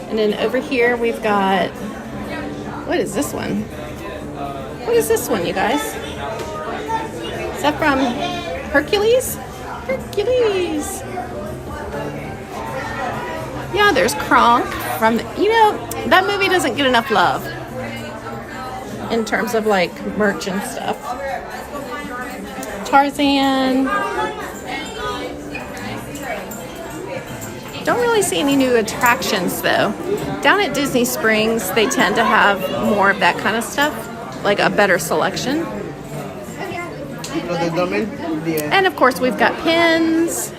And then over here we've got What is this one? What is this one, you guys? Is that from Hercules? Hercules. Yeah, there's Kronk from, that movie doesn't get enough love in terms of like merch and stuff. Tarzan. Don't really see any new attractions though. Down at Disney Springs, they tend to have more of that kind of stuff, like a better selection. And of course, we've got pins.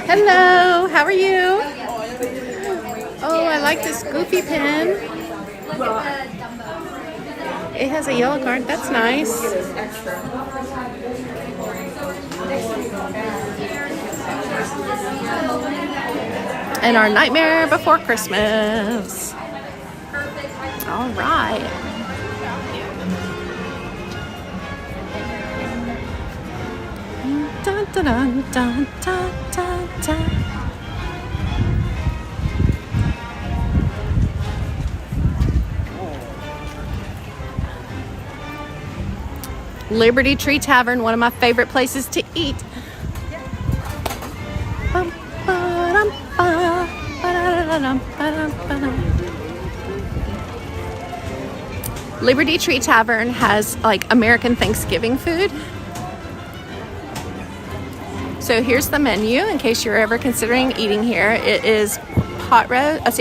Hello, how are you? Oh, I like this goofy pin. It has a yellow card. That's nice. And our Nightmare Before Christmas. All right. Dun, dun, dun, dun, dun, dun, dun. Liberty Tree Tavern, one of my favorite places to eat. Liberty Tree Tavern has like American Thanksgiving food. So here's the menu in case you're ever considering eating here. It is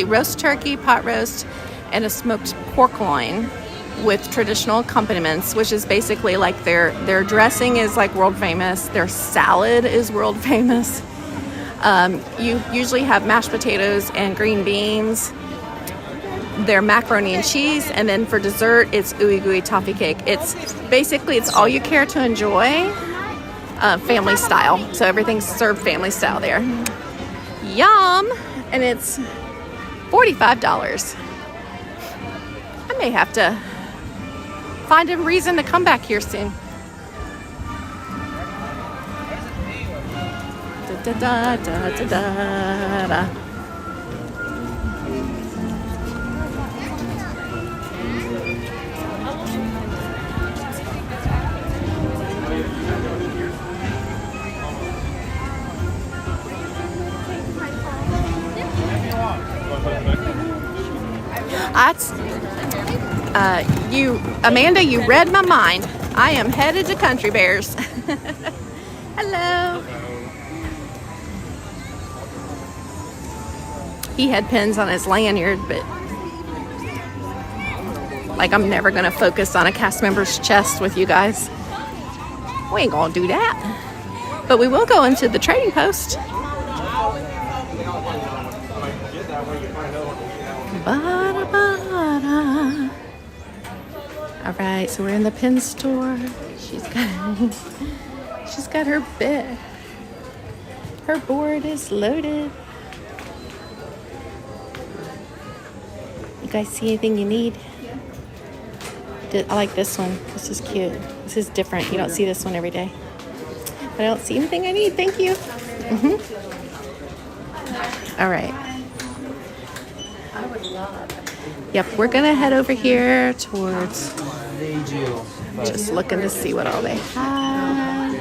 roast turkey, pot roast, and a smoked pork loin with traditional accompaniments, which is basically like their dressing is like world famous. Their salad is world famous. You usually have mashed potatoes and green beans. Their macaroni and cheese, and then for dessert, it's ooey gooey toffee cake. It's all you care to enjoy, family style. So everything's served family style there. Yum! And it's $45. I may have to find a reason to come back here soon. Da, da, da, da, da, da. Amanda, you read my mind. I am headed to Country Bears. Hello. He had pins on his lanyard, but like I'm never gonna focus on a cast member's chest with you guys. We ain't gonna do that. But we will go into the trading post. Ba-da-ba-da. All right, so we're in the pin store. She's got her bit. Her board is loaded. You guys see anything you need? I like this one. This is cute. This is different. You don't see this one every day. But I don't see anything I need. Thank you. All right. I would love. Yep, we're gonna head over here towards. Just looking to see what all they have.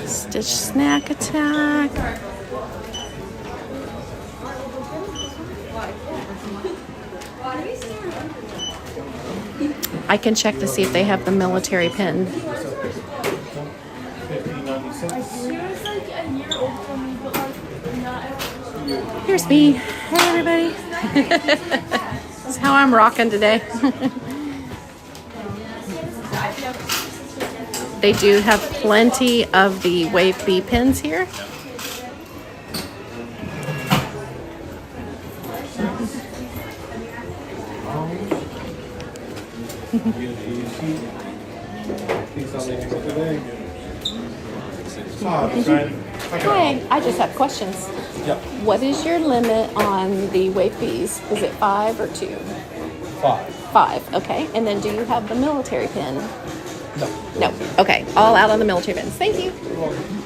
Stitch Snack Attack. I can check to see if they have the military pin. Here's me. Hey, everybody. This is how I'm rocking today. They do have plenty of the Wave B pins here. Hi, I just have questions. Yep. What is your limit on the Wave Bs? Is it 5 or 2? 5. 5, okay. And then do you have the military pin? No. No. Okay. All out on the military pins. Thank you.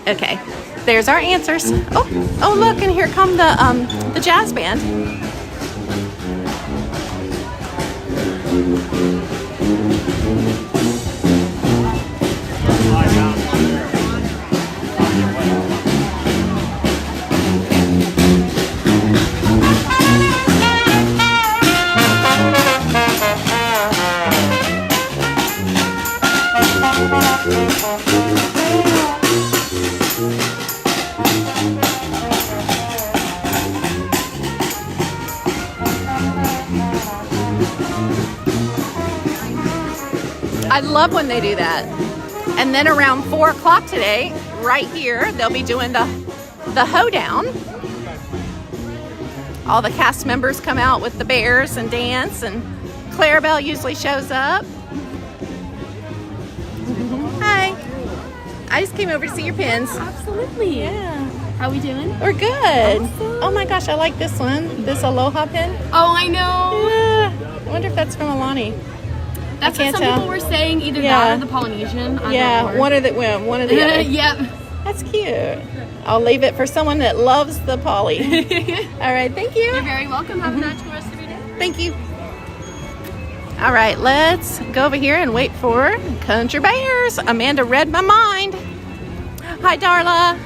Okay. There's our answers. Oh, look, and here come the jazz band. I love when they do that. And then around 4 o'clock today, right here, they'll be doing the hoedown. All the cast members come out with the bears and dance, and Clarabelle usually shows up. Hi. I just came over to see your pins. Absolutely. Yeah. How we doing? We're good. Awesome. Oh my gosh, I like this one. This Aloha pin. Oh, I know. Yeah. I wonder if that's from Alani. That's I can't what some tell. people were saying, either that or the Polynesian. Yeah, one or the other. Yep. That's cute. I'll leave it for someone that loves the poly. All right, thank you. You're very welcome. Have a magical rest of your day. Thank you. All right, let's go over here and wait for Country Bears. Amanda read my mind. Hi, Darla.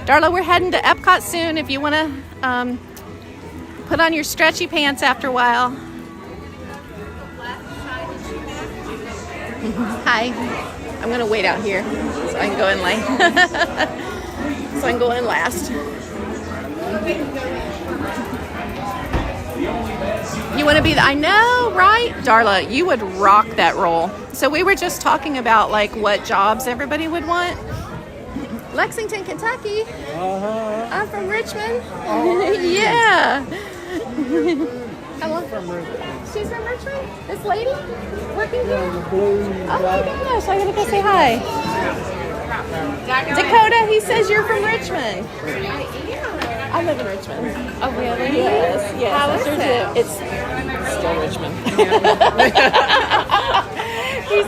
Darla, we're heading to Epcot soon if you want to put on your stretchy pants after a while. Hi. I'm going to wait out here so I can go in lane. So I can go in last. You want to be I know, right? Darla, you would rock that role. So we were just talking about like what jobs everybody would want. Lexington, Kentucky. I'm from Richmond. Yeah. Hello. She's from Richmond? This lady? Working here? Oh my gosh, I gotta go say hi. Dakota, he says you're from Richmond. I live in Richmond. Oh, really? Yes. How is it? It's still Richmond.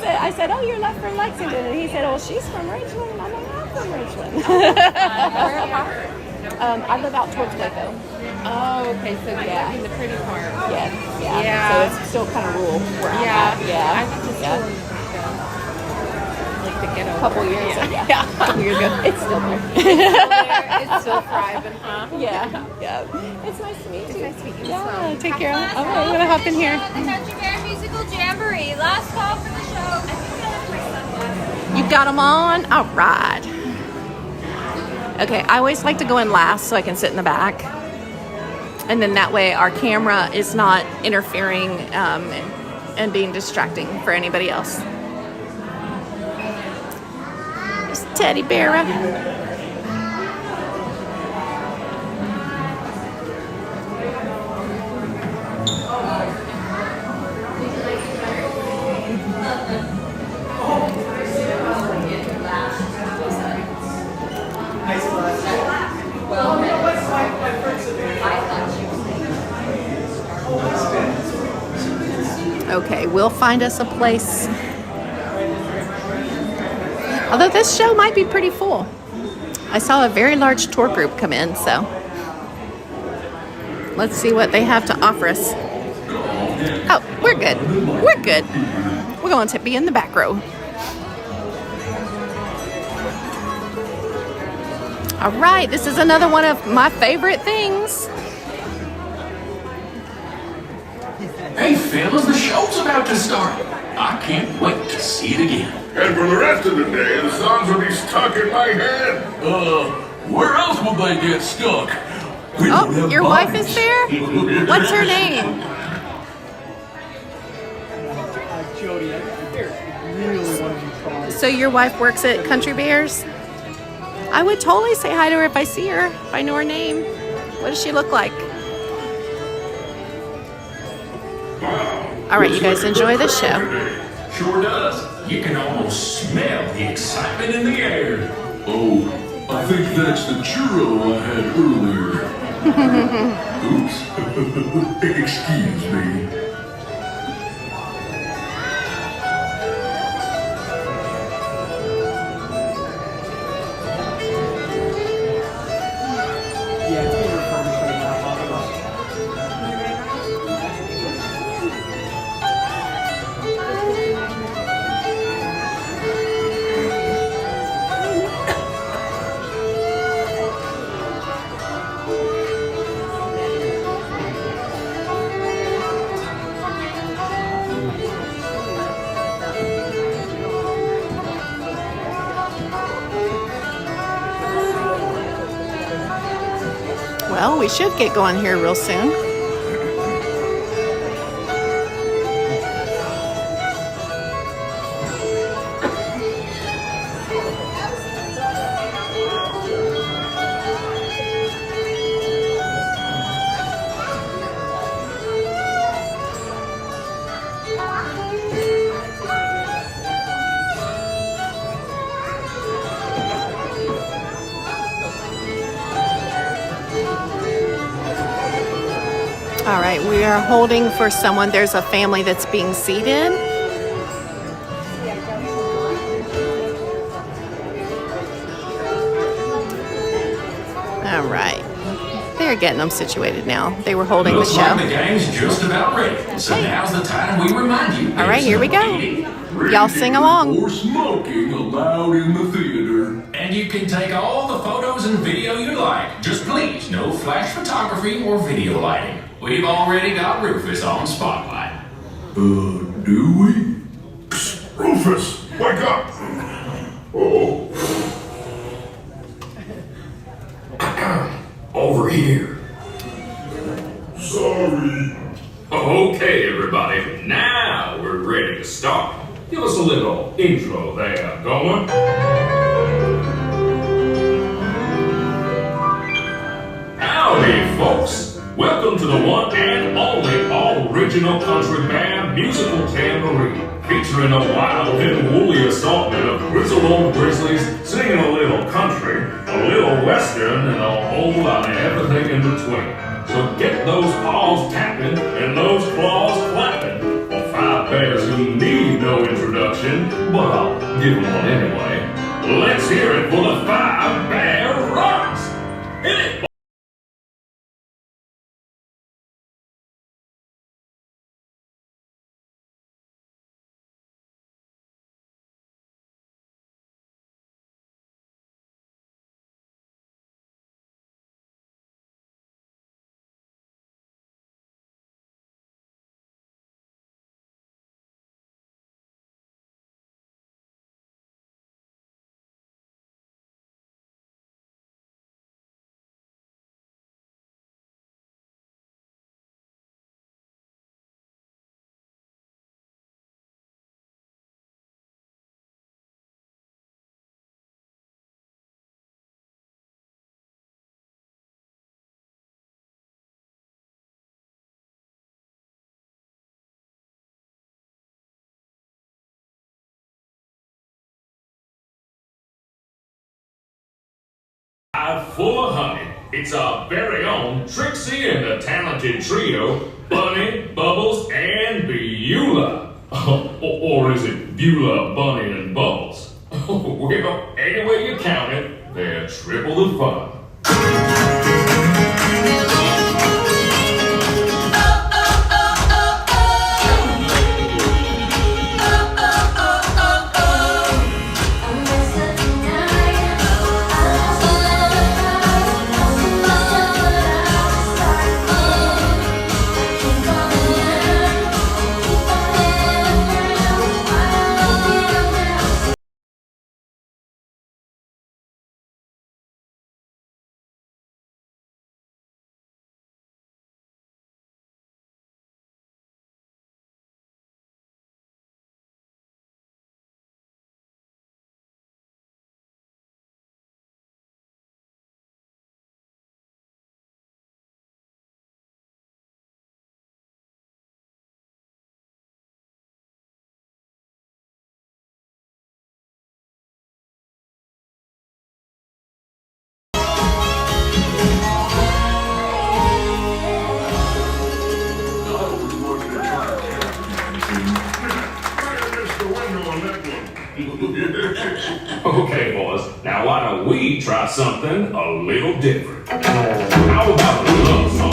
I said, oh, you're not from Lexington. And he said, oh, she's from Richmond. And I'm like, I'm from Richmond. I live out towards Waco. Oh, okay. So yeah, in the pretty part. Yeah. So it's still kind of rural where I'm at. Yeah. I think it's still like the ghetto. A couple years. Yeah. A couple years ago. It's still there. It's still thriving, huh? Yeah. It's nice to meet you. It's nice to meet you. Yeah, take care. I'm going to hop in here. The Country Bear Musical Jamboree. Last call for the show. You got them on? All right. Okay, I always like to go in last so I can sit in the back. And then that way our camera is not interfering and being distracting for anybody else. There's Teddy Bear. Okay, we'll find us a place. Although this show might be pretty full. I saw a very large tour group come in, so let's see what they have to offer us. Oh, we're good. We're good. We're going to be in the back row. All right, this is another one of my favorite things. Hey fellas, the show's about to start. I can't wait to see it again. And for the rest of the day, the songs will be stuck in my head. Where else would they get stuck? Oh, your wife is there? What's her name? Jody, I really wanted to try. So your wife works at Country Bears? I would totally say hi to her if I see her, if I know her name. What does she look like? All right, you guys enjoy the show. Sure does. You can almost smell the excitement in the air. Oh, I think that's the churro I had earlier. Oops. Excuse me. Yeah, it's being refurbished right now. Well, we should get going here real soon. All right, we are holding for someone. There's a family that's being seated. All right, they're getting them situated now. They were holding Looks the show. like the gang's just about ready. So now's the time we remind you. All right, here we go. Y'all sing along. Or smoking allowed in the theater. And you can take all the photos and video you like. Just please, no flash photography or video lighting. We've already got Rufus on spotlight. Do we? Psst, Rufus, wake up! Oh. Over here. Sorry. Okay, everybody. Now we're ready to start. Give us a little intro there, going. Howdy, folks. Welcome to the one and only all-original country band musical jamboree, featuring a wild and woolly assortment of grizzled old grizzlies singing a little country, a little western, and a whole lot of everything in between. So get those paws tapping and those claws clapping for five bears who need no introduction, but I'll give them one anyway. Let's hear it for the Five Bear Rocks! Hit it! Full of honey. It's our very own Trixie and the talented trio, Bunny, Bubbles, and Beulah. Or is it Beulah, Bunny, and Bubbles? Well, any way you count it, they're triple the fun. Okay, boys, now why don't we try something a little different? How about a love song?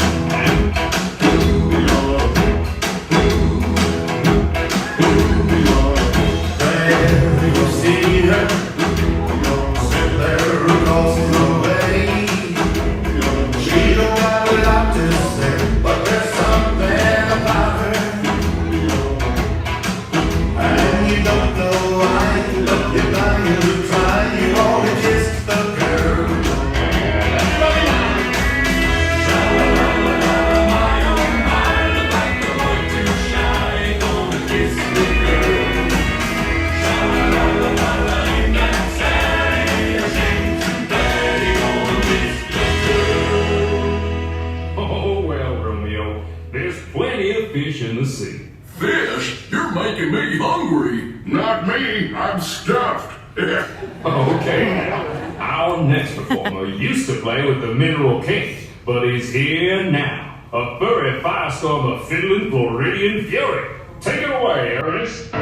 plenty of fish in the sea. Fish? You're making me hungry. Not me. I'm stuffed. Okay, now, our next performer used to play with the Mineral King, but he's here now. A furry firestorm of fiddling Floridian fury. Take it away, Ernest.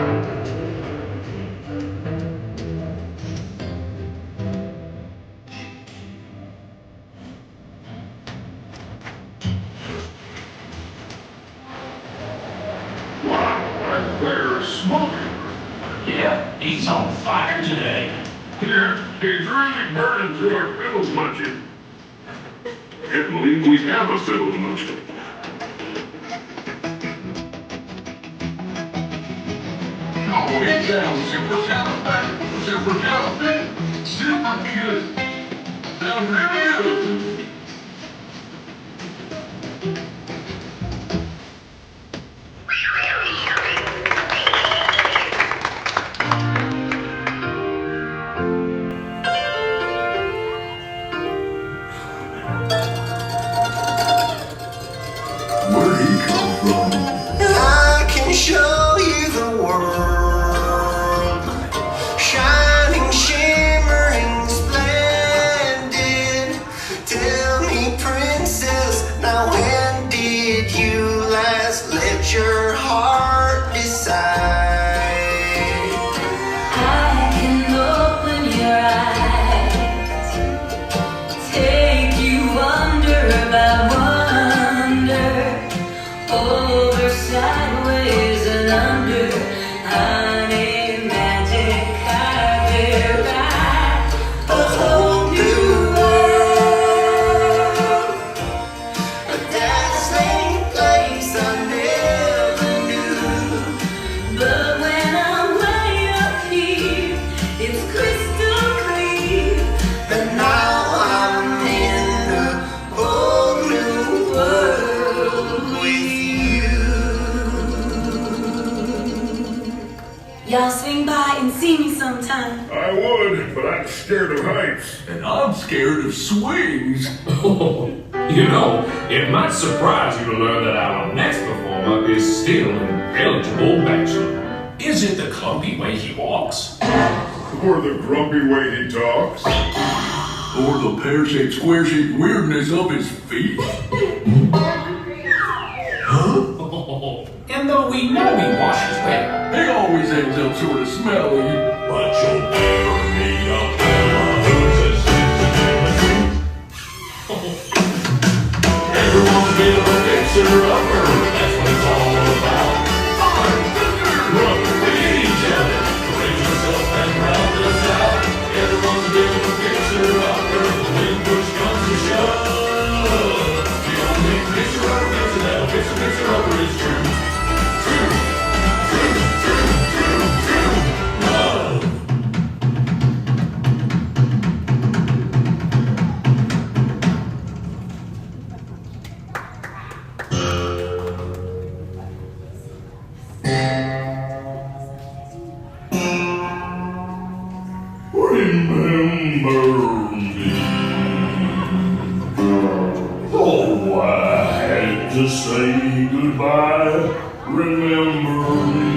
There's smoking. Yeah, he's on fire today. Yeah, he's really burning through our fiddle munching. Can't believe we have a fiddle munching. Oh, it sounds super good. Sounds really good. Where'd he come from? I can show you the world, shining, shimmering, splendid. Tell me, princess, now when did you last let your heart decide? I can open your eyes, take you wonder by wonder, over, sideways, and under. Honey, magic carpet ride, a whole new world, a dazzling place I never knew. But when I'm way up here, it's crystal clear that now I'm in a whole new world with you. Y'all swing by and see me sometime. I would, but I'm scared of heights. And I'm scared of swings. You know, it might surprise you to learn that our next performer is still an eligible bachelor. Is it the clumpy way he walks? Or the grumpy way he talks? Or the pear-shaped, square-shaped weirdness of his feet? And though we know he washes well, He always ends up sort of smelly. But you'll never meet a fella who's as sensitive as you. Everyone's been a fixer-upper, that's what it's all about. Run with each other, raise yourself and round us out. Everyone's been a fixer-upper, when push comes to shove. The only fixer-upper that'll fix a fixer-upper is true. Love. Remember me. Oh, I had to say goodbye. Remember me.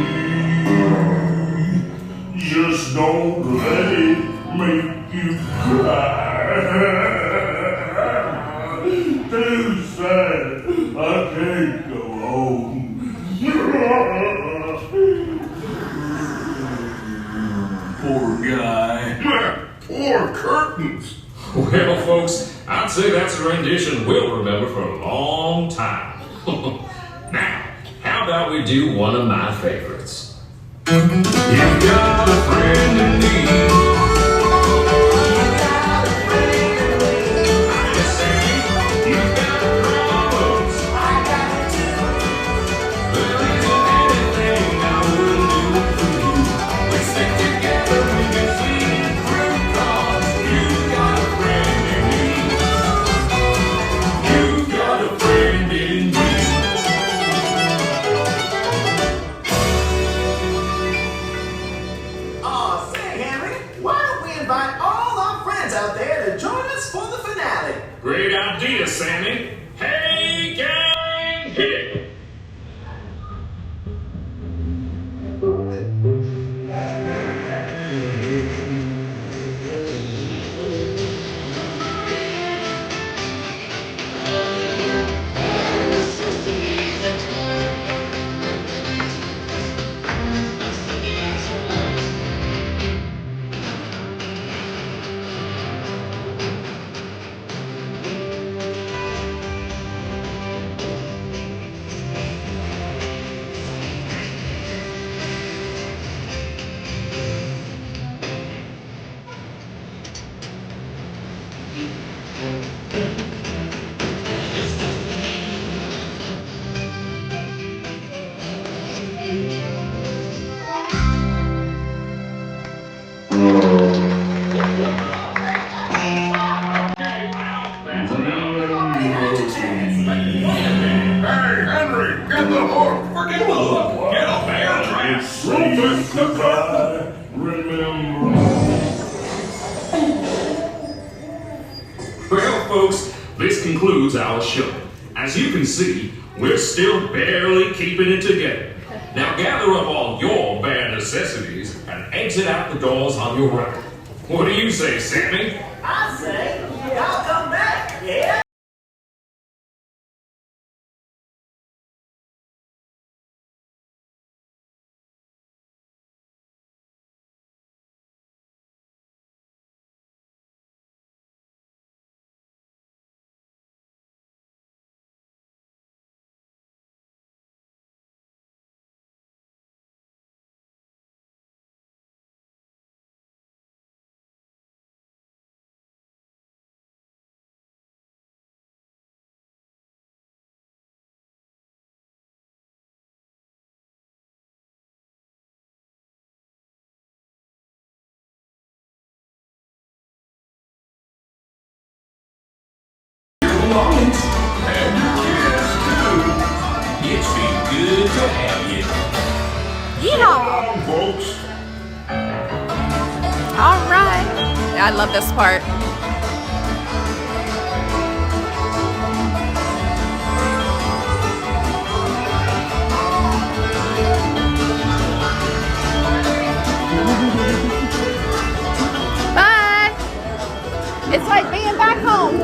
Just don't let it make you cry. Too sad. I can't go home. Poor guy. Poor curtains. Well, folks, I'd say that's a rendition we'll remember for a long time. Now, how about we do one of my favorites? You've got a friend in need. Oh, Hey, Henry, get the hook. Forget the hook. Get a bear trap. Well, folks, this concludes our show. As you can see, we're still barely keeping it together. Now gather up all your bare necessities and exit out the doors on your right. What do you say, Sammy? I say, y'all come back, yeah? Belongings. And your kids, too. It's been good to have you. Yeehaw! Folks. All right. I love this part. Bye. It's like being back home.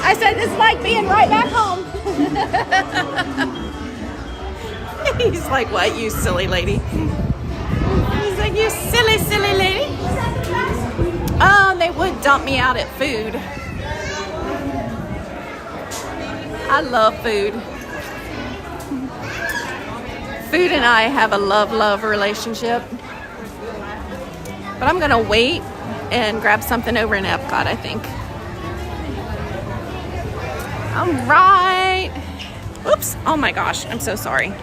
I said it's like being right back home. He's like, what, you silly lady? He's like, you silly, silly lady. Oh, they would dump me out at food. I love food. Food and I have a love-love relationship. But I'm gonna wait and grab something over in Epcot, I think. All right. Oops. Oh my gosh, I'm so sorry.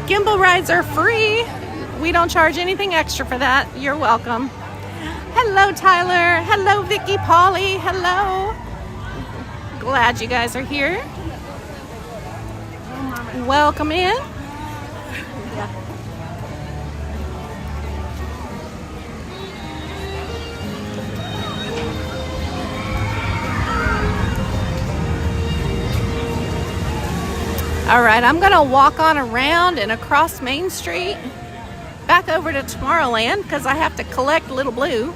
Gimbal rides are free. We don't charge anything extra for that. You're welcome. Hello, Tyler. Hello, Vicky, Polly. Hello. Glad you guys are here. Welcome in. All right, I'm gonna walk on around and across Main Street back over to Tomorrowland because I have to collect Little Blue.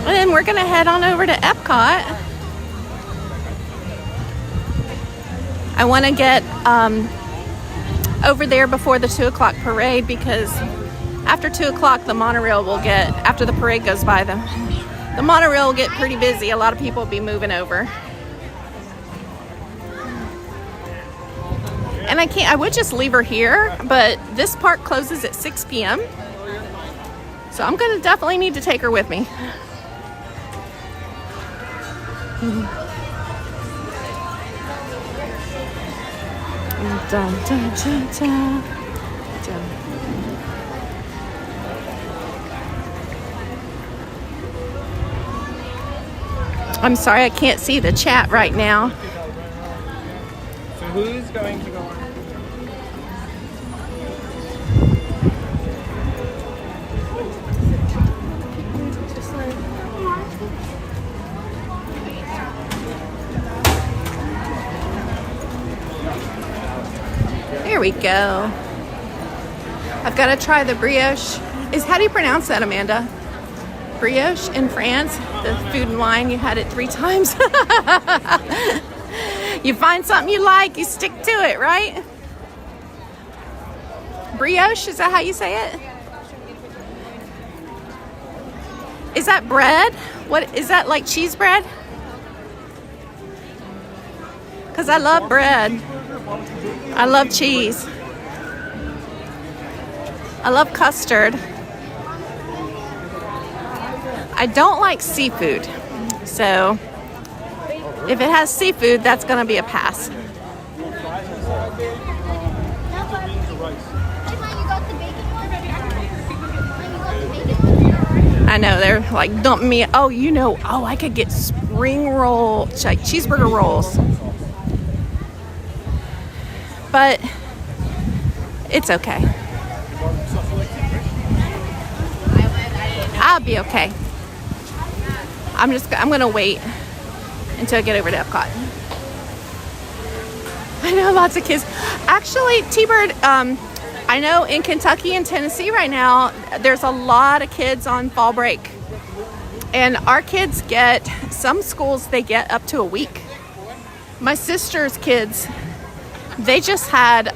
And then we're gonna head on over to Epcot. I want to get over there before the 2 o'clock parade because after 2 o'clock the monorail will get, after the parade goes by, the monorail will get pretty busy. A lot of people will be moving over. And I would just leave her here, but this park closes at 6 p.m. So I'm gonna definitely need to take her with me. Dun, dun, dun, dun. Dun. I'm sorry, I can't see the chat right now. So who's going to go on? There we go. I've got to try the brioche. How do you pronounce that, Amanda? Brioche in France, the Food and Wine. You had it 3 times. You find something you like, you stick to it, right? Brioche, is that how you say it? Is that bread? What is that, like cheese bread? Because I love bread. I love cheese. I love custard. I don't like seafood, so If it has seafood, that's gonna be a pass. I know, they're like dumping me. Oh, you know, oh, I could get spring roll, like cheeseburger rolls. But it's okay. I'll be okay. I'm gonna wait until I get over to Epcot. I know lots of kids. Actually, T-Bird, I know in Kentucky and Tennessee right now, there's a lot of kids on fall break. And our kids get, some schools, they get up to a week. My sister's kids, they just had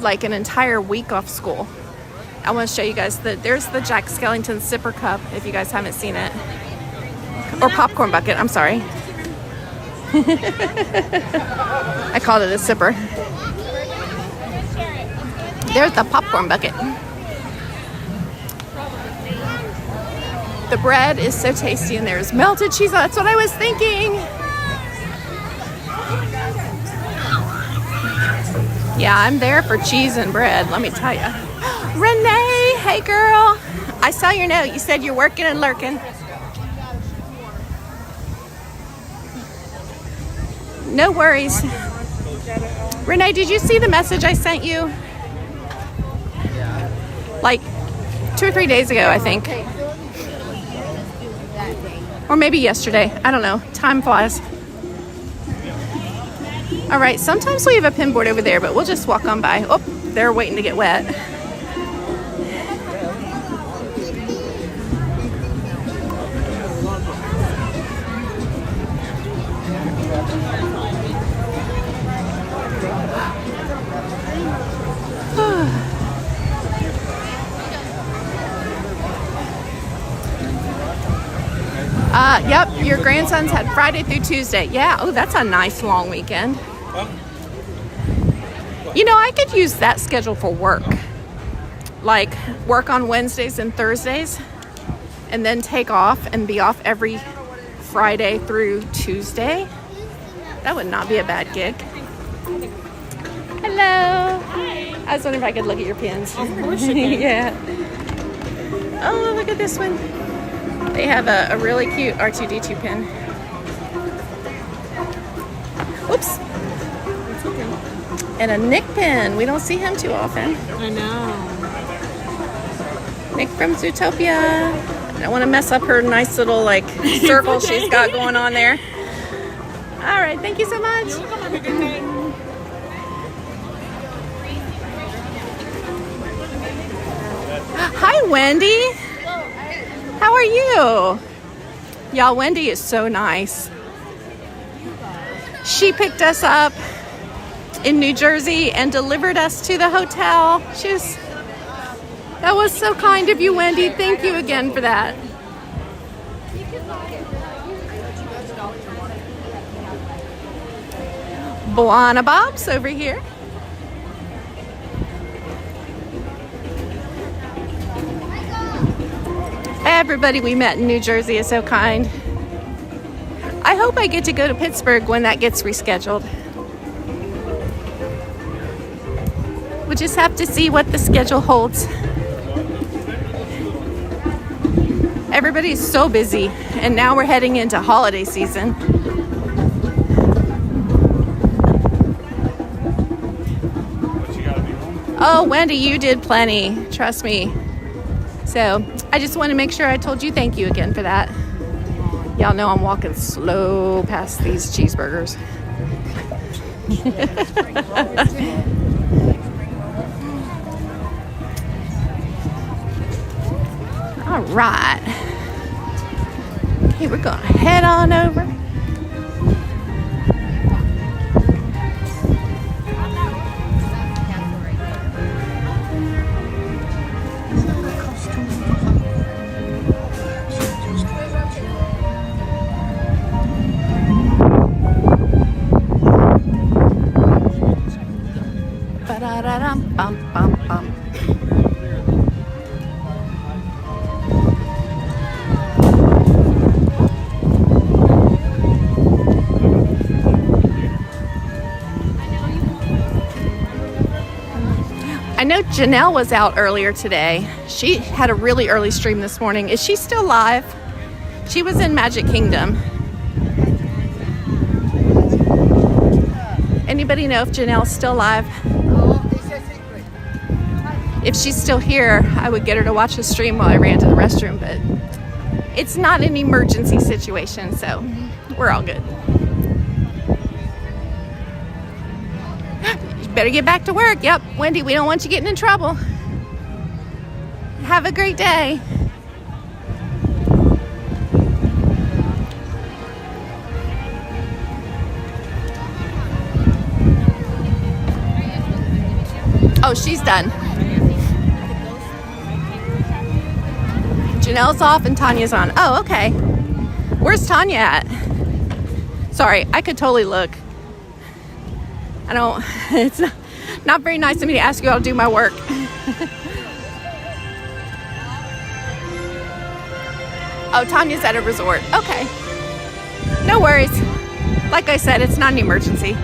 like an entire week off school. I want to show you guys there's the Jack Skellington Sipper Cup, if you guys haven't seen it. Or popcorn bucket, I'm sorry. I called it a sipper. There's the popcorn bucket. The bread is so tasty and there's melted cheese. That's what I was thinking. Yeah, I'm there for cheese and bread, let me tell you. Renee, hey girl. I saw your note. You said you're working and lurking. No worries. Renee, did you see the message I sent you? Like 2 or 3 days ago, I think. Or maybe yesterday. I don't know. Time flies. All right, sometimes we have a pin board over there, but we'll just walk on by. Oh, they're waiting to get wet. Yep, your grandsons had Friday through Tuesday. Yeah, oh, that's a nice long weekend. You know, I could use that schedule for work. Like, work on Wednesdays and Thursdays, and then take off and be off every Friday through Tuesday. That would not be a bad gig. Hello. Hi. I was wondering if I could look at your pins. Of course you can. Yeah. Oh, look at this one. They have a really cute R2-D2 pin. Oops. It's okay. And a Nick pin. We don't see him too often. I know. Nick from Zootopia. I don't want to mess up her nice little like circle okay. she's got going on there. All right, thank you so much. You're welcome. Have a good day. Hi, Wendy. How are you? Y'all, Wendy is so nice. She picked us up in New Jersey and delivered us to the hotel. That was so kind of you, Wendy. Thank you again for that. Buana Bob's over here. Everybody we met in New Jersey is so kind. I hope I get to go to Pittsburgh when that gets rescheduled. We'll just have to see what the schedule holds. Everybody's so busy, and now we're heading into holiday season. Oh, Wendy, you did plenty. Trust me. So I just want to make sure I told you thank you again for that. Y'all know I'm walking slow past these cheeseburgers. All right. Okay, we're going to head on over. Ba-da-da-dum-bum-bum-bum. know Janelle was out earlier today. She had a really early stream this morning. Is she still live? She was in Magic Kingdom. Anybody know if Janelle's still live? If she's still here, I would get her to watch the stream while I ran to the restroom, but it's not an emergency situation, so we're all good. You better get back to work. Yep, Wendy, we don't want you getting in trouble. Have a great day. Oh, she's done. Janelle's off and Tanya's on. Oh, okay. Where's Tanya at? Sorry, I could totally look. I don't, it's not very nice of me to ask you all to do my work. Oh, Tanya's at a resort. Okay. No worries. Like I said, it's not an emergency.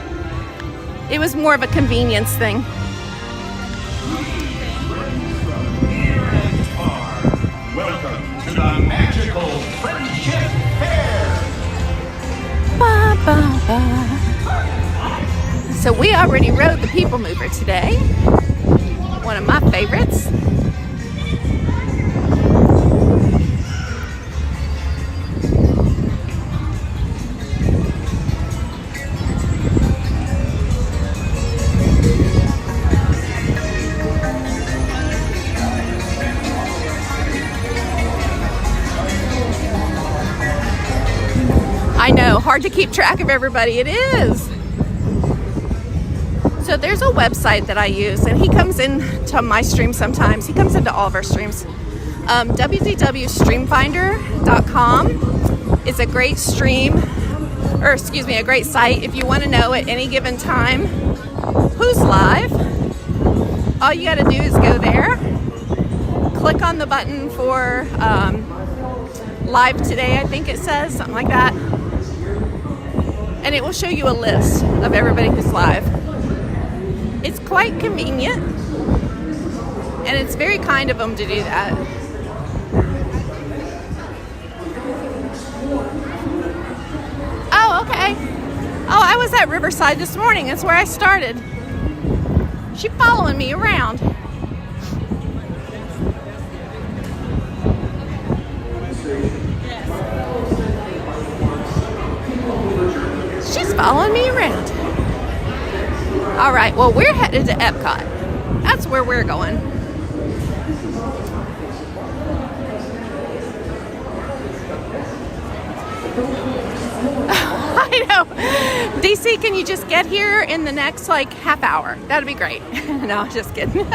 It was more of a convenience thing. Welcome to the magical Friendship Fair. Ba, ba, ba. So we already rode the PeopleMover today. One of my favorites. I know, hard to keep track of everybody. It is. So there's a website that I use, and he comes into my stream sometimes. He comes into all of our streams. www.streamfinder.com is a great a great site if you want to know at any given time who's live. All you got to do is go there, click on the button for live today, I think it says, something like that. And it will show you a list of everybody who's live. It's quite convenient, and it's very kind of them to do that. Oh, okay. Oh, I was at Riverside this morning. That's where I started. She's following me around. She's following me around. All right, well, we're headed to Epcot. That's where we're going. I know. DC, can you just get here in the next, half hour? That'd be great. No, just kidding.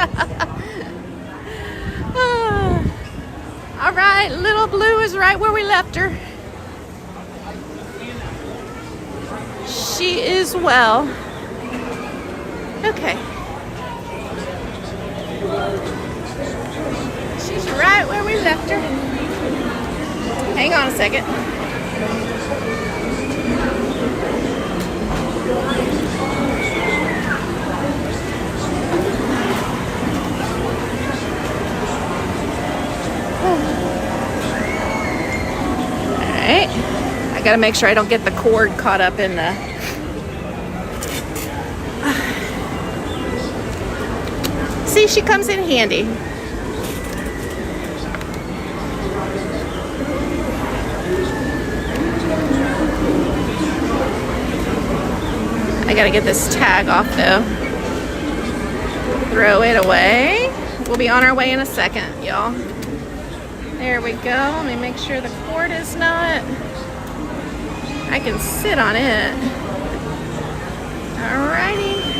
All right, Little Blue is right where we left her. She is well. Okay. She's right where we left her. Hang on a second. Alright. I gotta make sure I don't get the cord caught up in the... See, she comes in handy. I gotta get this tag off though. Throw it away. We'll be on our way in a second, y'all. There we go. Let me make sure the cord is not... I can sit on it. Alrighty.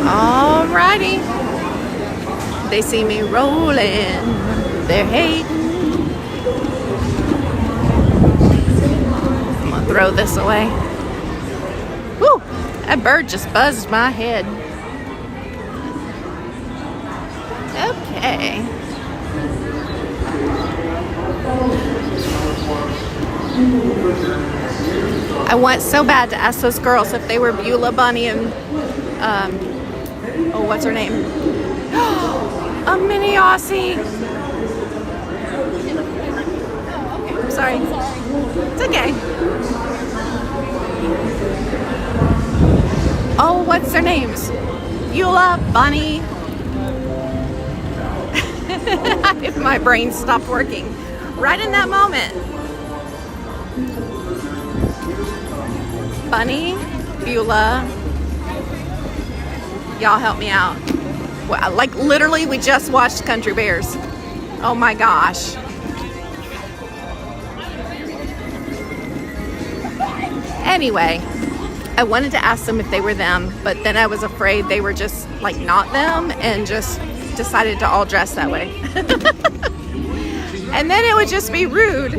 Alrighty. They see me rolling. They're hating. I'm gonna throw this away. Woo! That bird just buzzed my head. Okay. I want so bad to ask those girls if they were Beulah, Bunny, and oh, what's her name? A mini Aussie. I'm sorry. It's okay. Oh, what's their names? Beulah, Bunny. My brain stopped working right in that moment. Bunny, Beulah. Y'all help me out. Well, like literally, we just watched Country Bears. Oh my gosh. Anyway, I wanted to ask them if they were them, but then I was afraid they were just like not them and just decided to all dress that way. And then it would just be rude.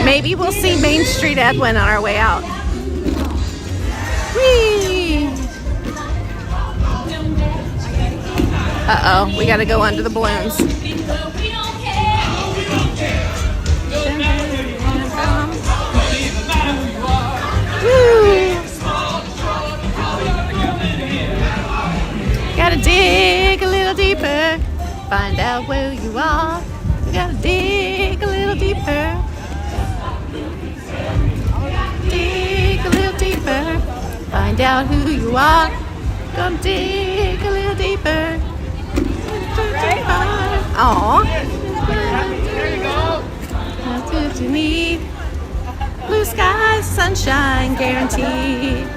Maybe we'll see Main Street Edwin on our way out. Whee! Uh-oh, we gotta go under the balloons. Woo! Gotta dig a little deeper, find out where you are. Gotta dig a little deeper. Dig a little deeper, find out who you are. Gonna dig a little deeper. Aww. There you go. That's what you need. Blue skies, sunshine guaranteed.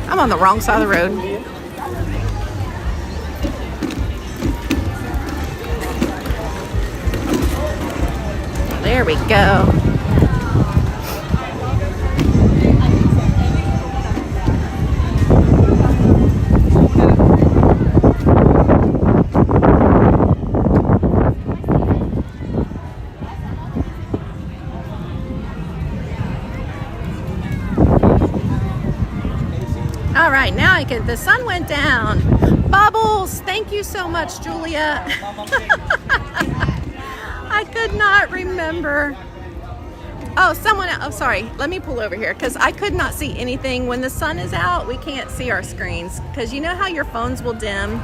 I'm on the wrong side of the road. There we go. All right, now I can. The sun went down. Bubbles, thank you so much, Julia. I could not remember. Oh, someone else. Oh, sorry. Let me pull over here because I could not see anything. When the sun is out, we can't see our screens because you know how your phones will dim.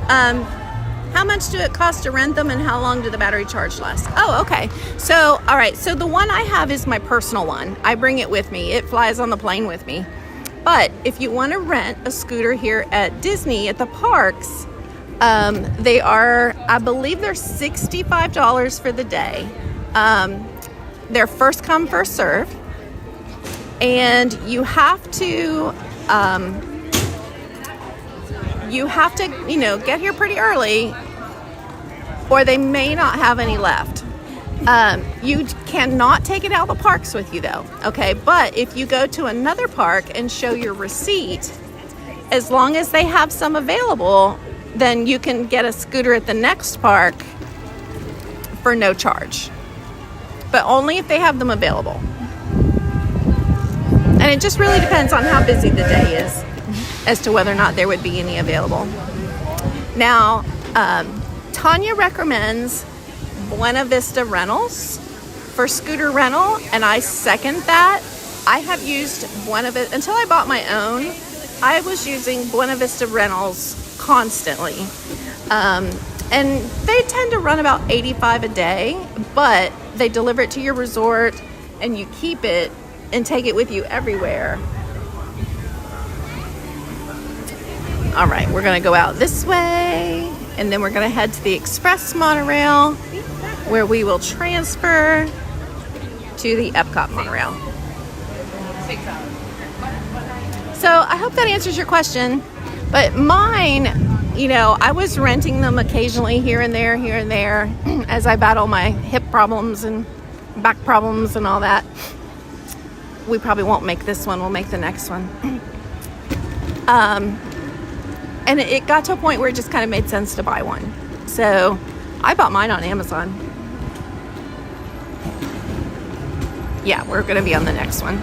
How much do it cost to rent them and how long do the battery charge last? Oh, okay. So, all right. So the one I have is my personal one. I bring it with me. It flies on the plane with me. But if you want to rent a scooter here at Disney at the parks, they are, I believe they're $65 for the day. They're first come, first serve. And you have to, you know, get here pretty early or they may not have any left. You cannot take it out of the parks with you though, okay? But if you go to another park and show your receipt, as long as they have some available, then you can get a scooter at the next park for no charge. But only if they have them available. And it just really depends on how busy the day is as to whether or not there would be any available. Now, Tanya recommends Buena Vista Rentals for scooter rental, and I second that. I have used Buena Vista until I bought my own. I was using Buena Vista Rentals constantly, and they tend to run about $85 a day, but they deliver it to your resort and you keep it and take it with you everywhere. All right, we're gonna go out this way and then we're gonna head to the Express Monorail where we will transfer to the Epcot Monorail. So I hope that answers your question, but mine, you know, I was renting them occasionally here and there as I battle my hip problems and back problems and all that. We probably won't make this one, we'll make the next one. And it got to a point where it just kind of made sense to buy one. So I bought mine on Amazon. Yeah, we're gonna be on the next one.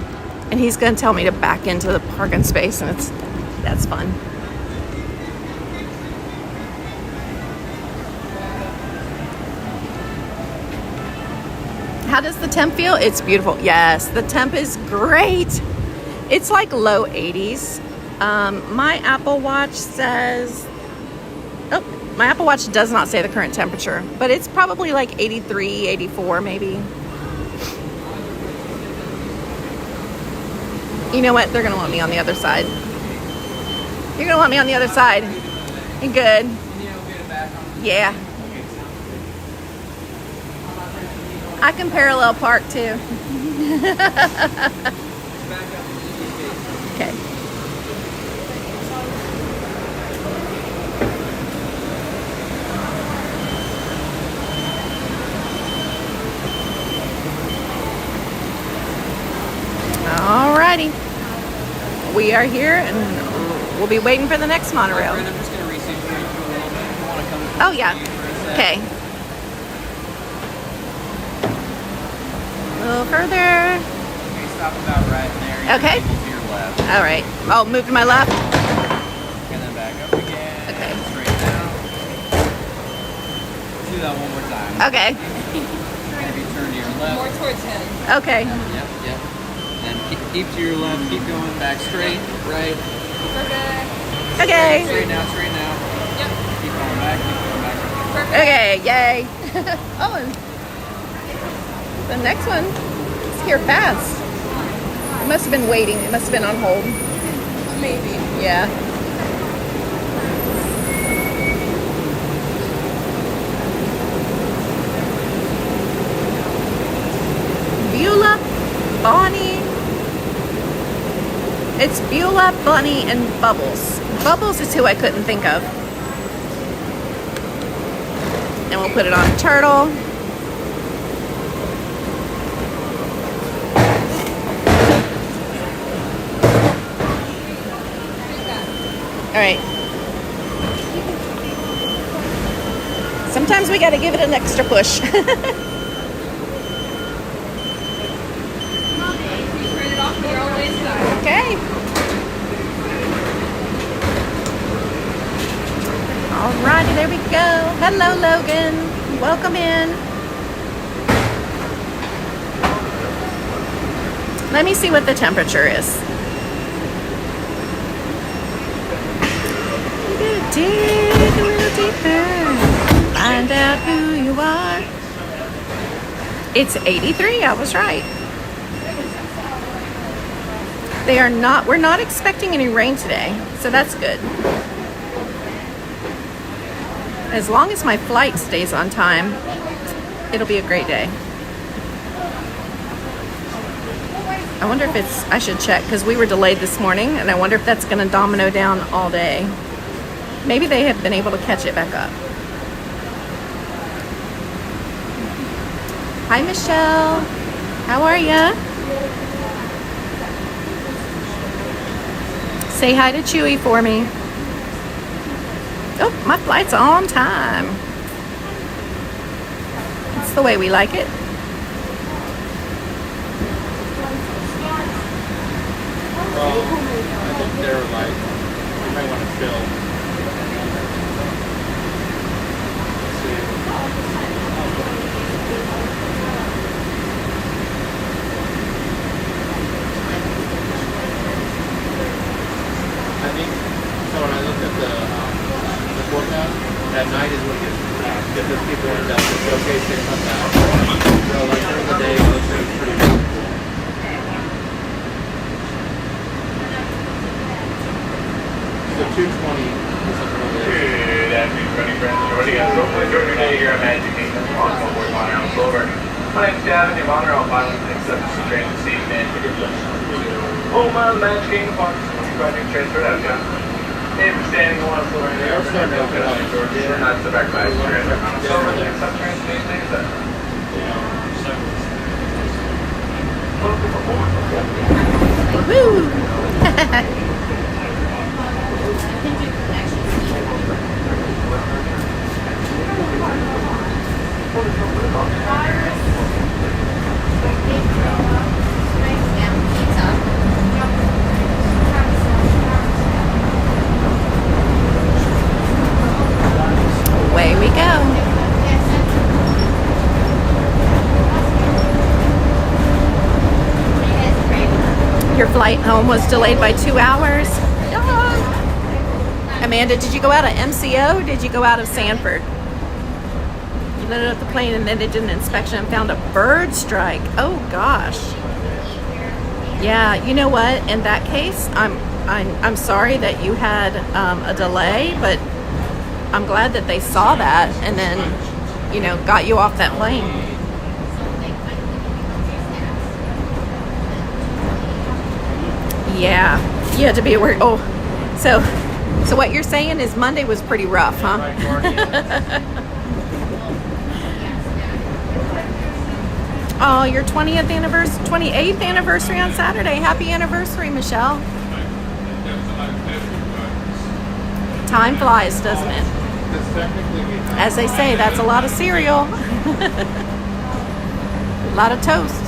And he's gonna tell me to back into the parking space and that's fun. How does the temp feel? It's beautiful. Yes, the temp is great. It's like low 80s. My Apple Watch says, oh, my Apple Watch does not say the current temperature, but it's probably like 83, 84 maybe. You know what? They're gonna want me on the other side. You're gonna want me on the other side. You good? Yeah. I can parallel park too. Okay. Alrighty. We are here and we'll be waiting for the next monorail. I'm just going to receive you for a little bit. If you want to come Oh yeah. Okay. A little further. Okay, stop about right there. Okay. To your left. All right. Oh, move to my left. And then back up again. Okay. Straight down. Let's do that one more time. Okay. Maybe turn to your left. More towards him. Okay. Yep. And keep to your left. Keep going back straight. Right. Perfect. Okay. Straight now. Yep. Keep going back. Perfect. Okay. Yay. Oh, and the next one is here fast. It must have been waiting. It must have been on hold. Maybe. Yeah. Beulah, Bonnie. It's Beulah, Bunny, and Bubbles. Bubbles is who I couldn't think of. And we'll put it on Turtle. All right. Sometimes we got to give it an extra push. Okay. Alrighty, there we go. Hello, Logan. Welcome in. Let me see what the temperature is. Dig a little deeper. Find out who you are. It's 83. I was right. We're not expecting any rain today, so that's good. As long as my flight stays on time, it'll be a great day. I wonder if I should check, because we were delayed this morning, and I wonder if that's going to domino down all day. Maybe they have been able to catch it back up. Hi, Michelle. How are ya? Say hi to Chewy for me. Oh, my flight's on time. That's the way we like it. I think they're like, you might want to fill. I think, so when I looked at the forecast, at night is when it gets people in the showcase they come down. So like during the day, it looks like it's pretty good. So 220 is something like that. Good afternoon, running friends. Joining us. Hopefully enjoying your day here at Magic Kingdom. Welcome aboard Monorail Silver. My name's Gavin, your Monorail pilot. Thanks so much for train this evening. Home on Magic Kingdom Park. Project transferred out, yeah. Hey, we're standing on floor right there. We're starting to open up the doors. We're not the back by the Silver, next up, transportation things that. Woo! Away we go. Your flight home was delayed by 2 hours. Ah. Amanda, did you go out of MCO? Or did you go out of Sanford? You loaded up the plane and then they did an inspection and found a bird strike. Oh gosh. Yeah, you know what? In that case, I'm sorry that you had a delay, but I'm glad that they saw that and then, you know, got you off that plane. Yeah, you had to be aware. Oh, so what you're saying is Monday was pretty rough, huh? Oh, your 28th anniversary on Saturday. Happy anniversary, Michelle. Time flies, doesn't it? As they say, that's a lot of cereal. A lot of toast.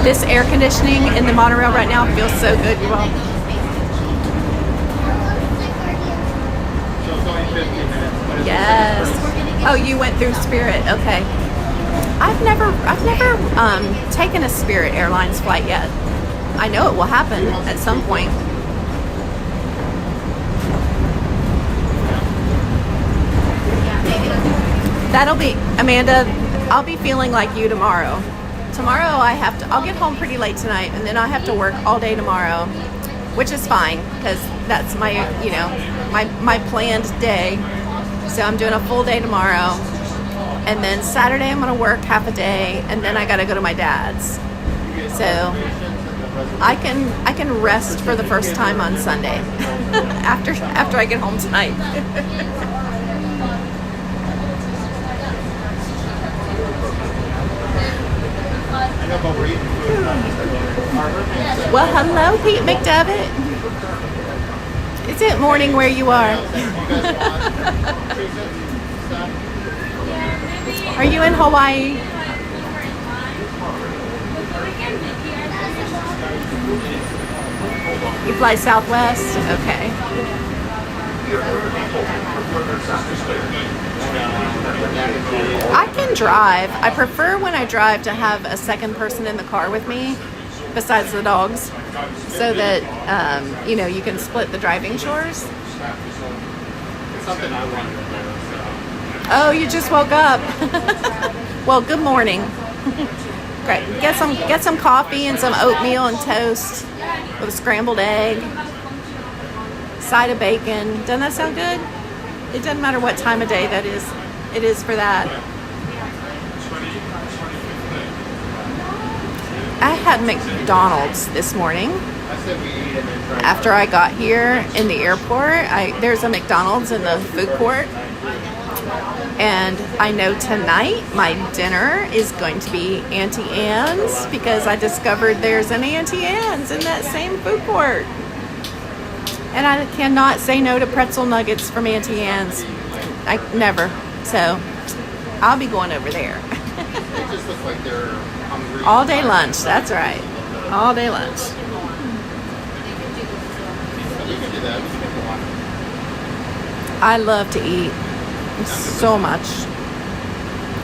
This air conditioning in the monorail right now feels so good, you all. Yes. Oh, you went through Spirit. Okay. I've never taken a Spirit Airlines flight yet. I know it will happen at some point. That'll be, Amanda, I'll be feeling like you tomorrow. Tomorrow I'll get home pretty late tonight and then I have to work all day tomorrow, which is fine because that's my, you know, my planned day. So I'm doing a full day tomorrow. And then Saturday I'm gonna work half a day and then I gotta go to my dad's. So I can rest for the first time on Sunday after I get home tonight. Well, hello, Pete McDevitt. Is it morning where you are? Are you in Hawaii? You fly Southwest? Okay. I can drive. I prefer when I drive to have a second person in the car with me besides the dogs so that, you know, you can split the driving chores. Something I wanted to do. Oh, you just woke up. Well, good morning. Great. Get some coffee and some oatmeal and toast with a scrambled egg, side of bacon. Doesn't that sound good? It doesn't matter what time of day that is. It is for that. I had McDonald's this morning. After I got here in the airport, there's a McDonald's in the food court. And I know tonight my dinner is going to be Auntie Anne's because I discovered there's an Auntie Anne's in that same food court. And I cannot say no to pretzel nuggets from Auntie Anne's. I never. So I'll be going over there. They just look like they're hungry. All day lunch. That's right. All day lunch. We can do that. We can make a lot. I love to eat so much.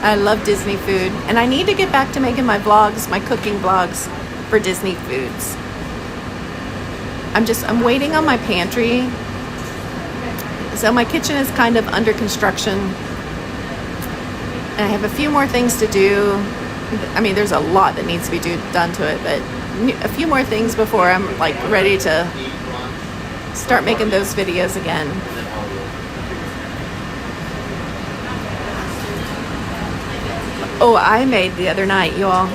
I love Disney food. And I need to get back to making my vlogs, my cooking vlogs for Disney foods. I'm waiting on my pantry. So my kitchen is kind of under construction. And I have a few more things to do. I mean, there's a lot that needs to be done to it, but a few more things before I'm like ready to start making those videos again. Oh, I made the other night, y'all,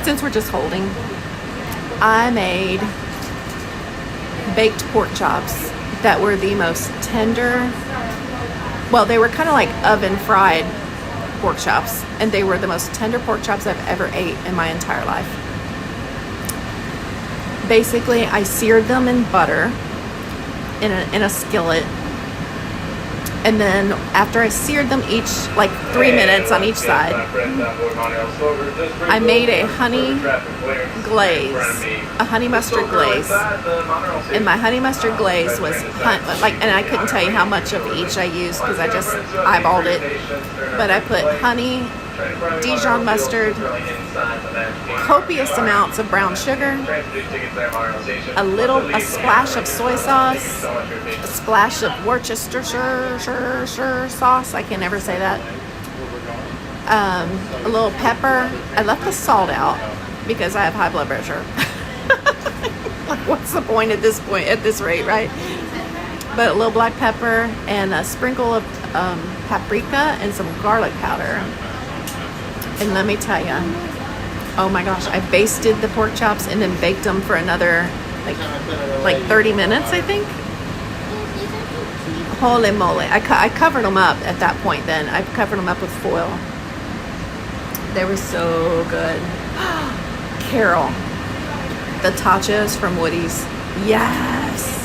since we're just holding, I made baked pork chops that were the most tender. Well, they were kind of like oven fried pork chops, and they were the most tender pork chops I've ever ate in my entire life. Basically, I seared them in butter in a skillet, And then after I seared them each, like 3 minutes on each side, I made a honey glaze, a honey mustard glaze. And my honey mustard glaze was and I couldn't tell you how much of each I used because I just eyeballed it. But I put honey, Dijon mustard, copious amounts of brown sugar, a splash of soy sauce, a splash of Worcestershire sauce. I can never say that. A little pepper. I left the salt out because I have high blood pressure. Like, what's the point at this rate, right? But a little black pepper and a sprinkle of paprika and some garlic powder. And let me tell you, oh my gosh, I basted the pork chops and then baked them for another like 30 minutes, I think. Holy moly. I covered them up at that point then. I covered them up with foil. They were so good. Carol, the tachos from Woody's. Yes.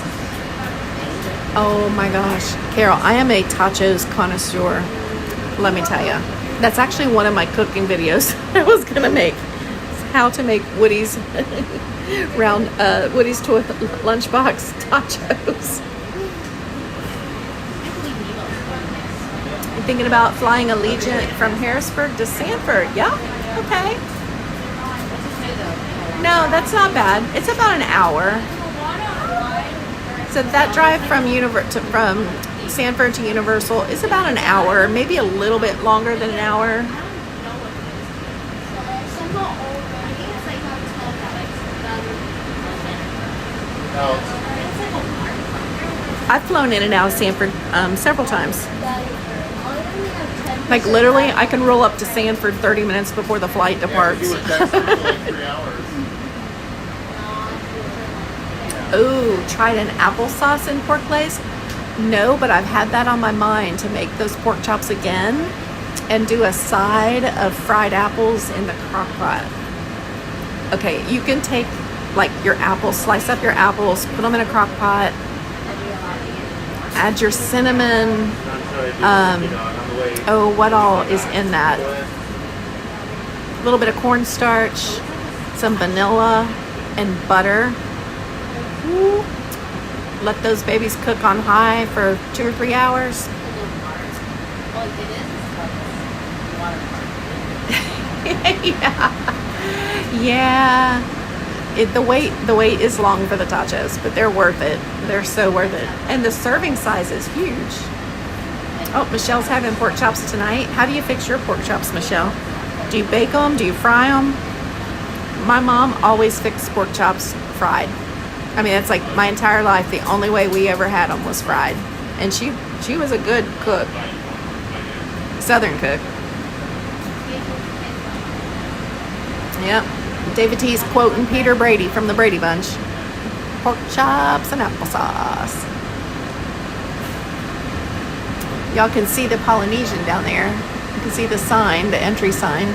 Oh my gosh. Carol, I am a tachos connoisseur. Let me tell you. That's actually one of my cooking videos I was going to make. It's how to make Woody's Woody's toy lunchbox tachos. You thinking about flying Allegiant from Harrisburg to Sanford? Yeah, okay. No, that's not bad. It's about an hour. So that drive from Sanford to Universal is about an hour, maybe a little bit longer than an hour. I've flown in and out of Sanford several times. Like literally, I can roll up to Sanford 30 minutes before the flight departs. Ooh, tried an applesauce in pork glaze? No, but I've had that on my mind to make those pork chops again and do a side of fried apples in the crock pot. Okay, you can take like your apples, slice up your apples, put them in a crock pot, add your cinnamon, what all is in that? A little bit of cornstarch, some vanilla, and butter. Ooh. Let those babies cook on high for 2 or 3 hours. Yeah. The wait is long for the tachos, but they're worth it. They're so worth it. And the serving size is huge. Oh, Michelle's having pork chops tonight. How do you fix your pork chops, Michelle? Do you bake them? Do you fry them? My mom always fixed pork chops fried. I mean, it's like my entire life, the only way we ever had them was fried. And she was a good cook. Southern cook. Yep. David T's quoting Peter Brady from the Brady Bunch. Pork chops and applesauce. Y'all can see the Polynesian down there. You can see the sign, the entry sign.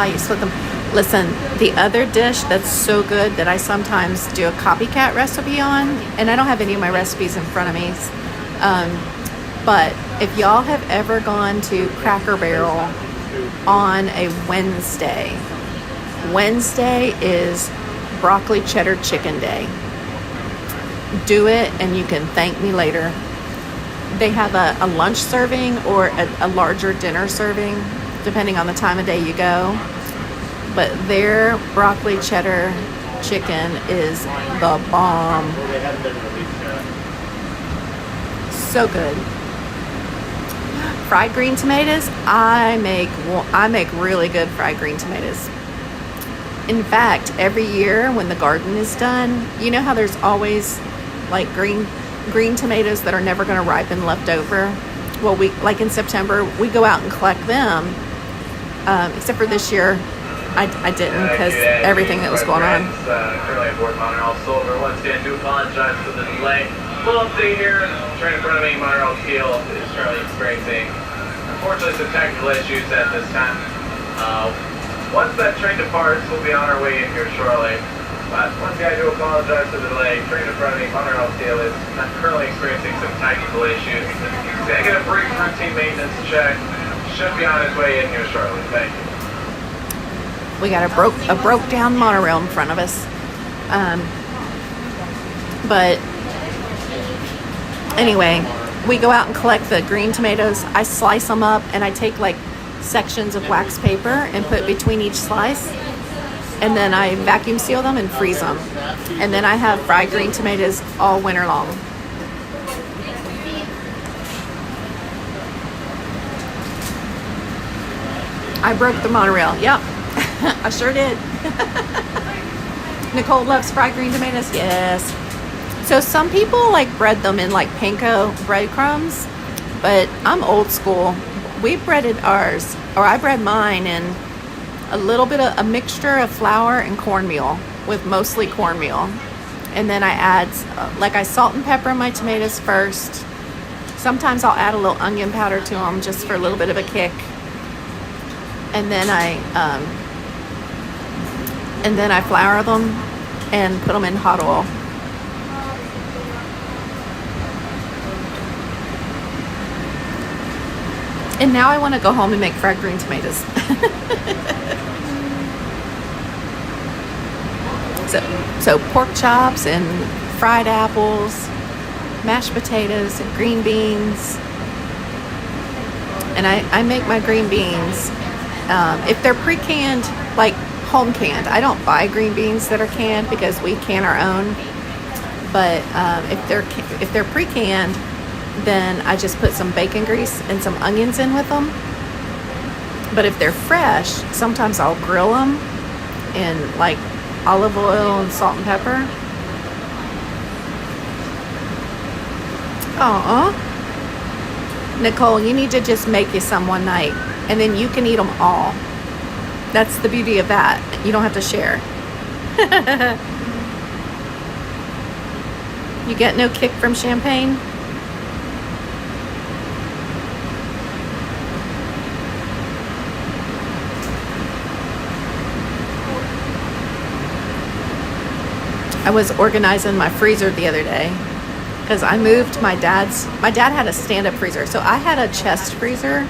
You split them. Listen, the other dish that's so good that I sometimes do a copycat recipe on, and I don't have any of my recipes in front of me, but if y'all have ever gone to Cracker Barrel on a Wednesday is broccoli cheddar chicken day. Do it and you can thank me later. They have a lunch serving or a larger dinner serving, depending on the time of day you go. But their broccoli cheddar chicken is the bomb. So good. Fried green tomatoes, I make really good fried green tomatoes. In fact, every year when the garden is done, you know how there's always like green tomatoes that are never going to ripen left over? Well, we like in September, we go out and collect them. Except for this year, I didn't because everything that was going on. Currently aboard Monorail Silver. Once again, do apologize for the delay. Full update here. Train in front of me, Monorail Keel is currently experiencing, unfortunately, some technical issues at this time. Once that train departs, we'll be on our way in here shortly. But once again, I do apologize for the delay. Train in front of me, Monorail deal is currently experiencing some technical issues. He's going to get a brief routine maintenance check. Should be on his way in here shortly. Thank you. We got a broke down monorail in front of us. But anyway, we go out and collect the green tomatoes. I slice them up and I take like sections of wax paper and put between each slice. And then I vacuum seal them and freeze them. And then I have fried green tomatoes all winter long. I broke the monorail. Yep, I sure did. Nicole loves fried green tomatoes. Yes. So some people like bread them in like panko breadcrumbs, but I'm old school. We breaded ours, or I bread mine in a little bit of a mixture of flour and cornmeal, with mostly cornmeal. And then I add, like I salt and pepper my tomatoes first. Sometimes I'll add a little onion powder to them just for a little bit of a kick. And then I flour them and put them in hot oil. And now I want to go home and make fried green tomatoes. So pork chops and fried apples, mashed potatoes and green beans. And I make my green beans. If they're pre-canned, like home canned, I don't buy green beans that are canned because we can our own. But if they're pre-canned, then I just put some bacon grease and some onions in with them. But if they're fresh, sometimes I'll grill them in like olive oil and salt and pepper. Nicole, you need to just make you some one night and then you can eat them all. That's the beauty of that. You don't have to share. You get no kick from champagne? I was organizing my freezer the other day because I moved my dad had a stand-up freezer. So I had a chest freezer.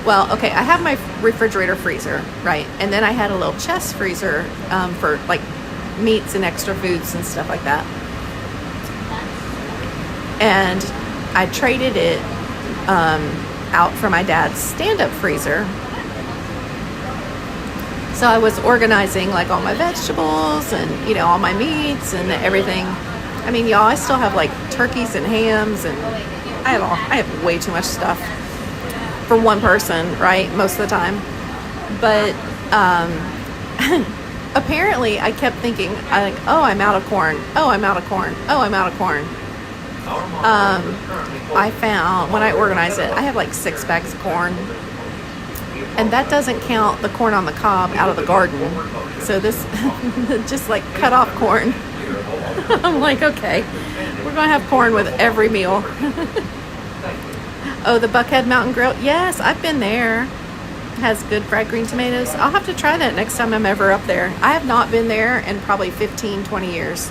Well, okay, I have my refrigerator freezer, right? And then I had a little chest freezer for like meats and extra foods and stuff like that. And I traded it out for my dad's stand-up freezer. So I was organizing like all my vegetables and, you know, all my meats and everything. I mean, y'all, I still have like turkeys and hams and I have way too much stuff for one person, right? Most of the time. But apparently I kept thinking, I'm out of corn. Oh, I'm out of corn. Oh, I'm out of corn. I found, when I organized it, I have like 6 bags of corn. And that doesn't count the corn on the cob out of the garden. So this, just like cut off corn. I'm like, okay, we're going to have corn with every meal. Oh, the Buckhead Mountain Grill. Yes, I've been there. It has good fried green tomatoes. I'll have to try that next time I'm ever up there. I have not been there in probably 15, 20 years.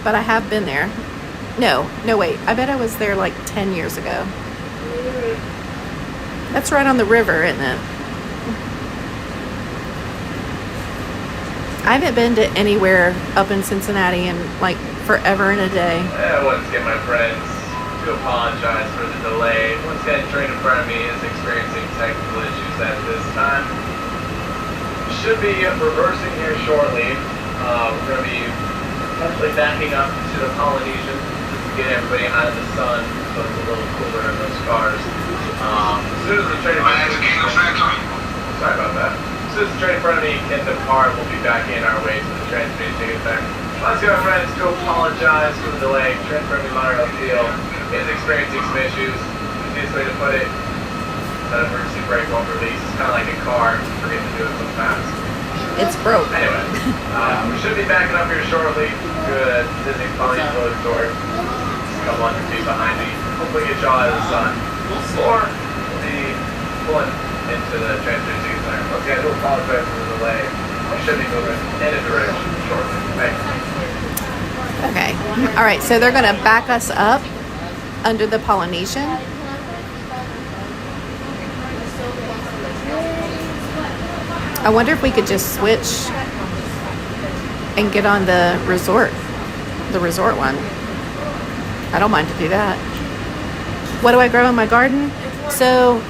But I have been there. No, wait. I bet I was there like 10 years ago. That's right on the river, isn't it? I haven't been to anywhere up in Cincinnati in like forever and a day. Once again, my friends, to apologize for the delay. Once again, train in front of me is experiencing technical issues at this time. Should be reversing here shortly. We're going to be potentially backing up to the Polynesian just to get everybody out of the sun so it's a little cooler in those cars. As soon as the train sorry about that. As soon as the train in front of me can depart, we'll be back in our way to the transmission to get there. Once again, my friends, to apologize for the delay. Train in front of me, Monorail deal is experiencing some issues. The easiest way to put it, that emergency brake won't release. It's kind of like a car. Forget to do it sometimes. It's broke. Anyway, we should be backing up here shortly to a Disney Polynesian Village store. Just a couple hundred feet behind me. Hopefully get y'all out of the sun. Or we'll be pulling into the transmission center. Once again, I do apologize for the delay. We should be moving in a direction shortly. Thanks. Okay. All right. So they're going to back us up under the Polynesian. I wonder if we could just switch and get on the resort one. I don't mind to do that. What do I grow in my garden? So,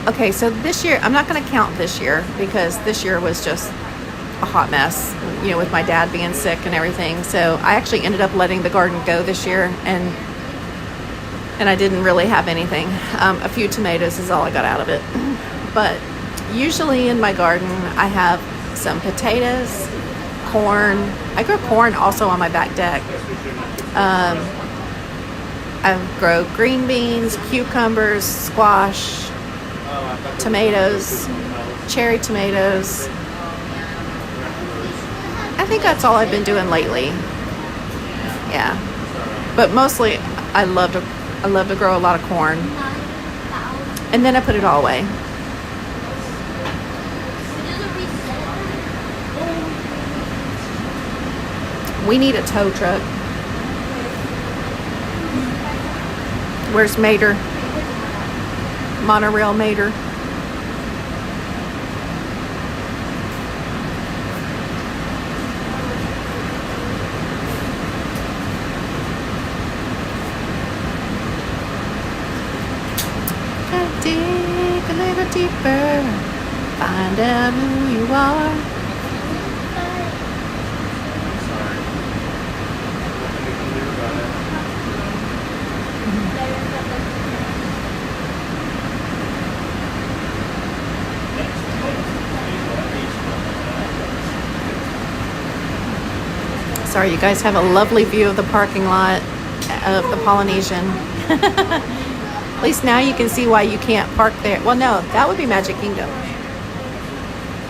okay, so this year, I'm not going to count this year because this year was just a hot mess, you know, with my dad being sick and everything. So I actually ended up letting the garden go this year, and I didn't really have anything. A few tomatoes is all I got out of it. But usually in my garden, I have some potatoes, corn. I grow corn also on my back deck. I grow green beans, cucumbers, squash, tomatoes, cherry tomatoes. I think that's all I've been doing lately. Yeah. But mostly I love to grow a lot of corn. And then I put it all away. We need a tow truck. Where's Mater? Monorail Mater. Gotta dig a little deeper, find out who you are. Sorry, you guys have a lovely view of the parking lot of the Polynesian. At least now you can see why you can't park there. Well, no, that would be Magic Kingdom.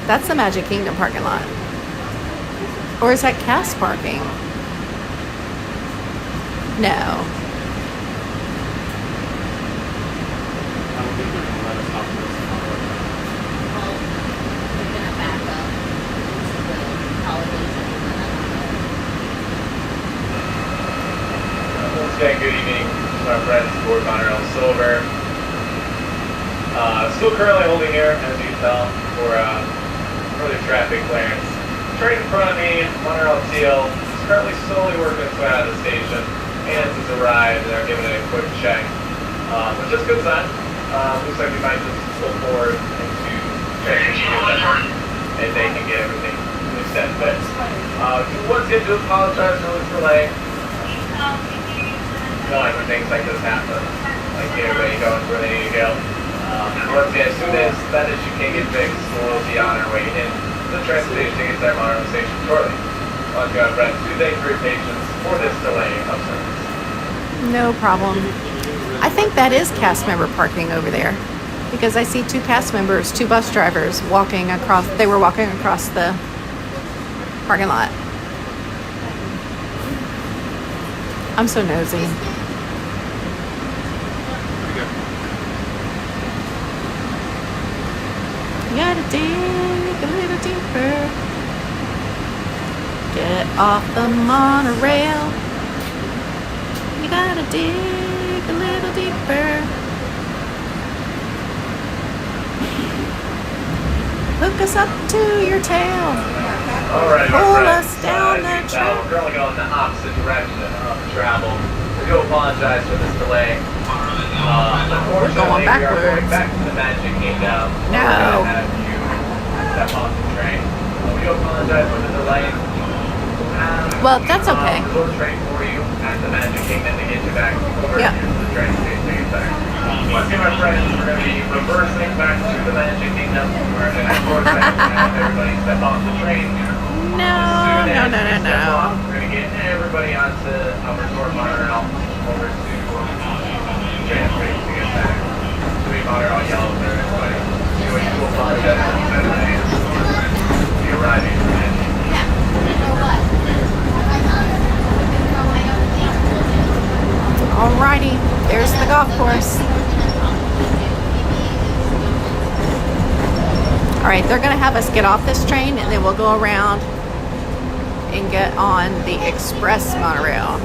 That's the Magic Kingdom parking lot. Or is that cast parking? No. Once again, good evening to our friends aboard Monorail Silver. Still currently holding here, as you can tell, for further traffic clearance. Straight in front of me, Monorail Teal is currently slowly working its way out of the station. Ambiance has arrived and they're giving it a quick check, which is a good sign. Looks like we might just pull forward into checking and they can get everything set. But once again, do apologize for this delay. Like when things like this happen, like get everybody going where they need to go. Once again, as soon as that issue can get fixed, we'll be on our way in the train station to get to our Monorail station shortly. Once again, friends, do thank you for your patience for this delay of service. No problem. I think that is cast member parking over there because I see two cast members, two bus drivers walking across. They were walking across the parking lot. I'm so nosy. You gotta dig a little deeper. Get off the monorail. You gotta dig a little deeper. Hook us up to your tail. Alright, pull my us down the track. We're currently going the opposite direction of travel. We do apologize for this delay. We're going We are going backwards. back to the Magic Kingdom. No. We're going to have you step off the train. We do apologize for the delay. Well, that's okay. Resort train for you at the Magic Kingdom to get you back over Yeah. here to the train station to get back. Once again, my friends, we're going to be reversing back to the Magic Kingdom. We're going to have everybody step off the train. No, no, no, no, no. We're going to get everybody onto our resort monorail over to train station to get back. So we monorail yellow for everybody. Doing cool apologize for the delay. Be arriving at the Magic. Alrighty, there's the golf course. right, they're gonna have us get off this train and then we'll go around and get on the express monorail.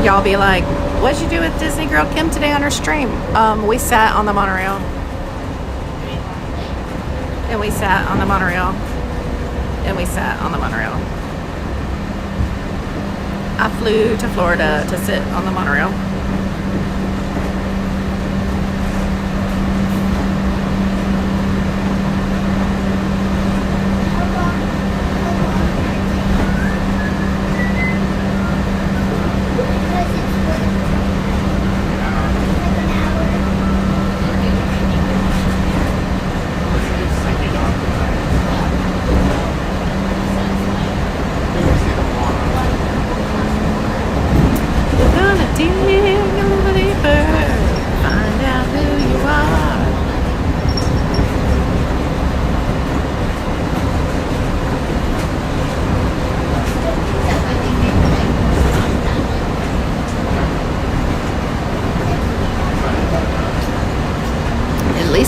Y'all be like, what'd you do with Disney Girl Kim today on her stream? We sat on the monorail. And we sat on the monorail. And we sat on the monorail. I flew to Florida to sit on the monorail.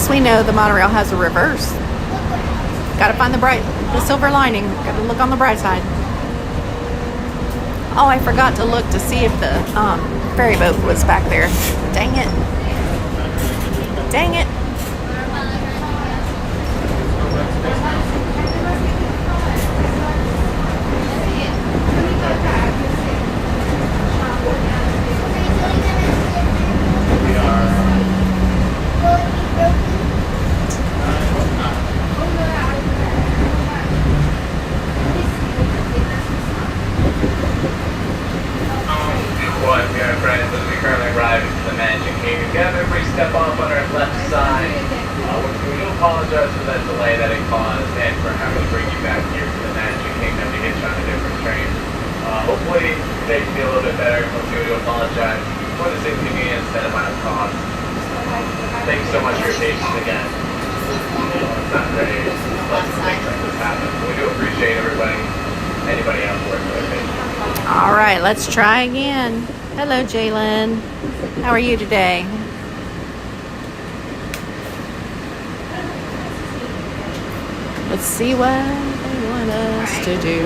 We know the monorail has a reverse. Gotta find the silver lining. Gotta look on the bright side. Oh, I forgot to look to see if the ferry boat was back there. Dang it. Dang it. Step off on our left side. We do apologize for that delay that it caused and for having to bring you back here to the Magic Kingdom to get you on a different train. Hopefully they can be a little bit better. We do apologize for this inconvenience that it might have caused. Thanks so much for your patience again. It's not very lots of things like this happen. We do appreciate anybody else working with me. All right, let's try again. Hello, Jalen. How are you today? Let's see what they want us to do.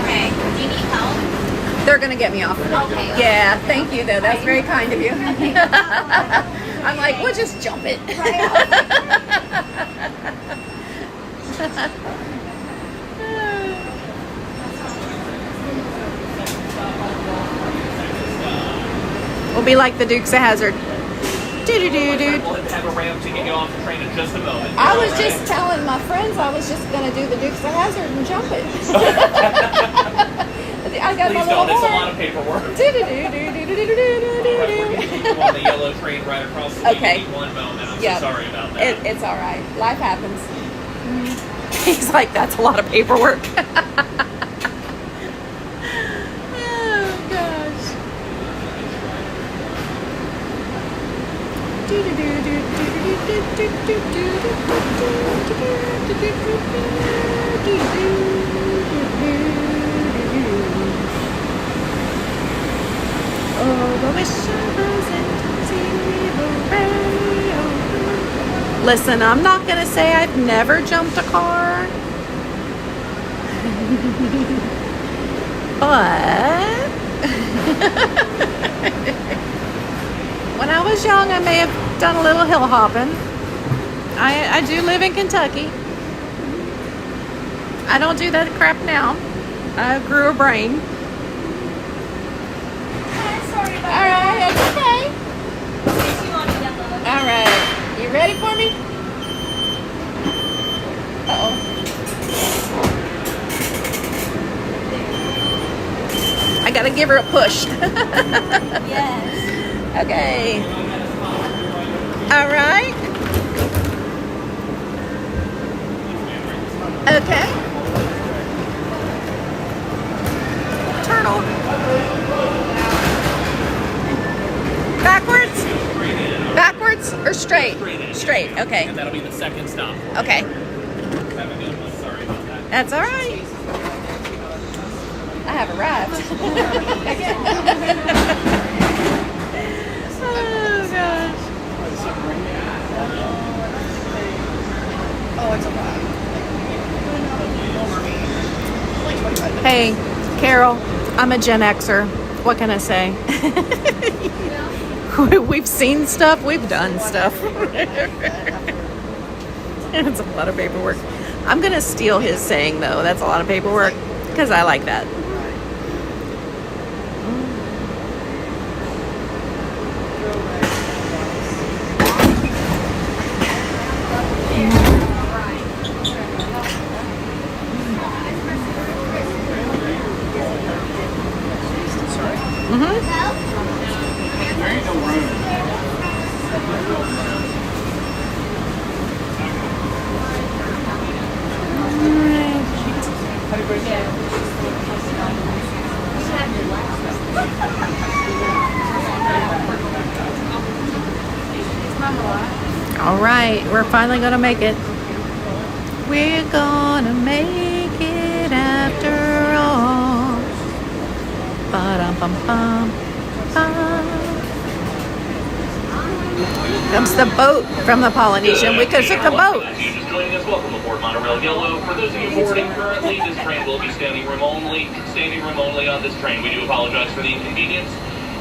Okay. Do you need help? They're gonna get me off. Okay. Yeah, thank you though. That's very kind of you. I'm like, we'll just jump it. We'll be like the Dukes of Hazzard. Do-do-do-do. We'll have a ramp to get you off the train in just a moment. I was just telling my friends I was just going to do the Dukes of Hazzard and jump it. I got Please my don't. little It's a horn. lot of paperwork. Do-do-do-do-do-do-do-do-do. We're getting you on the yellow train right across the Okay. way. One moment. I'm Yep. so sorry about that. It's all right. Life happens. He's like, that's a lot of paperwork. Oh, gosh. Oh, I wish I wasn't zero. Listen, I'm not gonna say I've never jumped a car, but when I was young, I may have done a little hill hopping. I do live in Kentucky. I don't do that crap now. I grew a brain. All right, that's okay. All right, you ready for me? Uh-oh. I gotta give her a push. Yes. Okay. All right. Okay. Turtle. Backwards? Backwards or straight? straight. in. Straight, okay. And that'll be the second stop. for you. Okay. Have a good one. Sorry about that. That's all right. I have arrived. Oh, gosh. Oh, it's a lot. Hey, Carol, I'm a Gen Xer. What can I say? We've seen stuff, we've done stuff. It's a lot of paperwork. I'm going to steal his saying, though. That's a lot of paperwork, because I like that. There ain't no room. All right, we're finally gonna make it. We're gonna make it after all. Ba-dum-bum-bum. Comes the boat from the Polynesian. We could took the boat. If you're just joining us, welcome aboard Monorail Yellow. For those of you boarding currently, this train will be standing room only on this train. We do apologize for the inconvenience.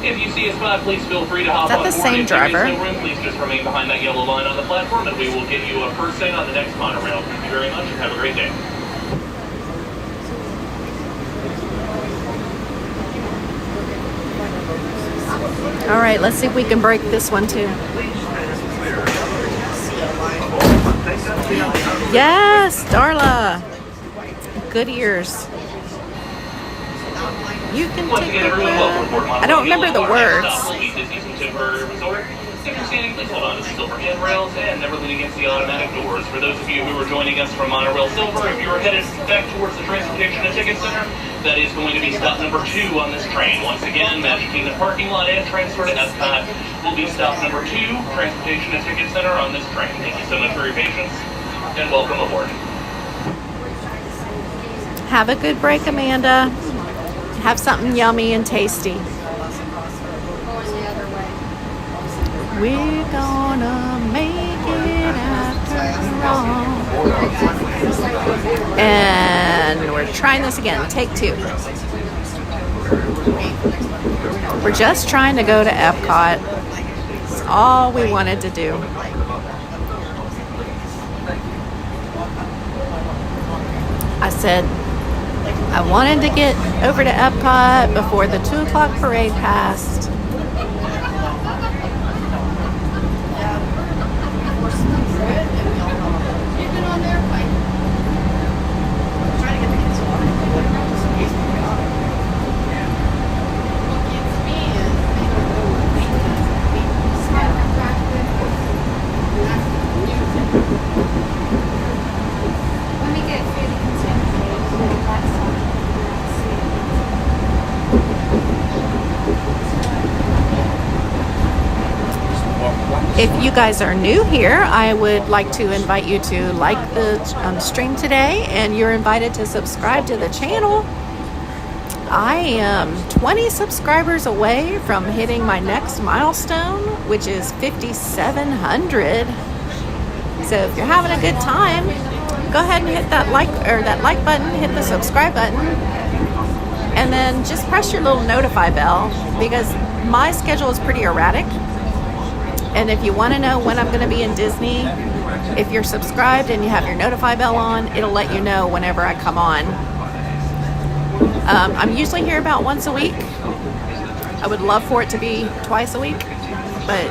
If you see a spot, please feel free to hop on board. Is that the same If there is driver? no room, please just remain behind that yellow line on the platform, and we will get you a first thing on the next monorail. Thank you very much, and have a great day. All right, let's see if we can break this one too. Yes, Darla. Good ears. You can Once take again, the everyone, welcome aboard I don't remember the words. Will be Disney's Contemporary Resort. If you're standing, please hold on to the silver handrails and never lean against the automatic doors. For those of you who are joining us from Monorail Silver, if you're headed back towards the Transportation and Ticket Center, that is going to be stop number 2 on this train. Once again, Magic Kingdom parking lot and transfer to Epcot will be stop number 2, Transportation and Ticket Center on this train. Thank you so much for your patience, and welcome aboard. Have a good break, Amanda. Have something yummy and tasty. We're gonna make it after all. And we're trying this again. Take 2. We're just trying to go to Epcot. It's all we wanted to do. I said I wanted to get over to Epcot before the 2 o'clock parade passed. If you guys are new here, I would like to invite you to like the stream today, and you're invited to subscribe to the channel. I am 20 subscribers away from hitting my next milestone, which is 5,700. So if you're having a good time, go ahead and hit that like button, hit the subscribe button, and then just press your little notify bell, because my schedule is pretty erratic. And if you want to know when I'm going to be in Disney, if you're subscribed and you have your notify bell on, it'll let you know whenever I come on. I'm usually here about once a week. I would love for it to be twice a week, but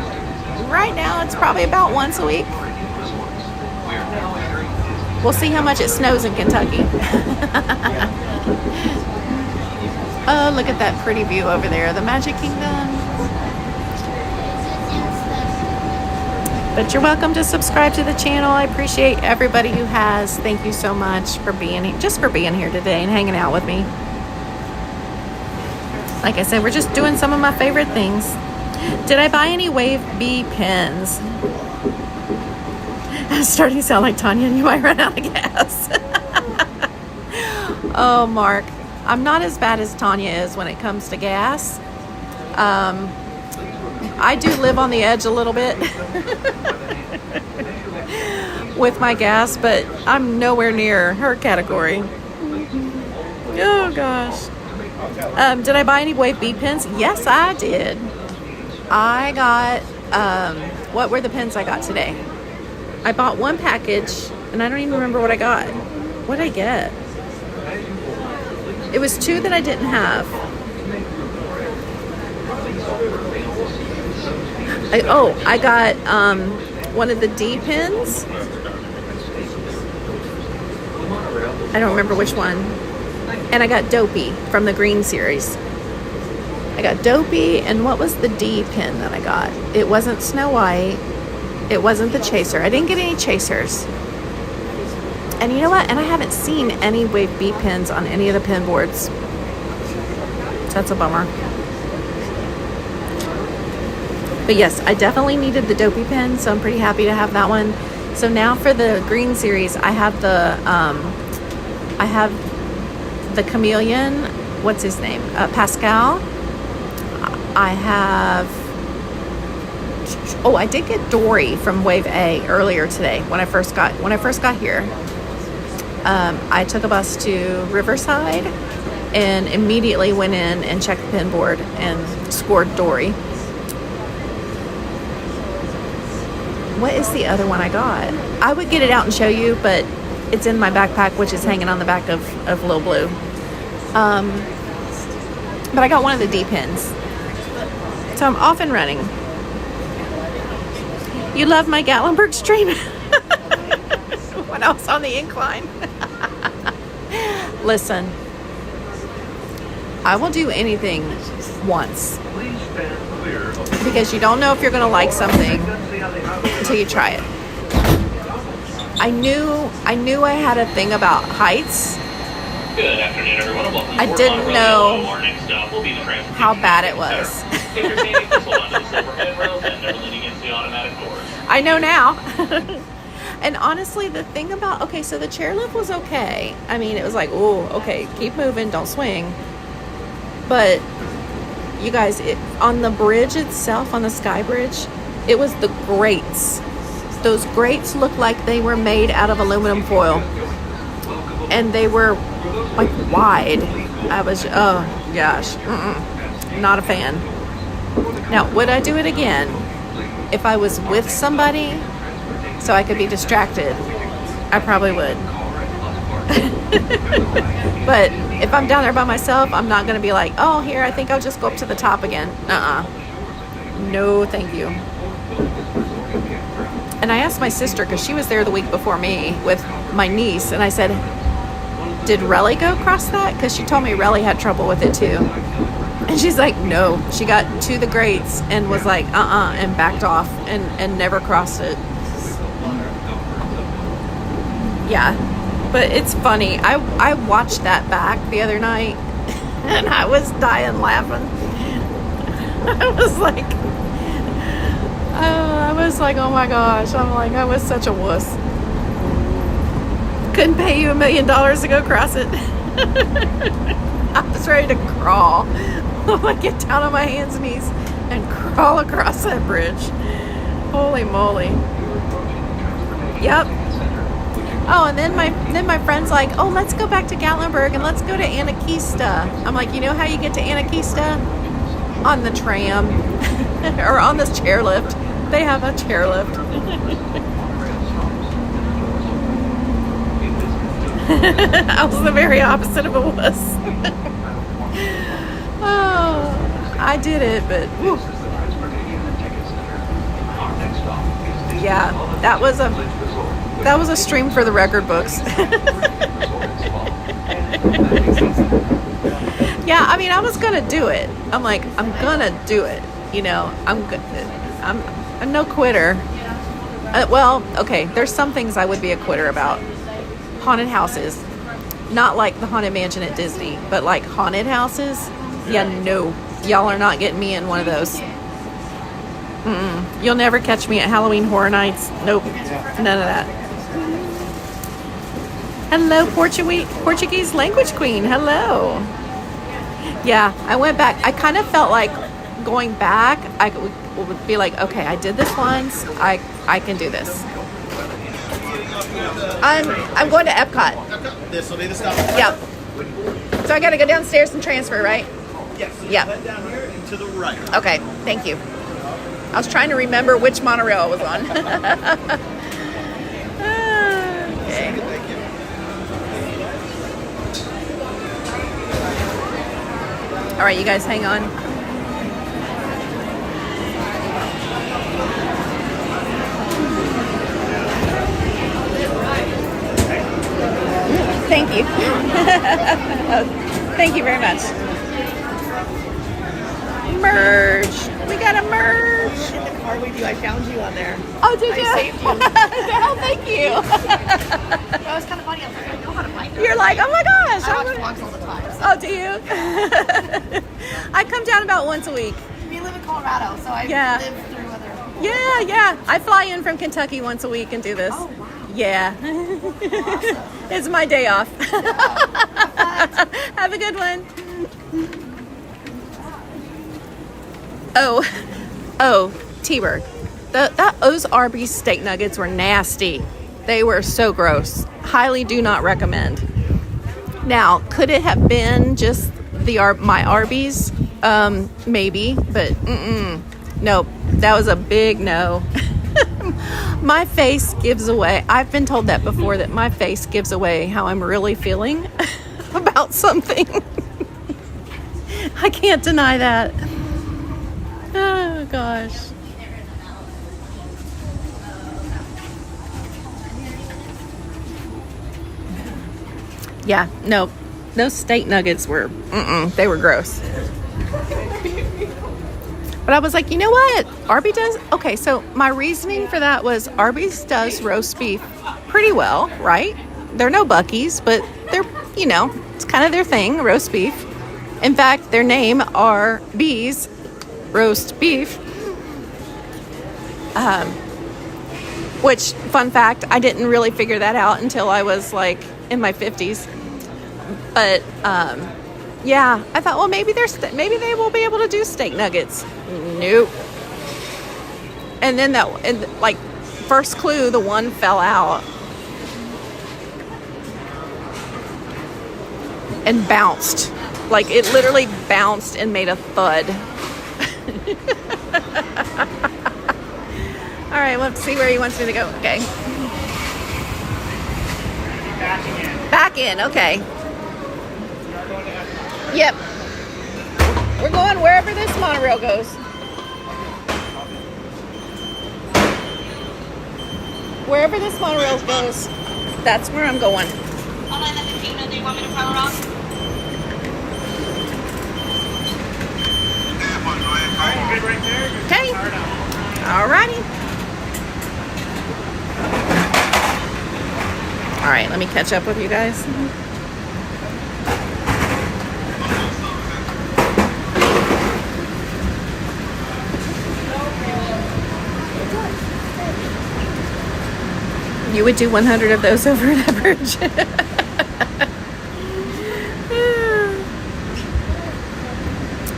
right now it's probably about once a week. We'll see how much it snows in Kentucky. Oh, look at that pretty view over there, the Magic Kingdom. But you're welcome to subscribe to the channel. I appreciate everybody who has. Thank you so much for being here, just for being here today and hanging out with me. Like I said, we're just doing some of my favorite things. Did I buy any Wave B pens? I'm starting to sound like Tanya and you might run out of gas. Oh, Mark. I'm not as bad as Tanya is when it comes to gas. I do live on the edge a little bit with my gas, but I'm nowhere near her category. Oh, gosh. Did I buy any Wave B pens? Yes, I did. I got, what were the pens I got today? I bought one package, and I don't even remember what I got. What did I get? It was two that I didn't have. I got one of the D pens. I don't remember which one. And I got Dopey from the green series. I got Dopey, and what was the D pen that I got? It wasn't Snow White. It wasn't the Chaser. I didn't get any Chasers. And you know what? And I haven't seen any Wave B pins on any of the pin boards. So that's a bummer. But yes, I definitely needed the Dopey pen, so I'm pretty happy to have that one. So now for the green series, I have the Chameleon. What's his name? Pascal. I did get Dory from Wave A earlier today when I first got here. I took a bus to Riverside and immediately went in and checked the pin board and scored Dory. What is the other one I got? I would get it out and show you, but it's in my backpack, which is hanging on the back of Lil Blue. But I got one of the D pins. So I'm off and running. You love my Gatlinburg stream when I was on the incline. Listen, I will do anything once because you don't know if you're going to like something until you try it. I knew I had a thing about heights. Good afternoon, everyone. Welcome I to didn't Monorail. know Our next stop will be the transportation how bad it was. Entertaining this one onto the silver handrails and never leaning into the automatic doors. I know now. And honestly, the thing about, so the chairlift was okay. I mean, it was like, oh, okay, keep moving, don't swing. But you guys, on the bridge itself, on the Sky Bridge, it was the grates. Those grates looked like they were made out of aluminum foil. And they were like wide. I was, oh gosh, not a fan. Now, would I do it again if I was with somebody so I could be distracted? I probably would. But if I'm down there by myself, I'm not going to be like, oh, here, I think I'll just go up to the top again. No, thank you. And I asked my sister, because she was there the week before me with my niece, and I said, did Relly go across that? Because she told me Relly had trouble with it too. And she's like, no. She got to the grates and was like, and backed off and never crossed it. Yeah. But it's funny. I watched that back the other night and I was dying laughing. I was like, oh my gosh. I'm like, I was such a wuss. Couldn't pay you $1 million to go across it. I was ready to crawl. I'm like, get down on my hands and knees and crawl across that bridge. Holy moly. Yep. Oh, and then my friend's like, oh, let's go back to Gatlinburg and let's go to Anakista. I'm like, you know how you get to Anakista? On the tram or on this chairlift. They have a chairlift. I was the very opposite of a wuss. Oh, I did it, but whew. Yeah, that was a stream for the record books. Yeah, I mean, I was gonna do it. I'm like, I'm gonna do it. You know, I'm no quitter. Well, okay, there's some things I would be a quitter about. Haunted houses, not like the Haunted Mansion at Disney, but like haunted houses. Yeah, no, y'all are not getting me in one of those. You'll never catch me at Halloween Horror Nights. Nope. None of that. Hello, Portuguese language queen. Hello. Yeah, I went back. I kind of felt like going back, I would be like, okay, I did this once. I can do this. I'm going to Epcot. This will be the stop. Yep. So I got to go downstairs and transfer, right? Yes. Yep. Head down here and to the right. Okay, thank you. I was trying to remember which monorail I was on. Okay. Thank you. All right, you guys hang on. Thank you. Thank you very much. Merge. We got a merge. In the car with you, I found you on there. Oh, did you? I saved you. Oh, thank you. That was kind of funny. I was like, I know how to find her. You're like, oh my gosh. I watch vlogs all the time. So. Oh, do you? I come down about once a week. We live in Colorado, so I live through other. Yeah. I fly in from Kentucky once a week and do this. Oh, wow. Yeah. Awesome. It's my day off. Have a good one. Oh, T-Bird. Those Arby's steak nuggets were nasty. They were so gross. Highly do not recommend. Now, could it have been just my Arby's? Maybe, but nope. That was a big no. My face gives away. I've been told that before, that my face gives away how I'm really feeling about something. I can't deny that. Oh, gosh. Yeah, no. Those steak nuggets were, they were gross. But I was like, you know what? Arby's does, okay, so my reasoning for that was Arby's does roast beef pretty well, right? They're no Buc-ee's, but they're, it's kind of their thing, roast beef. In fact, their name are Bees, roast beef. Which, fun fact, I didn't really figure that out until I was like in my 50s. But, yeah, I thought, well, maybe they will be able to do steak nuggets. Nope. And then first clue, the one fell out and bounced. Like, it literally bounced and made a thud. All right, let's see where he wants me to go. Okay. Back in, okay. Yep. We're going wherever this monorail goes. Wherever this monorail goes, that's where I'm going. Do you want me to power on? Good right there. Okay. Alrighty. All right, let me catch up with you guys. You would do 100 of those over an average.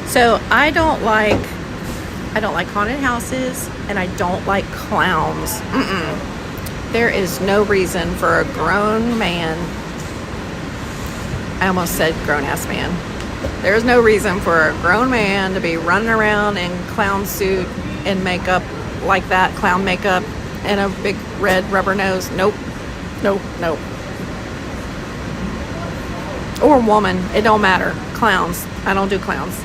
So I don't like haunted houses, and I don't like clowns. There is no reason for a grown man. I almost said grown-ass man. There is no reason for a grown man to be running around in clown suit and makeup like that, clown makeup, and a big red rubber nose. Nope. Or woman, it don't matter. Clowns. I don't do clowns.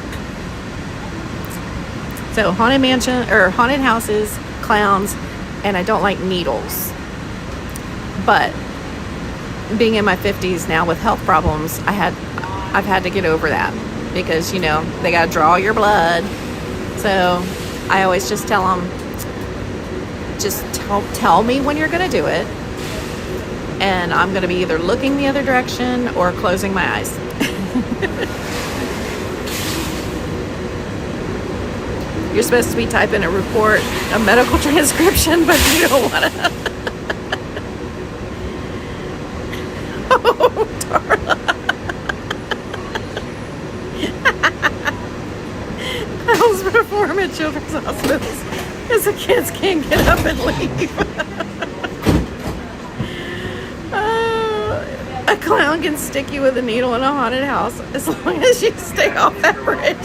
So haunted mansion or haunted houses, clowns, and I don't like needles. But being in my 50s now with health problems, I've had to get over that because they got to draw your blood. So I always just tell them, just tell me when you're going to do it, and I'm going to be either looking the other direction or closing my eyes. You're supposed to be typing a report, a medical transcription, but you don't want to. Oh, Darla. Clowns perform at children's hospitals because the kids can't get up and leave. A clown can stick you with a needle in a haunted house as long as you stay off that bridge.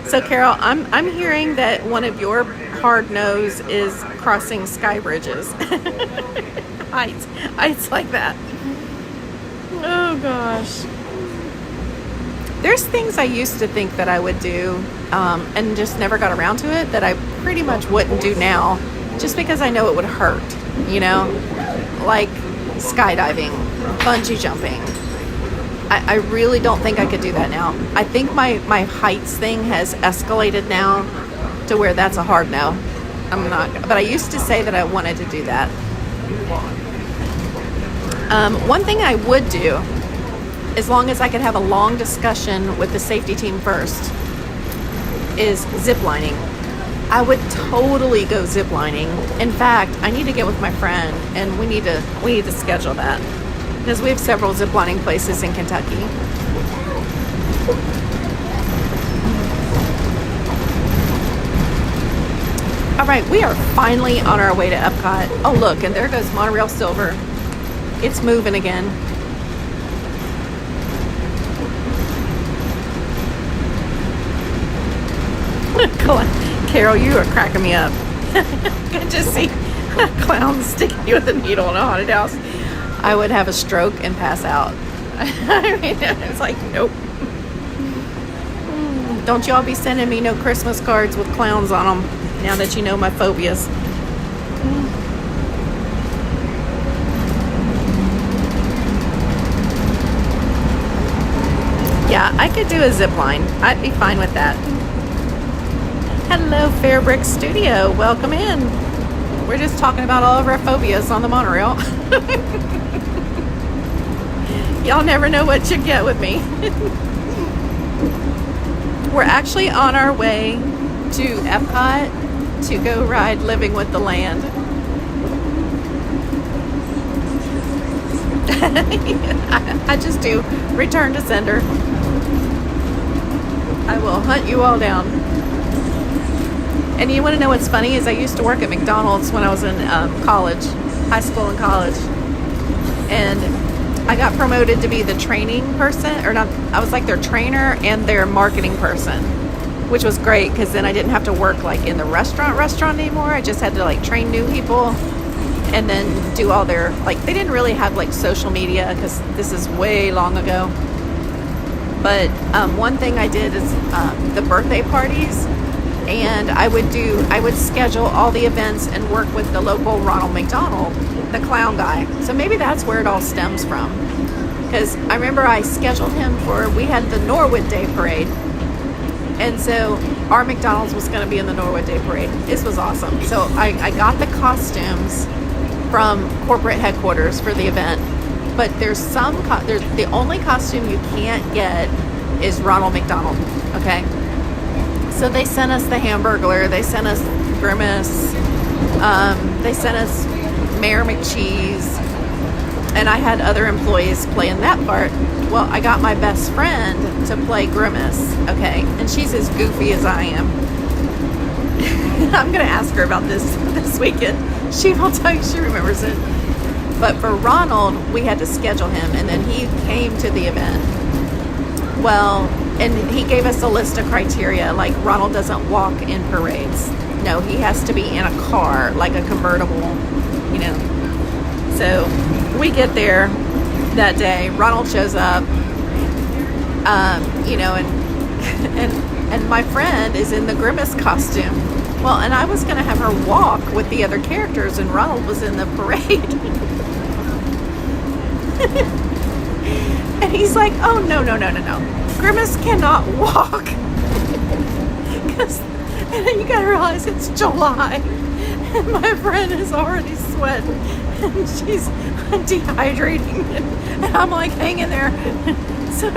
So, Carol, I'm hearing that one of your hard no's is crossing sky bridges. Heights like that. Oh, gosh. There's things I used to think that I would do and just never got around to it that I pretty much wouldn't do now just because I know it would hurt, you know? Like skydiving, bungee jumping. I really don't think I could do that now. I think my heights thing has escalated now to where that's a hard no. I'm not, but I used to say that I wanted to do that. One thing I would do, as long as I could have a long discussion with the safety team first, is zip lining. I would totally go zip lining. In fact, I need to get with my friend and we need to schedule that because we have several zip lining places in Kentucky. All right, we are finally on our way to Epcot. Oh, look, and there goes Monorail Silver. It's moving again. Carol, you are cracking me up. I can just see clowns sticking you with a needle in a haunted house. I would have a stroke and pass out. I mean, it's like, nope. Don't y'all be sending me no Christmas cards with clowns on them now that you know my phobias. Yeah, I could do a zip line. I'd be fine with that. Hello, Fairbrick Studio. Welcome in. We're just talking about all of our phobias on the monorail. Y'all never know what you get with me. We're actually on our way to Epcot to go ride Living with the Land. I just do return to sender. I will hunt you all down. And you want to know what's funny is I used to work at McDonald's when I was in college, high school and college. And I got promoted to be the training person, or not, I was like their trainer and their marketing person, which was great because then I didn't have to work like in the restaurant anymore. I just had to like train new people and then do all their, like, they didn't really have like social media because this is way long ago. But one thing I did is the birthday parties. And I would schedule all the events and work with the local Ronald McDonald, the clown guy. So maybe that's where it all stems from. Because I remember I scheduled him we had the Norwood Day Parade. And so our McDonald's was going to be in the Norwood Day Parade. This was awesome. So I got the costumes from corporate headquarters for the event. But there's the only costume you can't get is Ronald McDonald. Okay? So they sent us the Hamburglar, they sent us Grimace, they sent us Mayor McCheese, and I had other employees playing that part. Well, I got my best friend to play Grimace, okay, and she's as goofy as I am. I'm going to ask her about this weekend. She will tell you she remembers it. But for Ronald, we had to schedule him, and then he came to the event. Well, and he gave us a list of criteria, like Ronald doesn't walk in parades. No, he has to be in a car, like a convertible, you know. So we get there that day. Ronald shows up, you know, and my friend is in the Grimace costume. Well, and I was going to have her walk with the other characters, and Ronald was in the parade. And he's like, oh, no. Grimace cannot walk. And then you gotta realize it's July. And my friend is already sweating. And she's dehydrating. And I'm like hanging there. So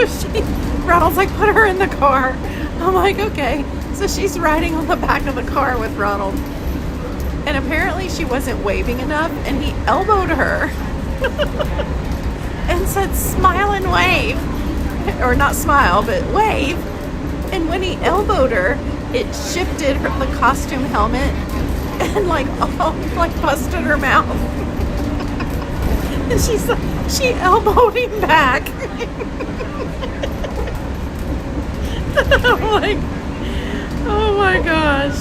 Ronald's like, put her in the car. I'm like, okay. So she's riding on the back of the car with Ronald. And apparently she wasn't waving enough, and he elbowed her and said, smile and wave. Or not smile, but wave. And when he elbowed her, it shifted the costume helmet and like busted her mouth. And she elbowed him back. I'm like, oh my gosh.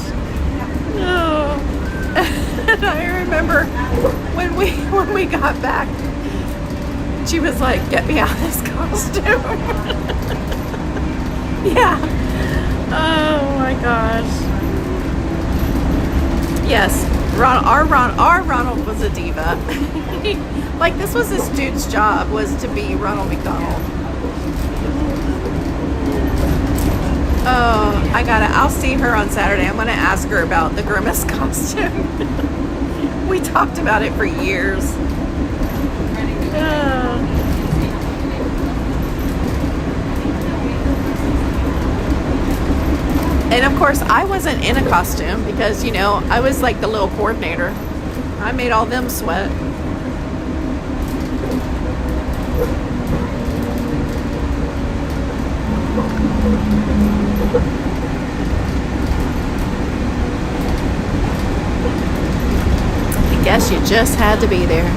No. And I remember when we got back, she was like, get me out of this costume. Yeah. Oh my gosh. Yes, our Ronald was a diva. Like, this was this dude's job, was to be Ronald McDonald. Oh, I'll see her on Saturday. I'm gonna ask her about the Grimace costume. We talked about it for years. And of course, I wasn't in a costume because, you know, I was like the little coordinator. I made all them sweat. I guess you just had to be there.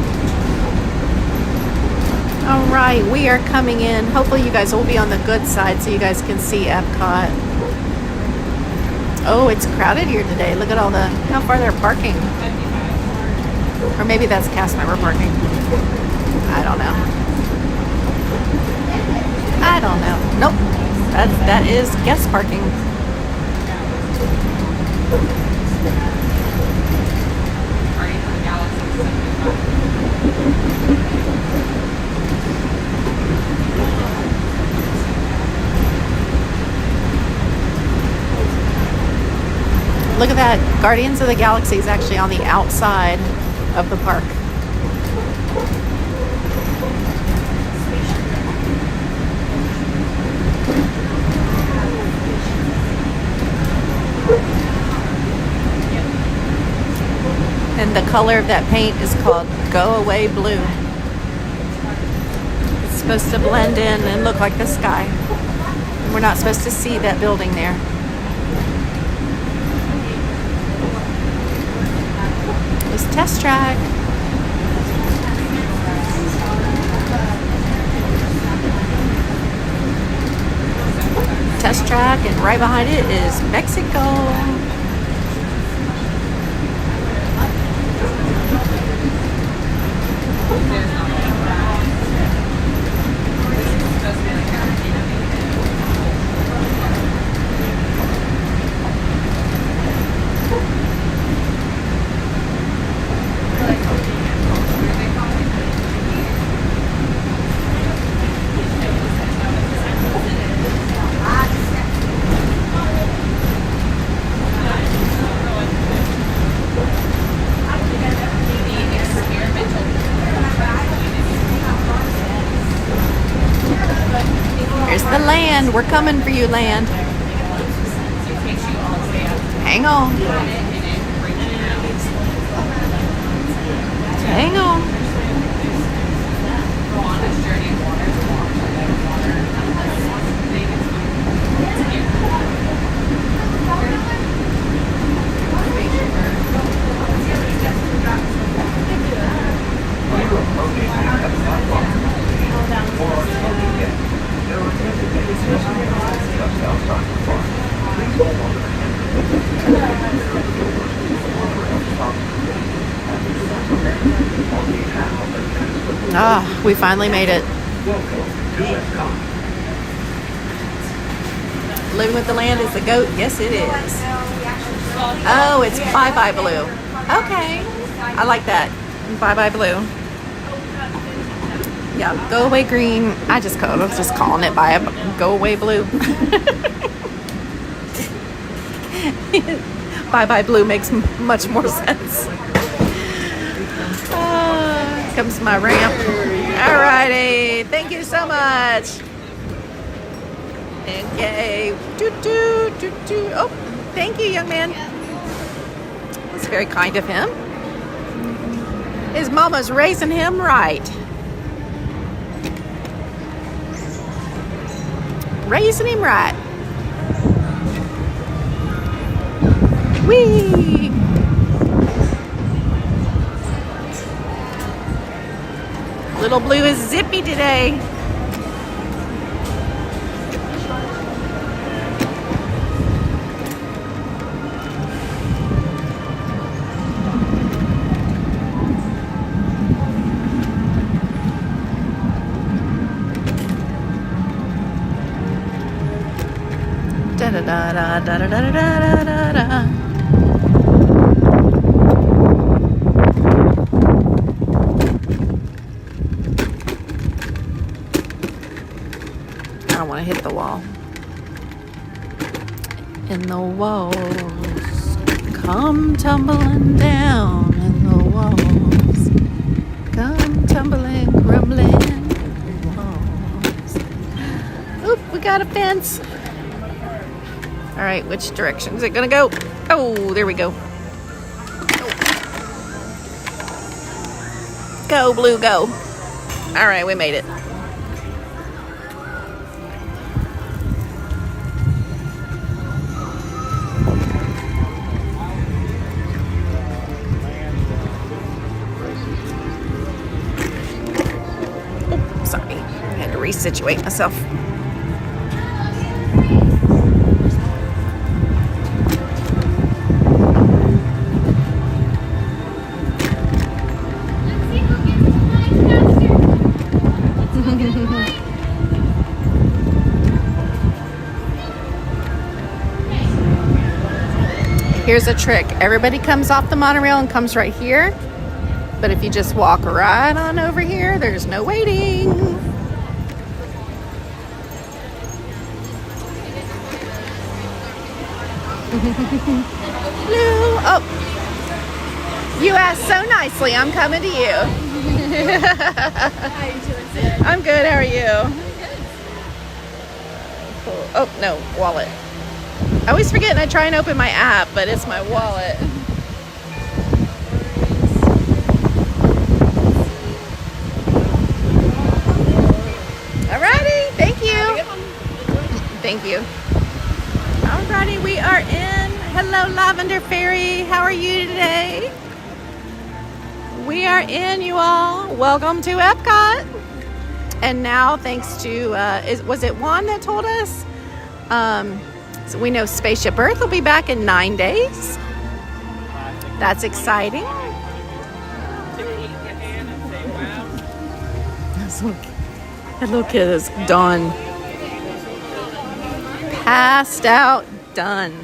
All right, we are coming in. Hopefully you guys will be on the good side so you guys can see Epcot. Oh, it's crowded here today. Look at how far they're parking. Or maybe that's cast member parking. I don't know. Nope. That is guest parking. Look at that. Guardians of the Galaxy is actually on the outside of the park. And the color of that paint is called Go Away Blue. It's supposed to blend in and look like the sky. And we're not supposed to see that building there. This test track. Test track, and right behind it is Mexico. We're coming for you, land. Hang on. Hang on. Ah, we finally made it. Living with the land is the goat. Yes, it is. Oh, it's Bye Bye Blue. Okay, I like that. Bye Bye Blue. Yeah, Go Away Green. I was just calling it Go Away Blue. Bye Bye Blue makes much more sense. Here comes my ramp. Alrighty, thank you so much. Okay. Doo. Oh, thank you, young man. That's very kind of him. His mama's raising him right. Raising him right. Whee! Little Blue is zippy today. Da da da da da da da da da da. I don't want to hit the wall. And the walls come tumbling down, and the walls come tumbling, crumbling. The walls. Oop, we got a fence. All right, which direction is it gonna go? Oh, there we go. Go, Blue, go. All right, we made it. Oh, sorry, I had to resituate myself. Here's a trick. Everybody comes off the monorail and comes right here. But if you just walk right on over here, there's no waiting. Blue. Oh, you asked so nicely. I'm coming to you. How are you doing today? I'm good. How are you? Cool. Oh, no, wallet. I always forget and I try and open my app, but it's my wallet. Alrighty, thank you. Thank you. Alrighty, we are in. Hello, Lavender Fairy. How are you today? We are in, you all. Welcome to Epcot. And now, thanks to, was it Juan that told us? So we know Spaceship Earth will be back in 9 days. That's exciting. That little kid is done. Passed out, done.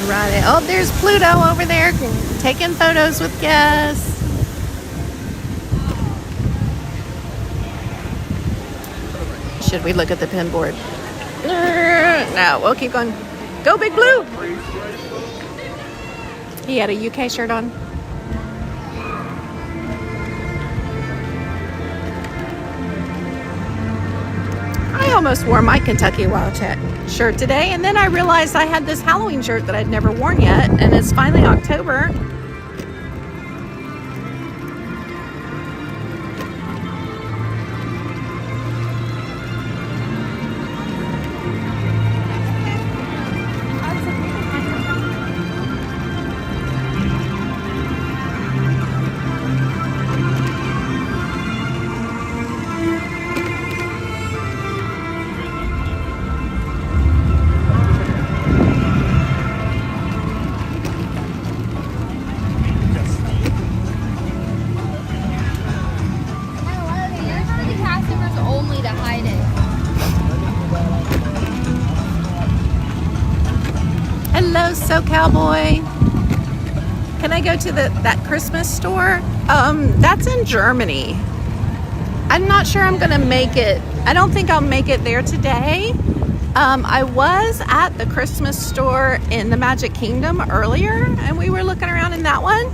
Alrighty. Oh, there's Pluto over there taking photos with guests. Should we look at the pin board? No, we'll keep going. Go, Big Blue! He had a UK shirt on. I almost wore my Kentucky Wildcat shirt today, and then I realized I had this Halloween shirt that I'd never worn yet, and it's finally October. Hello, So Cowboy. Can I go to that Christmas store? That's in Germany. I'm not sure I'm gonna make it. I don't think I'll make it there today. I was at the Christmas store in the Magic Kingdom earlier, and we were looking around in that one.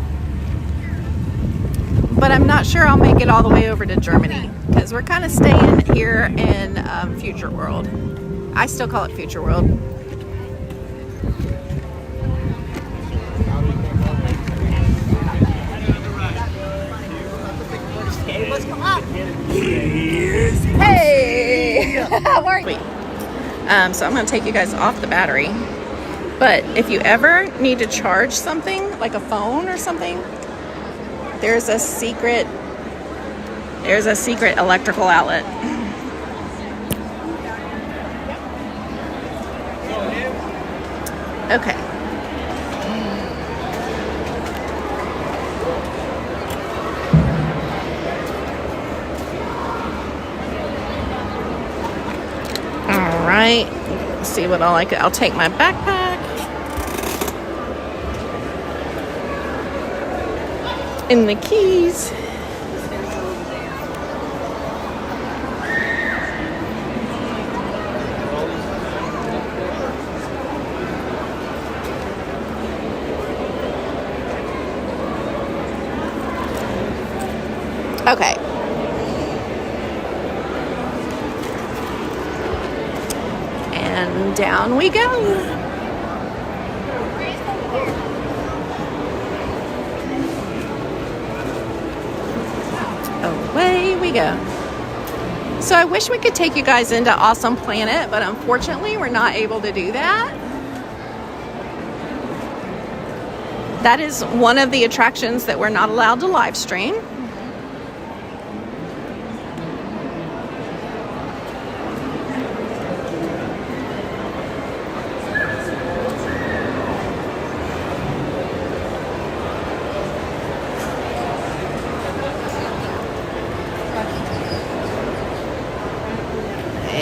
But I'm not sure I'll make it all the way over to Germany because we're kind of staying here in Future World. I still call it Future World. Hey! How are you? So I'm going to take you guys off the battery. But if you ever need to charge something, like a phone or something, there's a secret electrical outlet. Okay. All right. Let's see what I'll take my backpack. And the keys. Okay. And down we go. Away we go. So I wish we could take you guys into Awesome Planet, but unfortunately we're not able to do that. That is one of the attractions that we're not allowed to live stream.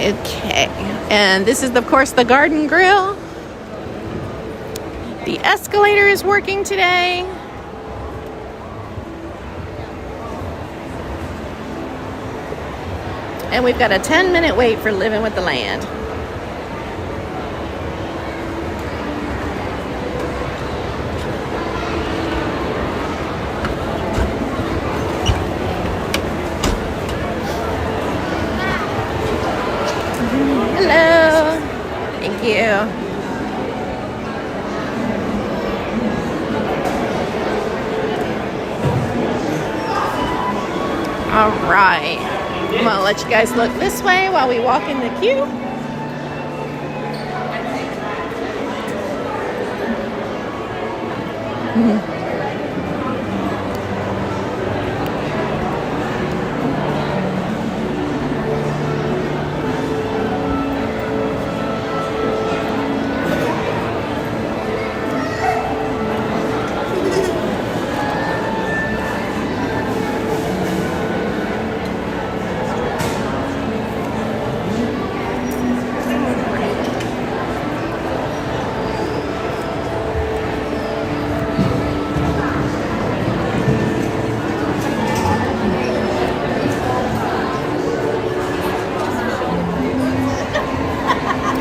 Okay, and this is of course the Garden Grill. The escalator is working today. And we've got a 10-minute wait for Living with the Land. Hello. Thank you. All right. I'm gonna let you guys look this way while we walk in the queue.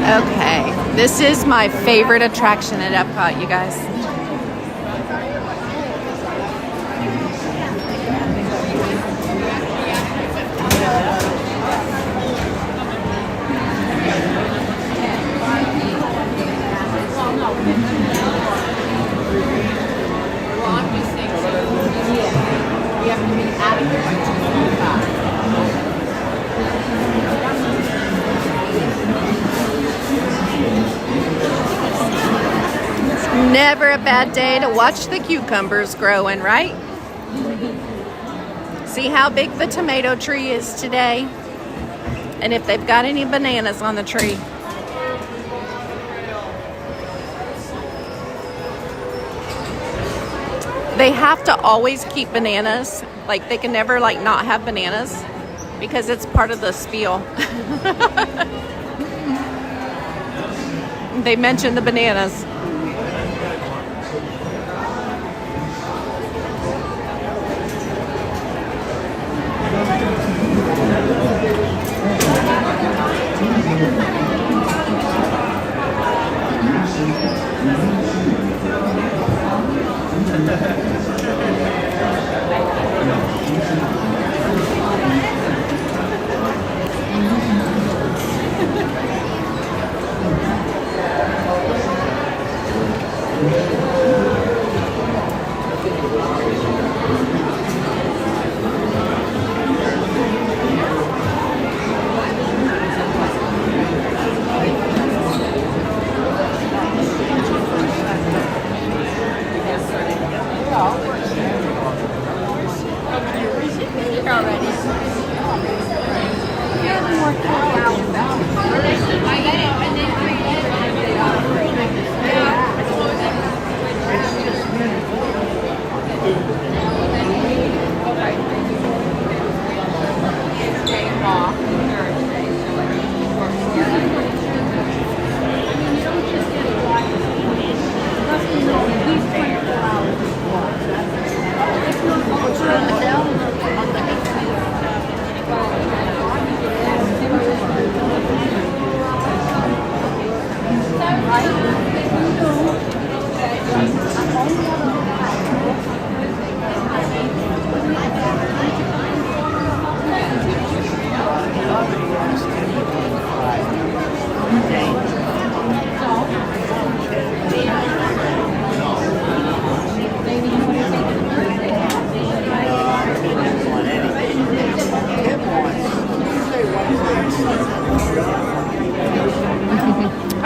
Okay, this is my favorite attraction at Epcot, you guys. Never a bad day to watch the cucumbers growing, right? See how big the tomato tree is today? And if they've got any bananas on the tree. They have to always keep bananas. Like they can never like not have bananas because it's part of the spiel. They mentioned the bananas.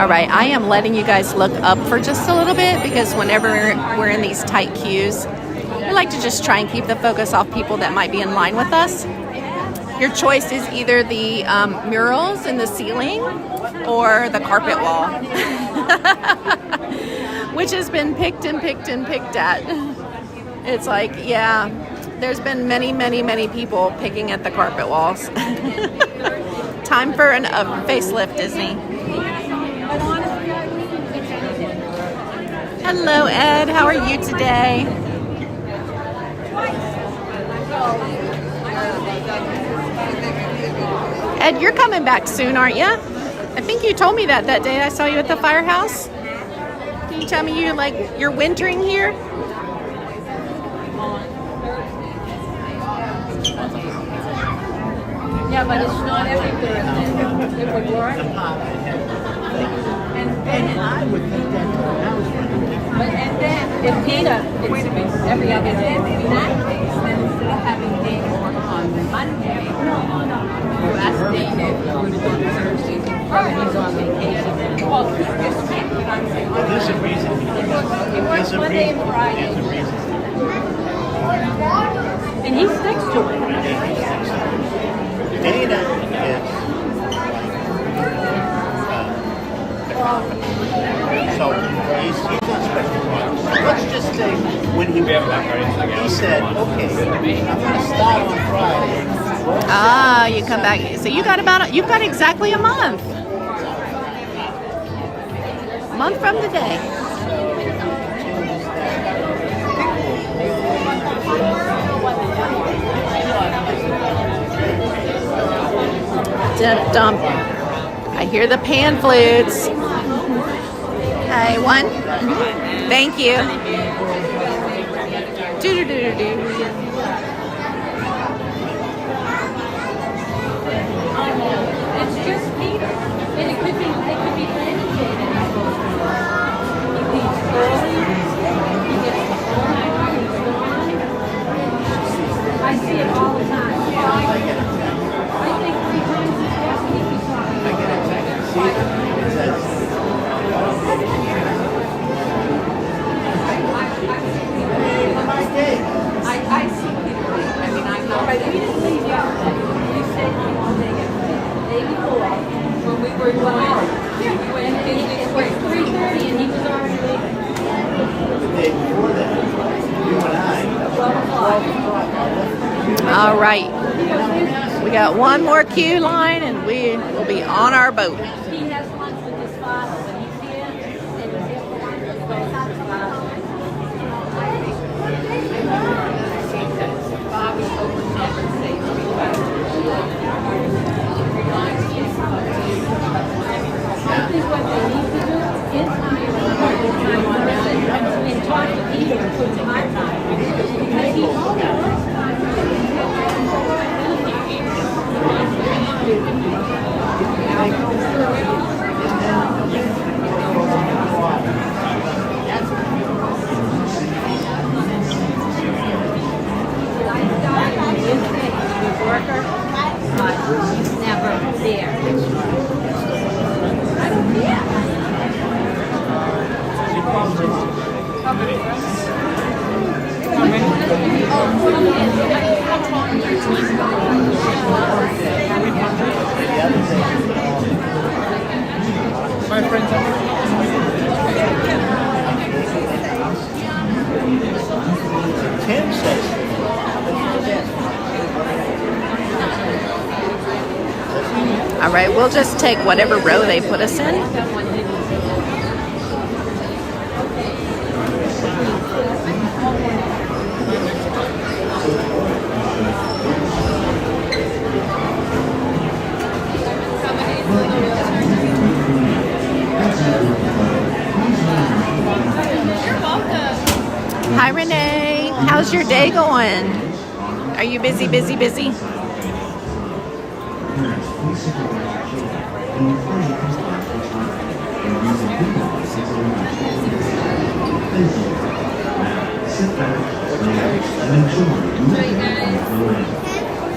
right, I am letting you guys look up for just a little bit because whenever we're in these tight queues, we like to just try and keep the focus off people that might be in line with us. Your choice is either the murals in the ceiling or the carpet wall, which has been picked and picked and picked at. It's like, yeah, there's been many, many, many people picking at the carpet walls. Time for a facelift, Disney. Hello, Ed. How are you today? Ed, you're coming back soon, aren't you? I think you told me that day I saw you at the firehouse. Can you tell me you're wintering here? Yeah, but it's not every Thursday. It would work. And I would think that's what I was But and then if Peter, it's every other day. In that case, then instead of having day work on Monday, the last day that we would go to Thursday, he's on vacation. Well, There's a reason. He works Monday and Friday. And he sticks to it. Dana is so he's on special watch. Let's just say when he said, okay, I'm going to start on Friday. Ah, you come back. So you've got exactly a month. A month from today. Dum. I hear the pan flutes. Hey, one. Thank you. Do. It's just Peter. And it could be landing day. He leaves early. He gets the whole night. I see it all the time. I think 3 times this week we saw it. I see Peter. I mean, I'm not right. We didn't leave yesterday. We stayed home all day yesterday. The day before, when we were going out, we went to Disney Square 3:30 and he was already leaving. The day before that, you and I, 12 o'clock. All right. We got one more queue line and we will be on our boat. He has lunch with his father, but he's here and he's here for lunch with both his father. Bobby overcompensates because I think what they need to do is hire a person and talk to Peter and put my time. Because he worker, but he's never there. I don't care. My friends Tim says All right, we'll just take whatever row they put us in. Hi, Renee. How's your day going? Are you busy?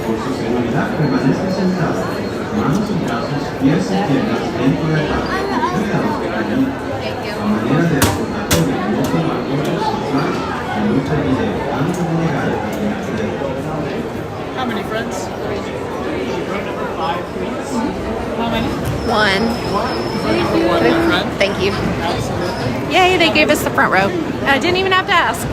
Por su seguridad permanezcan sentados. Manos y brazos, pies y piernas dentro del agua. Mermaid. Yay, they gave us the front row. I didn't even have to ask.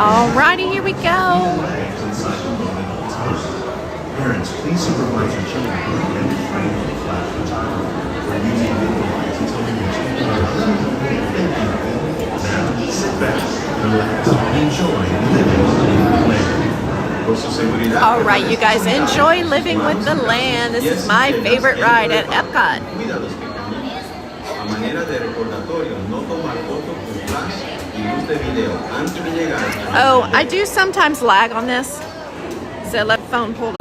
Alrighty, here we go. Parents, please supervise your children and refrain from flash photography or using video lights until they reach the Now, sit back, relax, and enjoy living with the land. All right, you guys, enjoy living with the land. This is my favorite ride at Epcot. Oh, I do sometimes lag on this, so let the phone pull.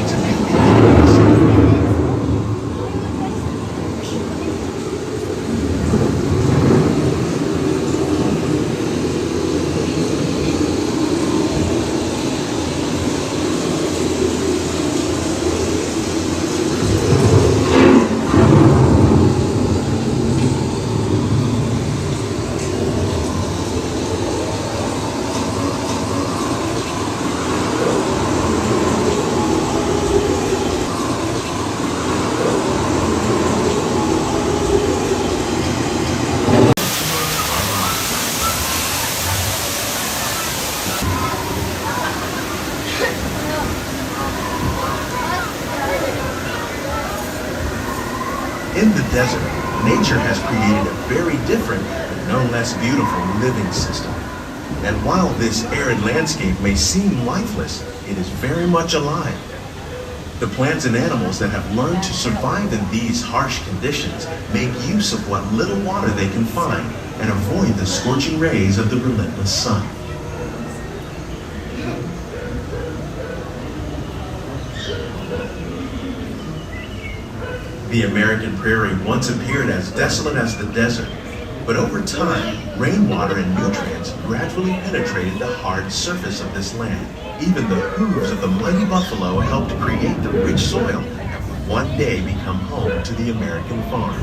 In the desert, nature has created a very different, but no less beautiful living system. And while this arid landscape may seem lifeless, it is very much alive. The plants and animals that have learned to survive in these harsh conditions make use of what little water they can find and avoid the scorching rays of the relentless sun. The American prairie once appeared as desolate as the desert, but over time, rainwater and nutrients gradually penetrated the hard surface of this land. Even the hooves of the mighty buffalo helped create the rich soil that would one day become home to the American farm.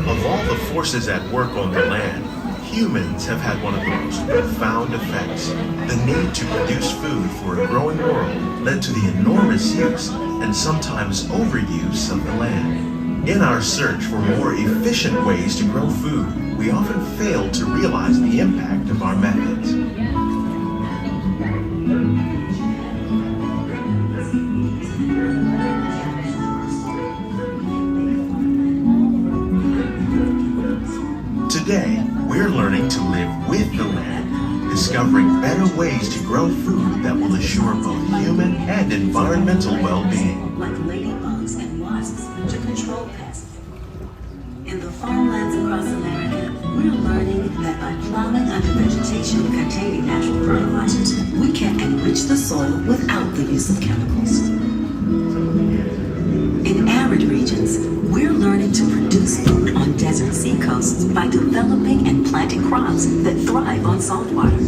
Of all the forces at work on the land, humans have had one of the most profound effects. The need to produce food for a growing world led to the enormous use and sometimes overuse of the land. In our search for more efficient ways to grow food, we often fail to realize the impact of our methods. Today, we're learning to live with the land, discovering better ways to grow food that will assure both human and environmental well-being. Like ladybugs and wasps to control pests. In the farmlands across America, we're learning that by plowing under vegetation containing natural fertilizers, we can enrich the soil without the use of chemicals. In arid regions, we're learning to produce food on desert seacoasts by developing and planting crops that thrive on salt water.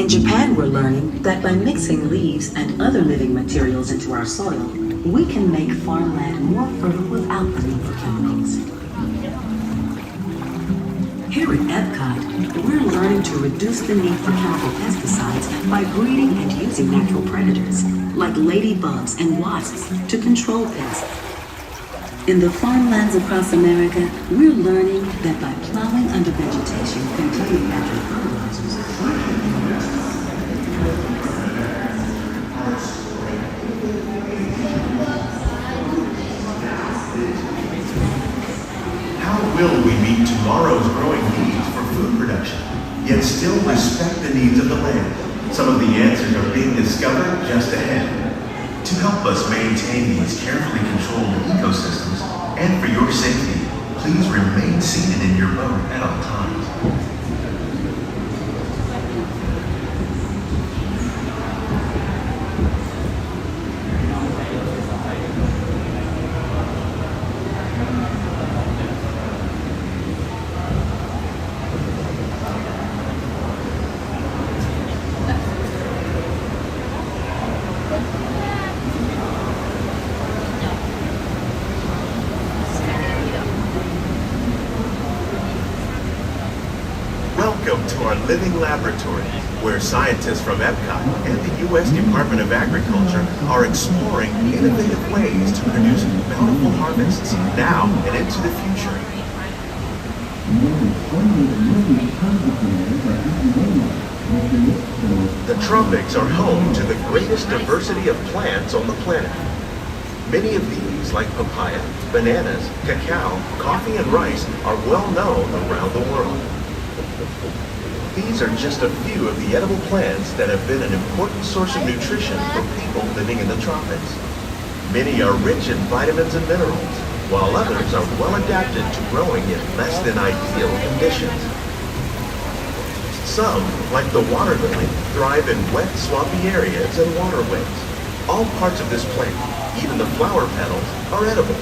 In Japan, we're learning that by mixing leaves and other living materials into our soil, we can make farmland more fertile without the need for chemicals. Here at Epcot, we're learning to reduce the need for chemical pesticides by breeding and using natural predators, like ladybugs and wasps, to control pests. In the farmlands across America, we're learning that by plowing under vegetation containing natural fertilizers, How will we meet tomorrow's growing needs for food production, yet still respect the needs of the land? Some of the answers are being discovered just ahead. To help us maintain these carefully controlled ecosystems, and for your safety, Please remain seated in your boat at all times. Welcome to our living laboratory, where scientists from Epcot and the U.S. Department of Agriculture are exploring innovative ways to produce bountiful harvests now and into the future. The tropics are home to the greatest diversity of plants on the planet. Many of these, like papaya, bananas, cacao, coffee, and rice, are well known around the world. These are just a few of the edible plants that have been an important source of nutrition for people living in the tropics. Many are rich in vitamins and minerals, while others are well adapted to growing in less than ideal conditions. Some, like the water lily, thrive in wet, swampy areas and waterways. All parts of this plant, even the flower petals, are edible.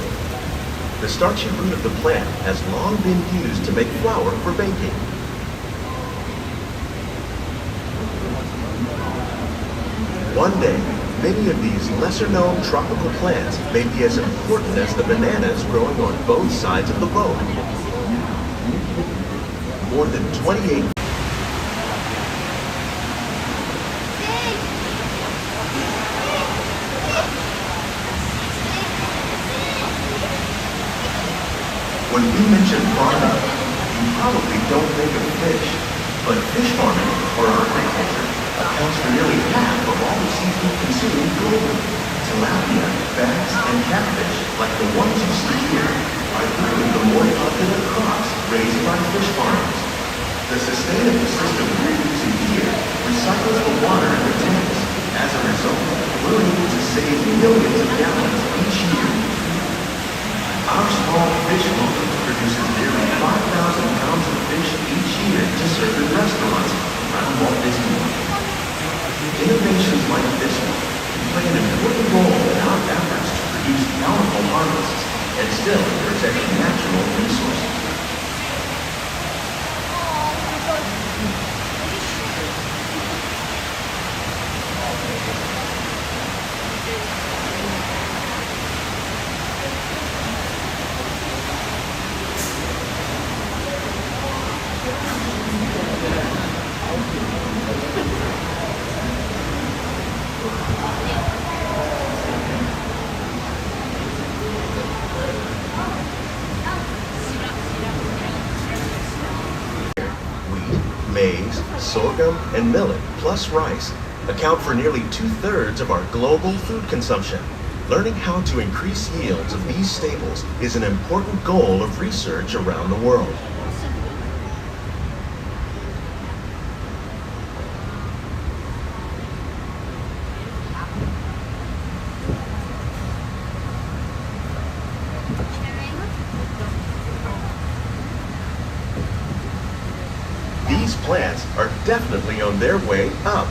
The starchy root of the plant has long been used to make flour for baking. One day, many of these lesser-known tropical plants may be as important as the bananas growing on both sides of the boat. More than 28 When we mention farming, you probably don't think of fish, but fish farming, or aquaculture, accounts for nearly half of all the seafood consumed globally. Tilapia, bass, and catfish, like the ones you see here, are three of the more popular crops raised by fish farmers. The sustainable system we're using here recycles the water in the tanks. As a result, we're able to save millions of gallons each year. Our small fish motor produces nearly 5,000 pounds of fish each year to serve in restaurants around Walt Disney World. Innovations like this one play an important role in our efforts to produce bountiful harvests and still protect natural resources. Maize, sorghum, and millet, plus rice, account for nearly 2/3 of our global food consumption. Learning how to increase yields of these staples is an important goal of research around the world. These plants are definitely on their way up.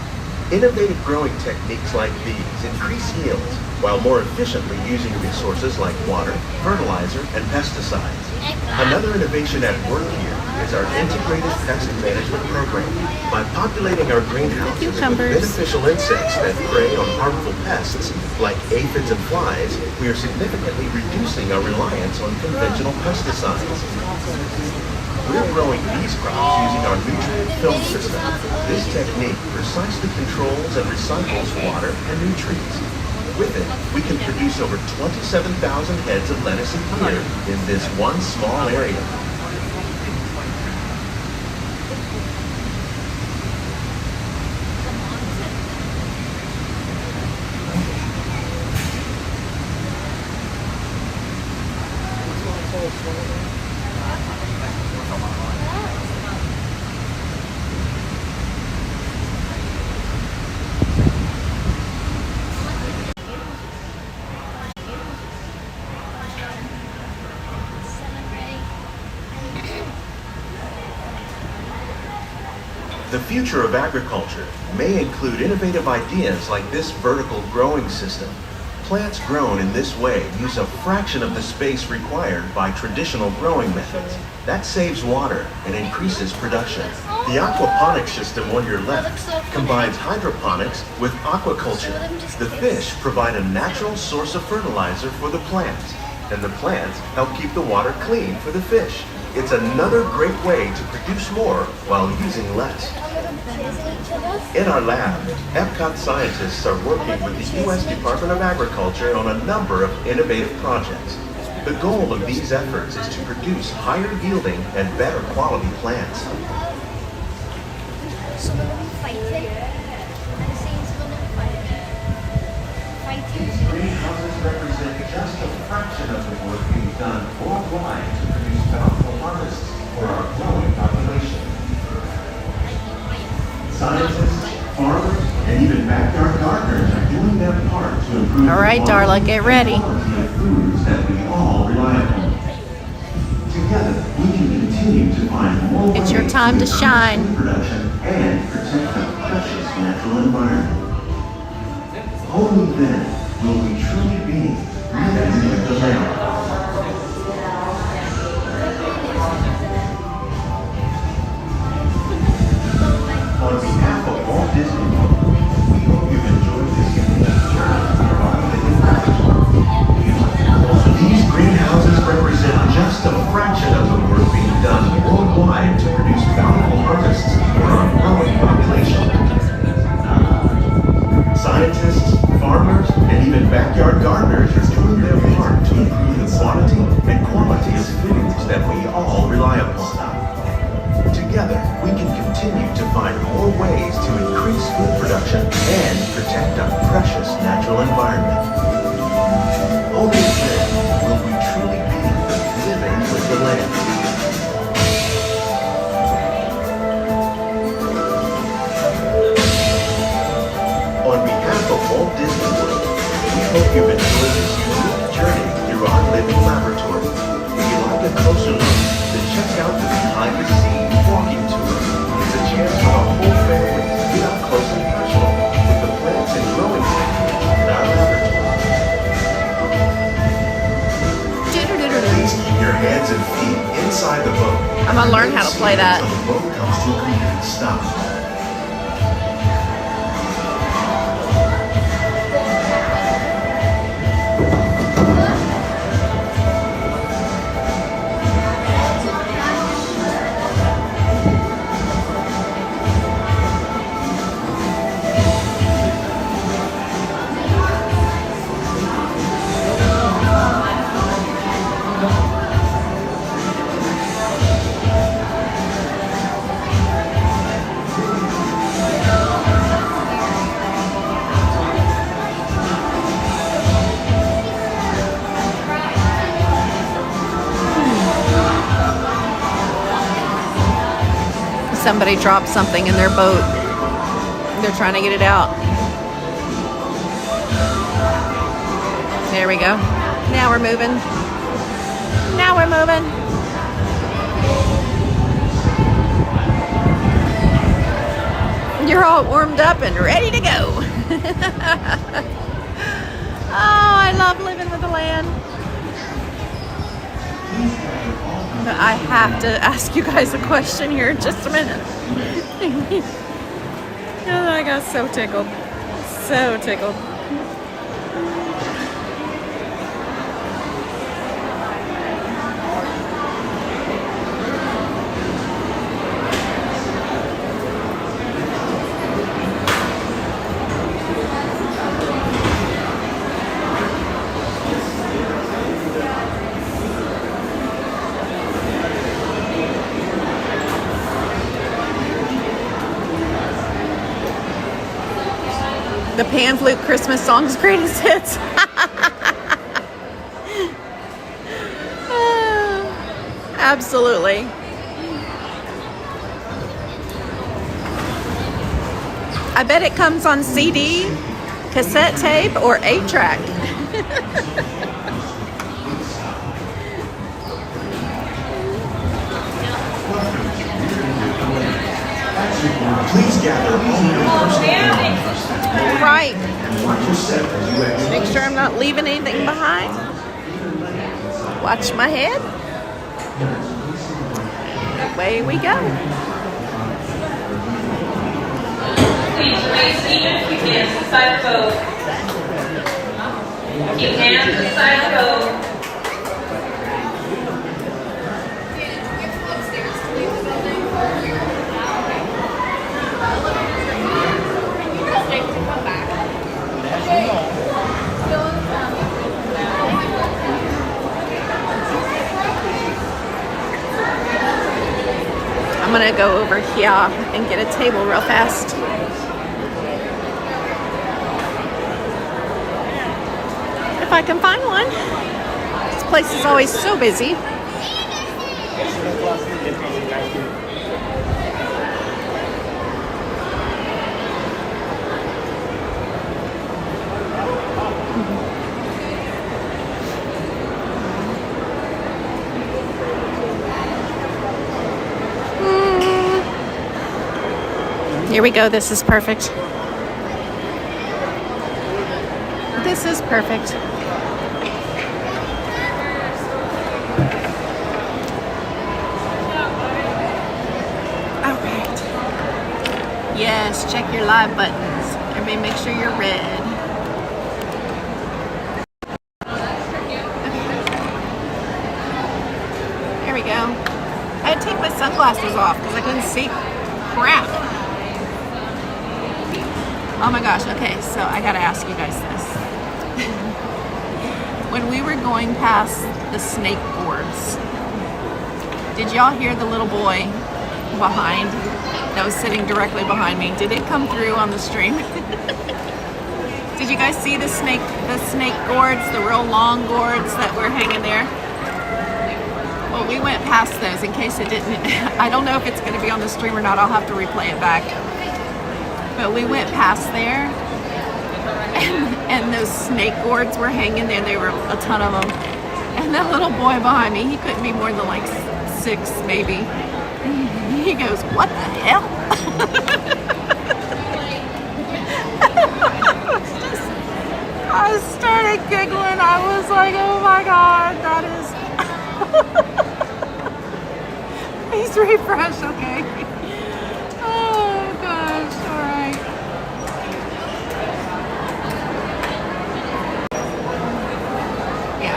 Innovative growing techniques like these increase yields while more efficiently using resources like water, fertilizer, and pesticides. Another innovation at work here is our integrated pest management program. By populating our greenhouses with beneficial insects that prey on harmful pests like aphids and flies, we are significantly reducing our reliance on conventional pesticides. We're growing these crops using our nutrient film system. This technique precisely controls and recycles water and nutrients. With it, we can produce over 27,000 heads of lettuce a year in this one small area. The future of agriculture may include innovative ideas like this vertical growing system. Plants grown in this way use a fraction of the space required by traditional growing methods. That saves water and increases production. The aquaponics system on your left combines hydroponics with aquaculture. The fish provide a natural source of fertilizer for the plants, and the plants help keep the water clean for the fish. It's another great way to produce more while using less. In our lab, Epcot scientists are working with the U.S. Department of Agriculture on a number of innovative projects. The goal of these efforts is to produce higher yielding and better quality plants. Greenhouses represent just a fraction of the work being done worldwide to produce bountiful harvests for our growing population. Scientists, farmers, and even backyard gardeners are doing their part to improve All right, Darla, get ready. the quality of foods that we all rely upon. Together, we can continue to find more It's your ways time to increase shine. food production and protect the precious natural environment. Only then will we truly be living with the land. On behalf of Walt Disney World, we hope you've enjoyed this unique journey through our living laboratory. These greenhouses represent just a fraction of the work being done worldwide to produce bountiful harvests for our growing population. Scientists, farmers, and even backyard gardeners are doing their part to improve the quantity and quality of foods that we all rely upon. Together, we can continue to find more ways to increase food production and protect our precious natural environment. Only then will we truly be living with the land. On behalf of Walt Disney World, we hope you've enjoyed this unique journey through our living laboratory. If you'd like a closer look, then check out the behind-the-scenes walking tour. It's a chance for the whole family to get up close and personal with the plants and growing techniques in our laboratory. Please keep your hands and feet inside the boat. I'm gonna learn how to play that. Until the boat comes to a complete stop. Somebody dropped something in their boat. They're trying to get it out. There we go. Now we're moving. Now we're moving. You're all warmed up and ready to go. Oh, I love living with the land. But I have to ask you guys a question here in just a minute. Oh, I got so tickled. So tickled. The pan flute Christmas songs greatest hits. Absolutely. I bet it comes on CD, cassette tape, or 8-track. gather all your personal belongings and Right. watch your step as you exit. Make sure I'm not leaving anything behind. Watch my head. Away we go. Please remain seated. Keep hands inside the boat. Keep hands inside the boat. I'm gonna go over here and get a table real fast. If I can find one. This place is always so busy. Here we go. This is perfect. This is perfect. All right. Yes, check your live buttons. Everybody make sure you're red. There we go. I had to take my sunglasses off because I couldn't see crap. Oh my gosh, okay, so I gotta ask you guys this. When we were going past the snake boards, did y'all hear the little boy behind that was sitting directly behind me? Did it come through on the stream? Did you guys see the snake gourds, the real long gourds that were hanging there? Well, we went past those in case it didn't. I don't know if it's gonna be on the stream or not. I'll have to replay it back. But we went past there, and those snake gourds were hanging there. There were a ton of them. And that little boy behind me, he couldn't be more than like 6, maybe. He goes, "What the hell?" I started giggling. I was like, "Oh my God, that is." Please refresh, okay?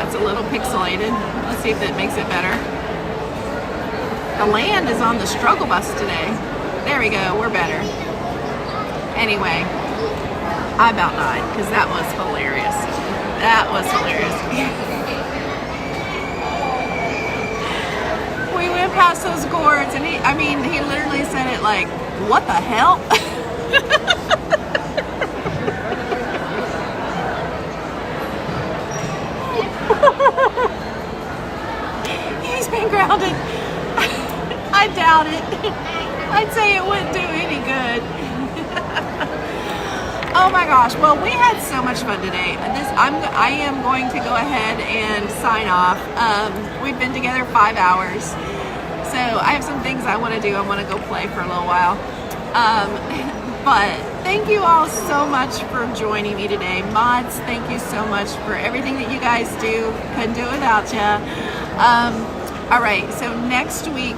It's a little pixelated. Let's see if that makes it better. The land is on the struggle bus today. There we go, we're better. Anyway, I about died because that was hilarious. That was hilarious. We went past those gourds and he literally said it like, "What the hell?" He's been grounded. I doubt it. I'd say it wouldn't do any good. Oh my gosh. Well, we had so much fun today. I am going to go ahead and sign off. We've been together 5 hours. So I have some things I want to do. I want to go play for a little while. But thank you all so much for joining me today. Mods, thank you so much for everything that you guys do. Couldn't do it without you. All right, so next week,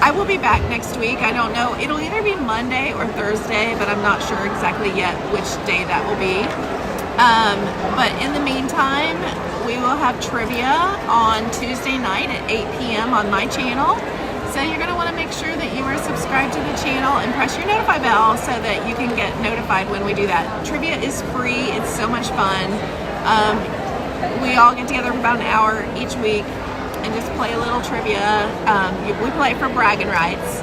I will be back next week. I don't know. It'll either be Monday or Thursday, but I'm not sure exactly yet which day that will be. But in the meantime, we will have trivia on Tuesday night at 8 p.m. on my channel. So you're going to want to make sure that you are subscribed to the channel and press your notify bell so that you can get notified when we do that. Trivia is free. It's so much fun. We all get together for about an hour each week and just play a little trivia. We play for bragging rights.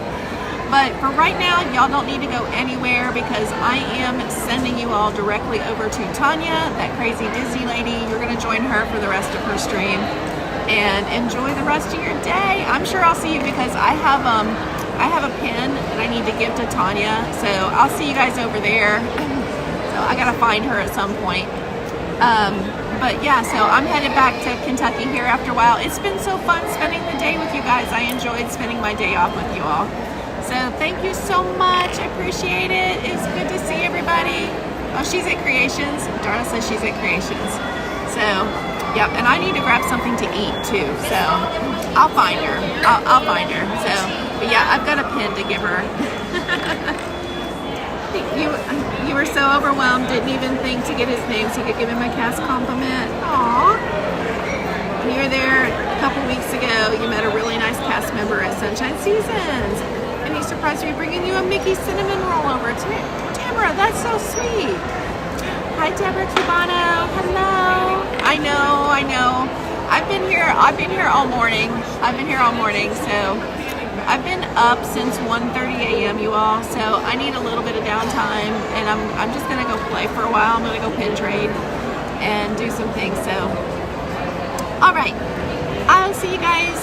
But for right now, y'all don't need to go anywhere because I am sending you all directly over to Tanya, that crazy Disney lady. You're going to join her for the rest of her stream. And enjoy the rest of your day. I'm sure I'll see you because I have a pin that I need to give to Tanya. So I'll see you guys over there. So I gotta find her at some point. But yeah, so I'm headed back to Kentucky here after a while. It's been so fun spending the day with you guys. I enjoyed spending my day off with you all. So thank you so much. I appreciate it. It's good to see everybody. Oh, she's at Creations. Darla says she's at Creations. So, yep. And I need to grab something to eat too. So I'll find her. I'll find her. So, but yeah, I've got a pin to give her. You were so overwhelmed, didn't even think to get his name so you could give him a cast compliment. Aww. When you were there a couple weeks ago, you met a really nice cast member at Sunshine Seasons. And he surprised me bringing you a Mickey cinnamon roll over. Deborah, that's so sweet. Hi, Deborah Cubano. Hello. I know. I've been here all morning. So I've been up since 1:30 a.m. you all. So I need a little bit of downtime, and I'm just gonna go play for a while. I'm gonna go pin trade and do some things. So, all right. I'll see you guys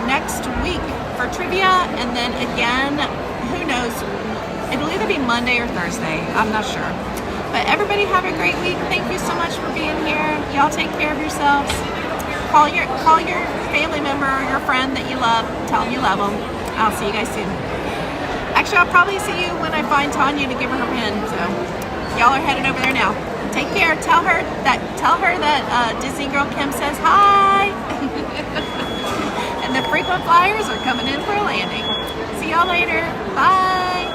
next week for trivia, and then again, who knows? It'll either be Monday or Thursday. I'm not sure. But everybody have a great week. Thank you so much for being here. Y'all take care of yourselves. Call your family member or your friend that you love. Tell them you love them. I'll see you guys soon. Actually, I'll probably see you when I find Tanya to give her pin. So y'all are headed over there now. Take care. Tell her that DisneyGirlKim says hi. And the frequent flyers are coming in for a landing. See y'all later. Bye.